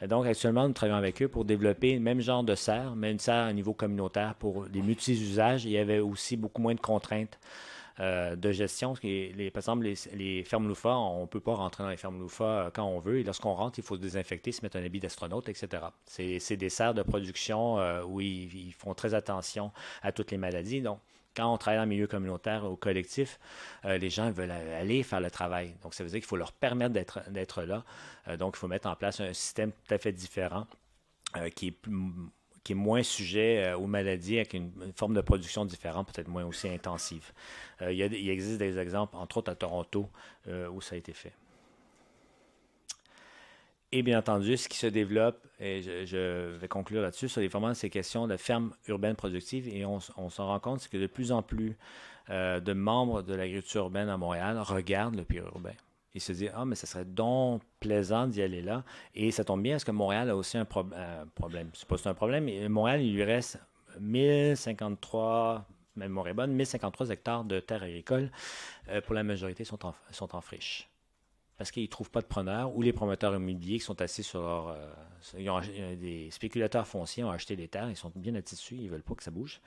Donc, actuellement, nous travaillons avec eux pour développer le même genre de serre, mais une serre à niveau communautaire pour les multi-usages. Il y avait aussi beaucoup moins de contraintes de gestion. Par exemple, les fermes loufa, on ne peut pas rentrer dans les fermes loufa quand on veut, et lorsqu'on rentre, il faut se désinfecter, se mettre un habit d'astronaute, etc. C'est des serres de production où ils font très attention à toutes les maladies. Donc, quand on travaille dans le milieu communautaire ou collectif, les gens veulent aller faire le travail. Donc, ça veut dire qu'il faut leur permettre d'être là. Donc, il faut mettre en place un système tout à fait différent qui est moins sujet aux maladies, avec une forme de production différente, peut-être moins aussi intensive. Il existe des exemples, entre autres à Toronto, où ça a été fait. Et bien entendu, ce qui se développe, et je vais conclure là-dessus, sur vraiment ces questions de fermes urbaines productives, et on s'en rend compte, c'est que de plus en plus de membres de l'agriculture urbaine à Montréal regardent le périurbain. Ils se disent « Ah, mais ça serait donc plaisant d'y aller là. » Et ça tombe bien parce que Montréal a aussi un problème. C'est pas un problème, mais Montréal, il lui reste 1053, même Montréal, 1053 hectares de terres agricoles. Pour la majorité, sont en friche. Parce qu'ils ne trouvent pas de preneurs, ou les promoteurs immobiliers qui sont assis sur leur... des spéculateurs fonciers ont acheté des terres, ils sont bien assis dessus, ils ne veulent pas que ça bouge.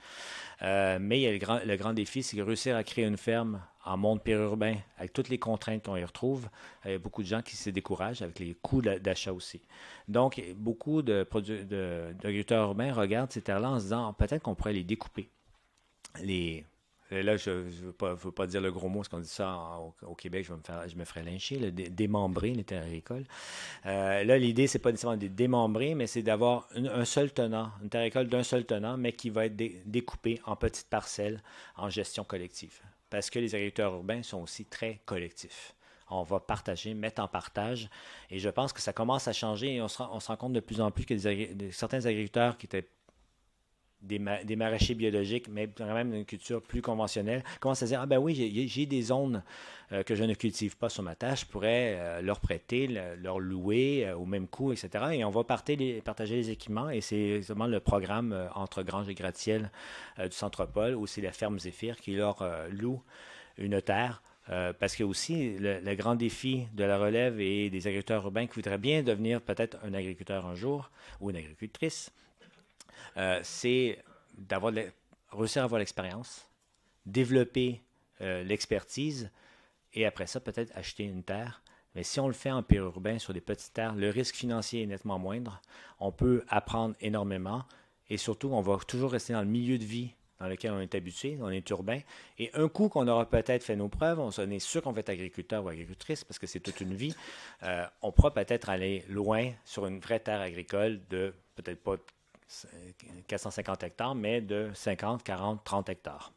Mais il y a le grand défi, c'est de réussir à créer une ferme en monde périurbain, avec toutes les contraintes qu'on y retrouve. Il y a beaucoup de gens qui se découragent avec les coûts d'achat aussi. Donc, beaucoup d'agriculteurs urbains regardent ces terres-là en se disant peut-être qu'on pourrait les découper. Là, je ne veux pas dire le gros mot, parce qu'on dit ça au Québec, je me ferais lyncher, démembrer les terres agricoles. Là, l'idée, c'est pas nécessairement de démembrer, mais c'est d'avoir un seul tenant, une terre agricole d'un seul tenant, mais qui va être découpée en petites parcelles en gestion collective. Parce que les agriculteurs urbains sont aussi très collectifs. On va partager, mettre en partage. Et je pense que ça commence à changer et on se rend compte de plus en plus que certains agriculteurs qui étaient des maraîchers biologiques, mais quand même une culture plus conventionnelle, commencent à dire « Ah ben oui, j'ai des zones que je ne cultive pas sur ma terre, je pourrais leur prêter, leur louer au même coût, etc. » Et on va partager les équipements, et c'est vraiment le programme entre Grange et Gratte-Ciel du Centropole, où c'est la ferme Zéphyr qui leur loue une terre. Parce que aussi, le grand défi de la relève et des agriculteurs urbains qui voudraient bien devenir peut-être un agriculteur un jour, ou une agricultrice, c'est réussir à avoir l'expérience, développer l'expertise, et après ça, peut-être acheter une terre. Mais si on le fait en périurbain sur des petites terres, le risque financier est nettement moindre. On peut apprendre énormément, et surtout, on va toujours rester dans le milieu de vie dans lequel on est habitué, on est urbain. Et un coup qu'on aura peut-être fait nos preuves, on est sûr qu'on va être agriculteur ou agricultrice, parce que c'est toute une vie, on pourra peut-être aller loin sur une vraie terre agricole de peut-être pas 450 hectares, mais de 50, 40, 30 hectares.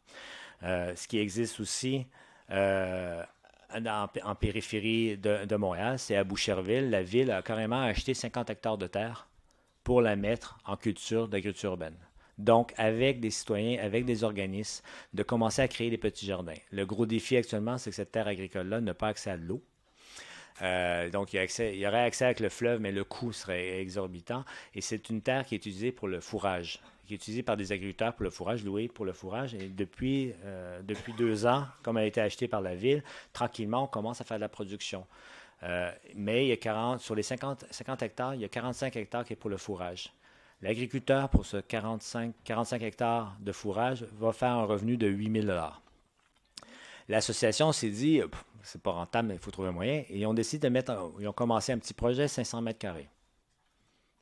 Ce qui existe aussi en périphérie de Montréal, c'est à Boucherville. La ville a carrément acheté 50 hectares de terre pour la mettre en culture d'agriculture urbaine. Donc, avec des citoyens, avec des organismes, de commencer à créer des petits jardins. Le gros défi actuellement, c'est que cette terre agricole-là n'a pas accès à l'eau. Donc, il y aurait accès avec le fleuve, mais le coût serait exorbitant. Et c'est une terre qui est utilisée pour le fourrage, qui est utilisée par des agriculteurs pour le fourrage, louée pour le fourrage. Et depuis 2 ans, comme elle a été achetée par la ville, tranquillement, on commence à faire de la production. Mais il y a sur les 50 hectares, il y a 45 hectares qui est pour le fourrage. L'agriculteur, pour ce 45 hectares de fourrage, va faire un revenu de 8 000 $. L'association s'est dit, c'est pas rentable, mais il faut trouver un moyen. Et ils ont décidé ils ont commencé un petit projet, 500 mètres carrés.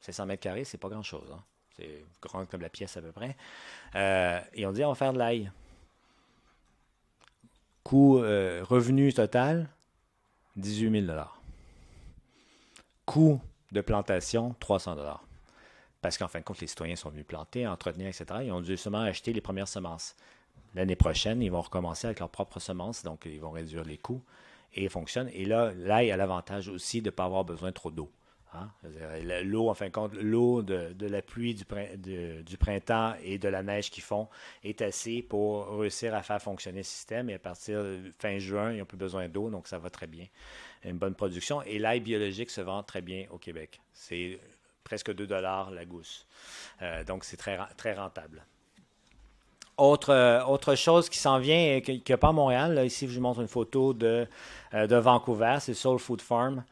500 mètres carrés, c'est pas grand-chose. Hein? C'est grand comme la pièce à peu près. Et on dit, on va faire de l'ail. Coût revenu total, 18 000 $. Coût de plantation, 300 $. Parce qu'en fin de compte, les citoyens sont venus planter, entretenir, etc. Ils ont dû seulement acheter les premières semences. L'année prochaine, ils vont recommencer avec leurs propres semences, donc ils vont réduire les coûts, et ils fonctionnent. Et là, l'ail a l'avantage aussi de ne pas avoir besoin trop d'eau. Hein? L'eau, en fin de compte, l'eau de la pluie du printemps et de la neige qu'ils font est assez pour réussir à faire fonctionner le système. Et à partir de fin juin, ils n'ont plus besoin d'eau, donc ça va très bien. Une bonne production. Et l'ail biologique se vend très bien au Québec. C'est presque 2 $ la gousse. Donc, c'est très, très rentable. Autre chose qui s'en vient et qu'il n'y a pas à Montréal, là, ici je vous montre une photo de Vancouver, c'est Soul Food Farm.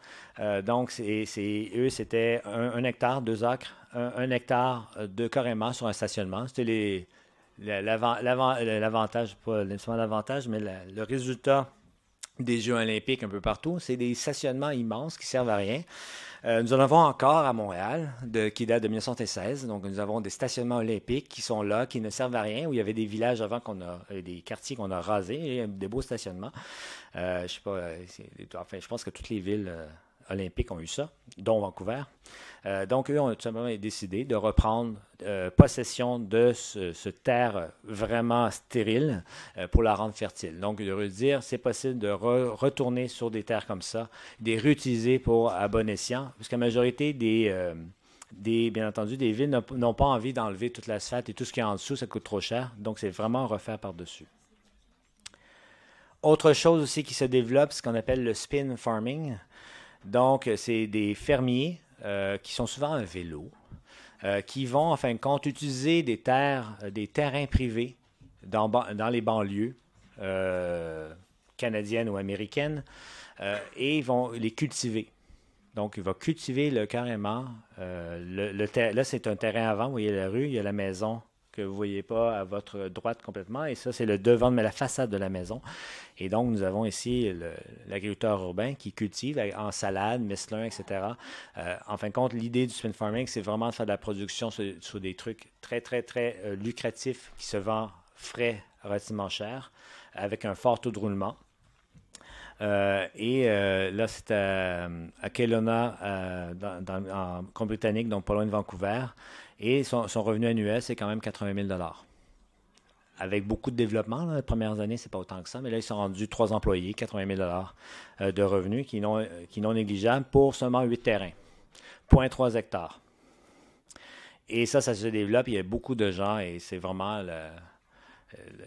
Donc, eux, c'était 1 hectare, 2 acres, 1 hectare de carrément sur un stationnement. C'était l'avantage, pas nécessairement l'avantage, mais le résultat des Jeux olympiques un peu partout. C'est des stationnements immenses qui ne servent à rien. Nous en avons encore à Montréal, qui date de 1916. Donc, nous avons des stationnements olympiques qui sont là, qui ne servent à rien, où il y avait des villages avant des quartiers qu'on a rasés, et des beaux stationnements. Je sais pas, je pense que toutes les villes olympiques ont eu ça, dont Vancouver. Donc, eux ont tout simplement décidé de reprendre possession de ce terre vraiment stérile pour la rendre fertile. Donc, de redire, c'est possible de retourner sur des terres comme ça, de les réutiliser à bon escient, parce que la majorité bien entendu, des villes n'ont pas envie d'enlever toute l'asphalte et tout ce qui est en dessous, ça coûte trop cher. Donc, c'est vraiment refaire par-dessus. Autre chose aussi qui se développe, c'est ce qu'on appelle le spin farming. Donc, c'est des fermiers qui sont souvent à vélo, qui vont, en fin de compte, utiliser des terrains privés dans les banlieues canadiennes ou américaines et ils vont les cultiver. Donc, il va cultiver carrément. Là, c'est un terrain avant. Vous voyez la rue, il y a la maison que vous ne voyez pas à votre droite complètement. Et ça, c'est le devant, mais la façade de la maison. Et donc, nous avons ici l'agriculteur urbain qui cultive en salade, mesclun, etc. En fin de compte, l'idée du spin farming, c'est vraiment de faire de la production sur des trucs très, très, très lucratifs qui se vendent frais, relativement cher, avec un fort taux de roulement. Là, c'est à Kelowna, en Colombie-Britannique, donc pas loin de Vancouver. Et son revenu annuel, c'est quand même 80 000 $. Avec beaucoup de développement, là, les premières années, c'est pas autant que ça, mais là, ils sont rendus 3 employés, 80 000 $ de revenus qui non négligeables pour seulement 8 terrains, 0,3 hectares. Et ça se développe, il y a beaucoup de gens et c'est vraiment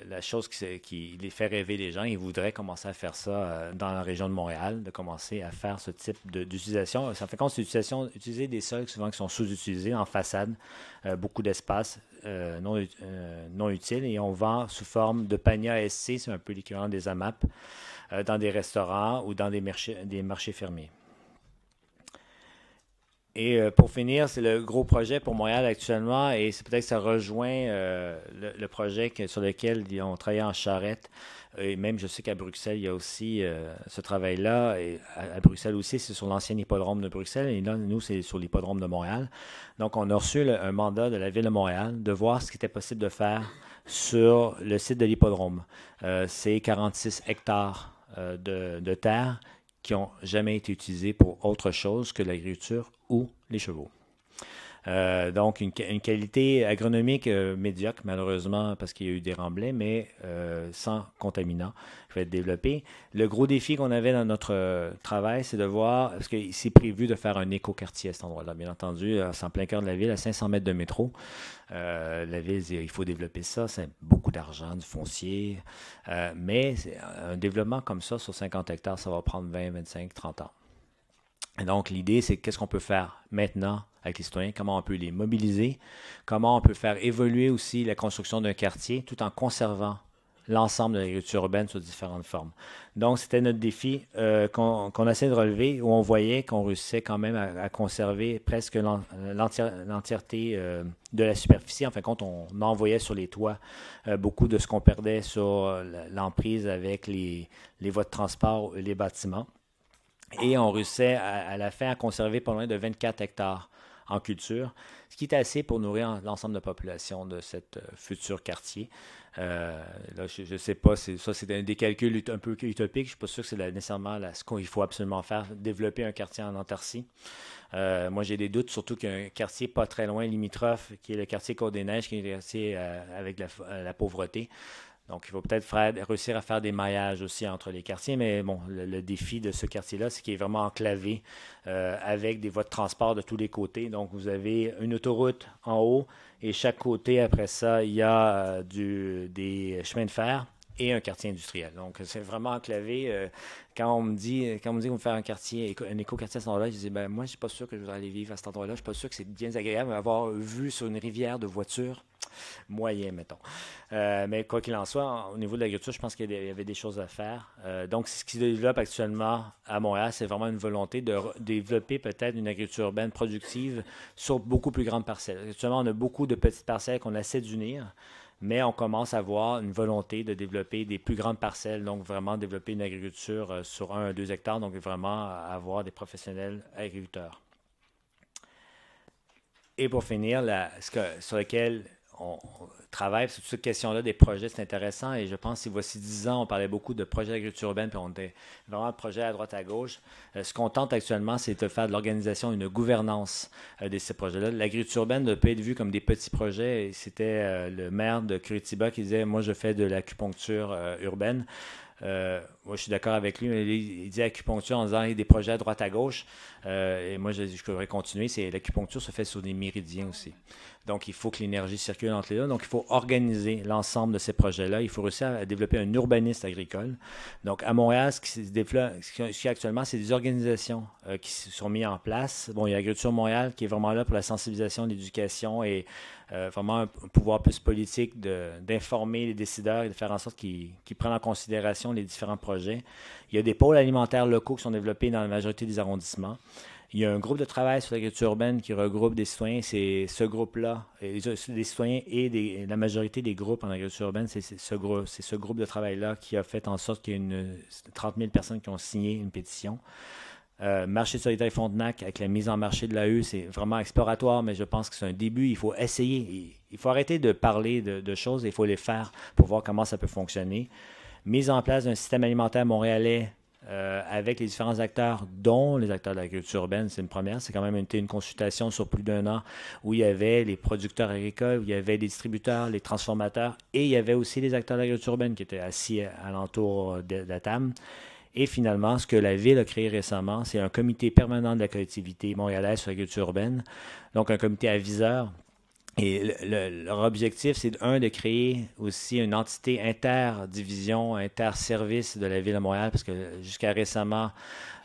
la chose qui les fait rêver les gens. Ils voudraient commencer à faire ça dans la région de Montréal, de commencer à faire ce type d'utilisation. Ça fait compte, c'est utiliser des sols souvent qui sont sous-utilisés en façade, beaucoup d'espace non utiles, et on vend sous forme de panier ASC, c'est un peu l'équivalent des AMAP, dans des restaurants ou dans des marchés fermés. Et pour finir, c'est le gros projet pour Montréal actuellement, et c'est peut-être que ça rejoint le projet sur lequel ils ont travaillé en Charrette. Et même, je sais qu'à Bruxelles, il y a aussi ce travail-là. Et à Bruxelles aussi, c'est sur l'ancien hippodrome de Bruxelles. Et là, nous, c'est sur l'hippodrome de Montréal. Donc, on a reçu un mandat de la Ville de Montréal de voir ce qui était possible de faire sur le site de l'hippodrome. C'est 46 hectares de terre qui n'ont jamais été utilisés pour autre chose que l'agriculture ou les chevaux. Donc, une qualité agronomique médiocre, malheureusement, parce qu'il y a eu des remblais, mais sans contaminants. Je vais être développé. Le gros défi qu'on avait dans notre travail, c'est de voir, parce que c'est prévu de faire un écoquartier à cet endroit-là. Bien entendu, c'est en plein cœur de la ville, à 500 mètres de métro. La ville, il faut développer ça. C'est beaucoup d'argent, du foncier. Mais un développement comme ça, sur 50 hectares, ça va prendre 20, 25, 30 ans. Et donc, l'idée, c'est qu'est-ce qu'on peut faire maintenant avec les citoyens, comment on peut les mobiliser, comment on peut faire évoluer aussi la construction d'un quartier tout en conservant l'ensemble de l'agriculture urbaine sous différentes formes. Donc, c'était notre défi qu'on essaie de relever, où on voyait qu'on réussissait quand même à conserver presque l'entièreté de la superficie. En fin de compte, on envoyait sur les toits beaucoup de ce qu'on perdait sur l'emprise avec les voies de transport, les bâtiments. Et on réussissait à la fin à conserver pas loin de 24 hectares en culture, ce qui est assez pour nourrir l'ensemble de la population de cet futur quartier. Là, je ne sais pas, c'est des calculs un peu utopiques. Je ne suis pas sûr que c'est nécessairement ce qu'il faut absolument faire, développer un quartier en autarcie. Moi, j'ai des doutes, surtout qu'il y a un quartier pas très loin, limitrophe, qui est le quartier Côte-des-Neiges, qui est le quartier avec la pauvreté. Donc, il faut peut-être réussir à faire des maillages aussi entre les quartiers, mais bon, le défi de ce quartier-là, c'est qu'il est vraiment enclavé avec des voies de transport de tous les côtés. Donc, vous avez une autoroute en haut et chaque côté, après ça, il y a des chemins de fer et un quartier industriel. Donc, c'est vraiment enclavé. Quand on me dit qu'on veut faire un éco-quartier à cet endroit-là, je dis, ben moi, je ne suis pas sûr que je voudrais aller vivre à cet endroit-là. Je ne suis pas sûr que c'est bien agréable d'avoir vue sur une rivière de voitures. Moyen, mettons. Mais quoi qu'il en soit, au niveau de l'agriculture, je pense qu'il y avait des choses à faire. Donc, ce qui se développe actuellement à Montréal, c'est vraiment une volonté de développer peut-être une agriculture urbaine productive sur beaucoup plus grandes parcelles. Actuellement, on a beaucoup de petites parcelles qu'on essaie d'unir, mais on commence à voir une volonté de développer des plus grandes parcelles, donc vraiment développer une agriculture sur 1 à 2 hectares, donc vraiment avoir des professionnels agriculteurs. Et pour finir, sur lequel on travaille sur cette question-là des projets, c'est intéressant. Et je pense que voici 10 ans, on parlait beaucoup de projets d'agriculture urbaine, puis on était vraiment de projets à droite à gauche. Ce qu'on tente actuellement, c'est de faire de l'organisation, une gouvernance de ces projets-là. L'agriculture urbaine ne peut être vue comme des petits projets. C'était le maire de Curitiba qui disait « Moi, je fais de l'acupuncture urbaine ». Moi, je suis d'accord avec lui, mais il dit acupuncture en disant il y a des projets à droite à gauche. Et moi, je devrais continuer. L'acupuncture se fait sur des méridiens aussi. Donc, il faut que l'énergie circule entre les deux. Donc, il faut organiser l'ensemble de ces projets-là. Il faut réussir à développer un urbaniste agricole. Donc, à Montréal, ce qui est actuellement, c'est des organisations qui sont mises en place. Bon, il y a l'Agriculture Montréal qui est vraiment là pour la sensibilisation, l'éducation et vraiment un pouvoir plus politique d'informer les décideurs et de faire en sorte qu'ils prennent en considération les différents projets. Il y a des pôles alimentaires locaux qui sont développés dans la majorité des arrondissements. Il y a un groupe de travail sur l'agriculture urbaine qui regroupe des citoyens. C'est ce groupe-là, des citoyens et la majorité des groupes en agriculture urbaine, c'est ce groupe de travail-là qui a fait en sorte qu'il y a 30 000 personnes qui ont signé une pétition. Marché de solidarité Frontenac, avec la mise en marché de l'AE, c'est vraiment exploratoire, mais je pense que c'est un début. Il faut essayer. Il faut arrêter de parler de choses, il faut les faire pour voir comment ça peut fonctionner. Mise en place d'un système alimentaire montréalais avec les différents acteurs, dont les acteurs de l'agriculture urbaine, c'est une première. C'est quand même une consultation sur plus d'1 an où il y avait les producteurs agricoles, où il y avait les distributeurs, les transformateurs, et il y avait aussi les acteurs de l'agriculture urbaine qui étaient assis alentour de la table. Et finalement, ce que la Ville a créé récemment, c'est un comité permanent de la collectivité montréalaise sur l'agriculture urbaine, donc un comité aviseur. Et leur objectif, c'est de créer aussi une entité interdivision, interservice de la Ville de Montréal, parce que jusqu'à récemment,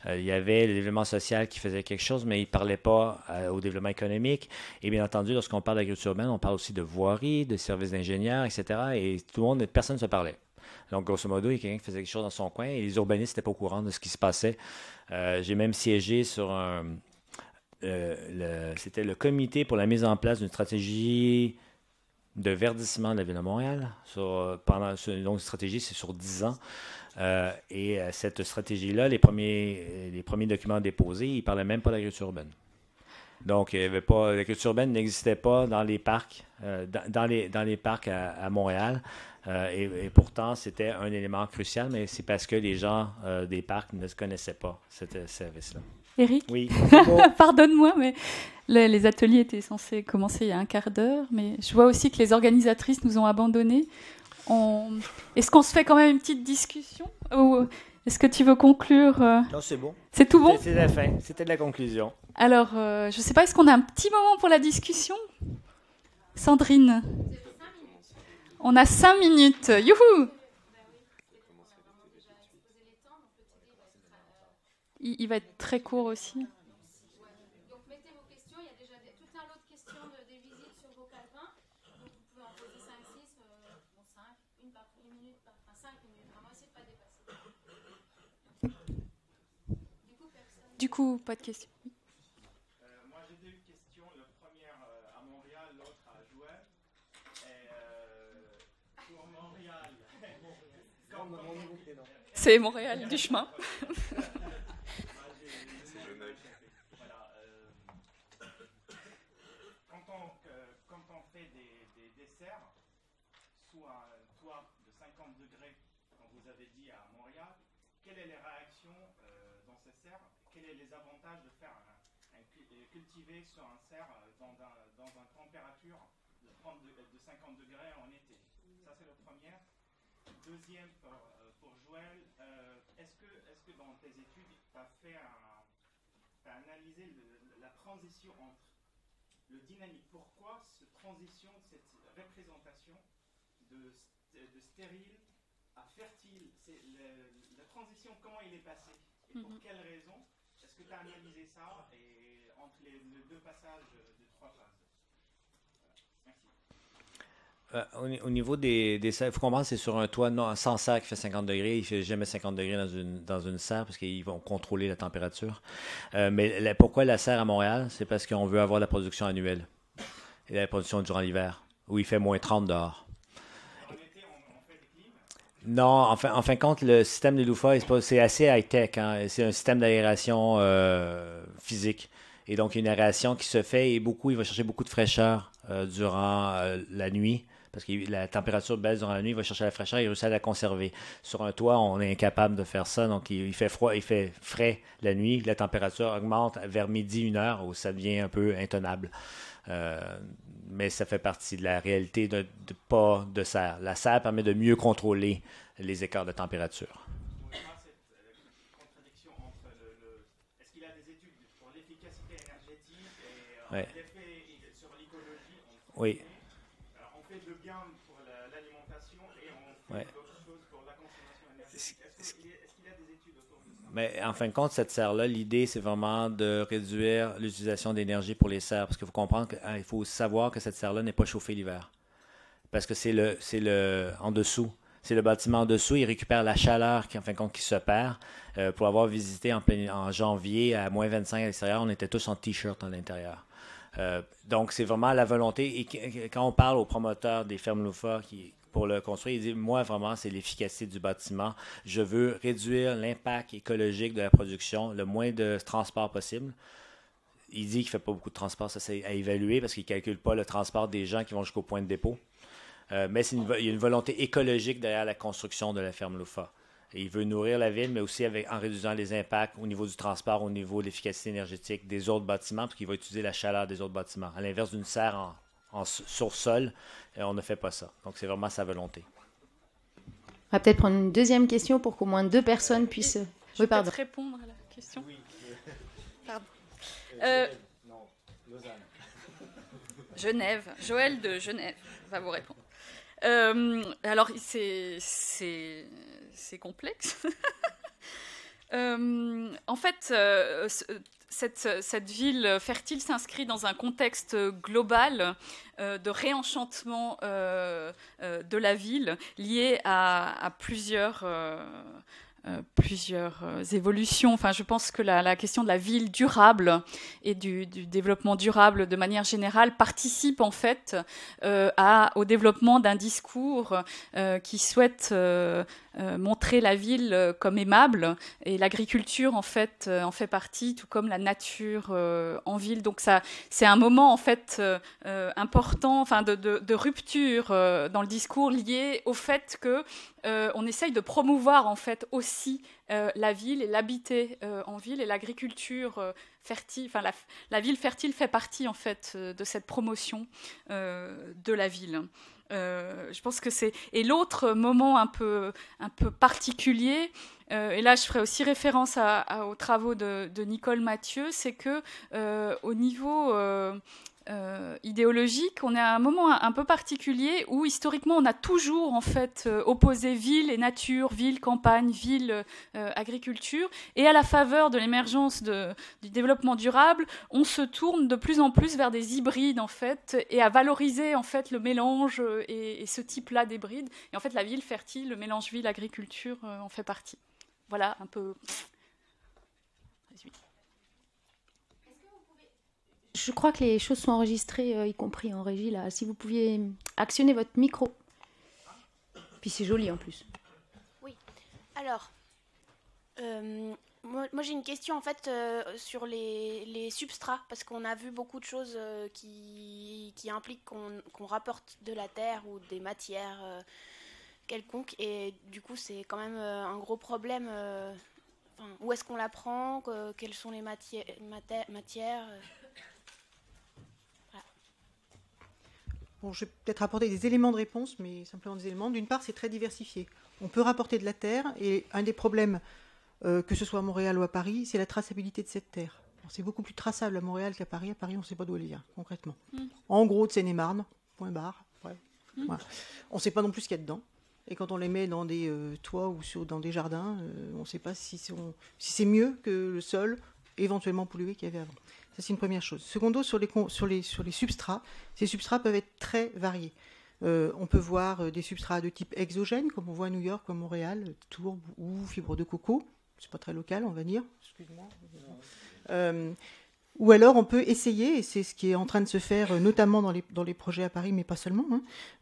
il y avait le développement social qui faisait quelque chose, mais il ne parlait pas au développement économique. Et bien entendu, lorsqu'on parle d'agriculture urbaine, on parle aussi de voirie, de services d'ingénieurs, etc. Et tout le monde, personne ne se parlait. Donc, grosso modo, il y a quelqu'un qui faisait quelque chose dans son coin et les urbanistes n'étaient pas au courant de ce qui se passait. J'ai même siégé sur c'était le comité pour la mise en place d'une stratégie de verdissement de la Ville de Montréal. Donc, une stratégie, c'est sur 10 ans. Et cette stratégie-là, les premiers documents déposés, ils ne parlaient même pas d'agriculture urbaine. Donc, l'agriculture urbaine n'existait pas dans les parcs, dans les parcs à Montréal. Et pourtant, c'était un élément crucial, mais c'est parce que les gens des parcs ne connaissaient pas ce service-là. Éric, oui, pardonne-moi, mais les ateliers étaient censés commencer il y a un quart d'heure, mais je vois aussi que les organisatrices nous ont abandonnés. Est-ce qu'on se fait quand même une petite discussion ou est-ce que tu veux conclure Non, c'est bon. C'est tout bon? C'est la fin, c'était de la conclusion. Alors, je ne sais pas, est-ce qu'on a un petit moment pour la discussion? Sandrine? On a 5 minutes. Youhou! Il va être très court aussi. Donc mettez vos questions. Il y a déjà tout un lot de questions des visites sur vos calepins. Donc vous pouvez en poser 5, 6, 5, une minute, 5 minutes. Vraiment, essayez de ne pas dépasser. Du coup, pas de questions. Moi, j'ai 2 questions. La première à Montréal, l'autre à Jouer. Pour Montréal. C'est Montréal du chemin. Quand on fait des desserts sous un toit de 50 degrés, comme vous avez dit à Montréal, quelles sont les réactions dans ces serres? Quels sont les avantages de faire cultiver sur un serre dans une température de 50 degrés en été? Ça, c'est la première. deuxième pour Joël. Est-ce que dans tes études, tu as analysé la transition entre le dynamique? Pourquoi cette transition, cette représentation de stérile à fertile, la transition, comment il est passé et pour quelles raisons? Est-ce que tu as analysé ça et entre les deux passages de 3 phases? Merci. Au niveau des serres, il faut comprendre que c'est sur un toit sans serre qui fait 50 degrés. Il ne fait jamais 50 degrés dans une serre parce qu'ils vont contrôler la température. Mais pourquoi la serre à Montréal? C'est parce qu'on veut avoir la production annuelle et la production durant l'hiver, où il fait moins 30 dehors. Non, en fin de compte, le système des loufas, c'est assez high-tech. Hein? C'est un système d'aération physique. Et donc, il y a une aération qui se fait et il va chercher beaucoup de fraîcheur durant la nuit. Parce que la température baisse durant la nuit, il va chercher la fraîcheur et il réussit à la conserver. Sur un toit, on est incapable de faire ça. Donc, il fait froid, il fait frais la nuit. La température augmente vers midi, 1h, où ça devient un peu intenable. Mais ça fait partie de la réalité pas de serre. La serre permet de mieux contrôler les écarts de température. Cette contradiction entre est-ce qu'il y a des études pour l'efficacité énergétique et ouais. l'effet sur l'écologie? Oui. Alors, on fait de bien pour l'alimentation et on fait d'autres choses pour la consommation énergétique. Est-ce qu'il y a des études autour de ça? Mais en fin de compte, cette serre-là, l'idée, c'est vraiment de réduire l'utilisation d'énergie pour les serres. Parce qu'il faut comprendre qu'il faut savoir que cette serre-là n'est pas chauffée l'hiver. Parce que c'est le en dessous. C'est le bâtiment en dessous. Il récupère la chaleur qui, en fin de compte, qui se perd. Pour avoir visité en janvier à moins 25 à l'extérieur, on était tous en T-shirt à l'intérieur. Donc, c'est vraiment la volonté. Et quand on parle aux promoteurs des fermes loufas pour le construire, il dit, moi, vraiment, c'est l'efficacité du bâtiment. Je veux réduire l'impact écologique de la production, le moins de transport possible. Il dit qu'il ne fait pas beaucoup de transport, ça c'est à évaluer parce qu'il ne calcule pas le transport des gens qui vont jusqu'au point de dépôt. Mais il y a une volonté écologique derrière la construction de la ferme loufa. Et il veut nourrir la ville, mais aussi en réduisant les impacts au niveau du transport, au niveau de l'efficacité énergétique des autres bâtiments, parce qu'il va utiliser la chaleur des autres bâtiments. À l'inverse d'une serre sur sol, on ne fait pas ça. Donc, c'est vraiment sa volonté. On va peut-être prendre une deuxième question pour qu'au moins 2 personnes puissent... Je peux peut-être répondre à la question. Oui. Pardon. Non, Lausanne. Genève. Joël de Genève va vous répondre. Alors, c'est complexe. En fait, cette ville fertile s'inscrit dans un contexte global de réenchantement de la ville lié à plusieurs évolutions. Enfin, je pense que la question de la ville durable et du développement durable de manière générale participe en fait au développement d'un discours qui souhaite montrer la ville comme aimable, et l'agriculture en fait en fait partie, tout comme la nature en ville. Donc ça, c'est un moment en fait important, enfin de rupture dans le discours lié au fait que on essaye de promouvoir en fait aussi la ville et l'habiter en ville, et l'agriculture fertile, enfin la ville fertile fait partie en fait de cette promotion de la ville. Je pense que c'est... Et l'autre moment un peu particulier, et là je ferai aussi référence aux travaux de Nicole Mathieu, c'est que au niveau idéologique, on est à un moment un peu particulier où historiquement on a toujours en fait opposé ville et nature, ville campagne, ville agriculture, et à la faveur de l'émergence du développement durable, on se tourne de plus en plus vers des hybrides en fait, et à valoriser en fait le mélange et ce type-là d'hybride. Et en fait la ville fertile, le mélange ville-agriculture en fait partie. Voilà un peu. Je crois que les choses sont enregistrées, y compris en régie, là. Si vous pouviez actionner votre micro. Puis c'est joli, en plus. Oui. Alors, moi j'ai une question, en fait, sur les substrats, parce qu'on a vu beaucoup de choses qui impliquent qu'on rapporte de la terre ou des matières quelconques, et du coup, c'est quand même un gros problème. Où est-ce qu'on la prend, quelles sont les matières Bon, je vais peut-être apporter des éléments de réponse, mais simplement des éléments. D'une part, c'est très diversifié. On peut rapporter de la terre, et un des problèmes, que ce soit à Montréal ou à Paris, c'est la traçabilité de cette terre. C'est beaucoup plus traçable à Montréal qu'à Paris. À Paris, on ne sait pas d'où elle vient, concrètement. En gros, de Seine-et-Marne, point barre. Ouais. Voilà. On ne sait pas non plus ce qu'il y a dedans. Et quand on les met dans des toits ou dans des jardins, on ne sait pas si c'est mieux que le sol éventuellement pollué qu'il y avait avant. Ça, c'est une première chose. Secondo, sur les substrats, ces substrats peuvent être très variés. On peut voir des substrats de type exogène, comme on voit à New York ou à Montréal, tourbe ou fibre de coco. C'est pas très local, on va dire. Excuse-moi. Ou alors on peut essayer, et c'est ce qui est en train de se faire, notamment dans les projets à Paris, mais pas seulement,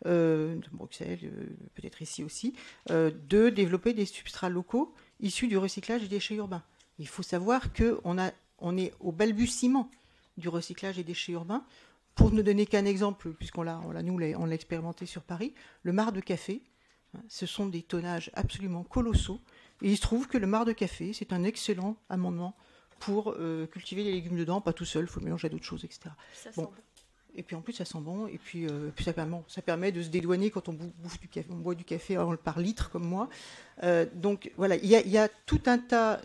Bruxelles, peut-être ici aussi, de développer des substrats locaux issus du recyclage des déchets urbains. Il faut savoir qu'on est au balbutiement du recyclage des déchets urbains. Pour ne donner qu'un exemple, puisqu'on l'a expérimenté sur Paris, le marc de café, ce sont des tonnages absolument colossaux. Et il se trouve que le marc de café, c'est un excellent amendement pour cultiver les légumes dedans, pas tout seul, il faut le mélanger à d'autres choses, etc. Ça sent bon. Et puis en plus, ça sent bon, et puis ça permet de se dédouaner quand on boit du café par litre, comme moi. Donc voilà, il y a tout un tas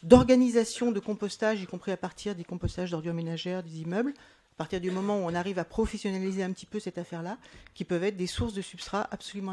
d'organisations de compostage, y compris à partir des compostages d'ordures ménagères, des immeubles, à partir du moment où on arrive à professionnaliser un petit peu cette affaire-là, qui peuvent être des sources de substrats absolument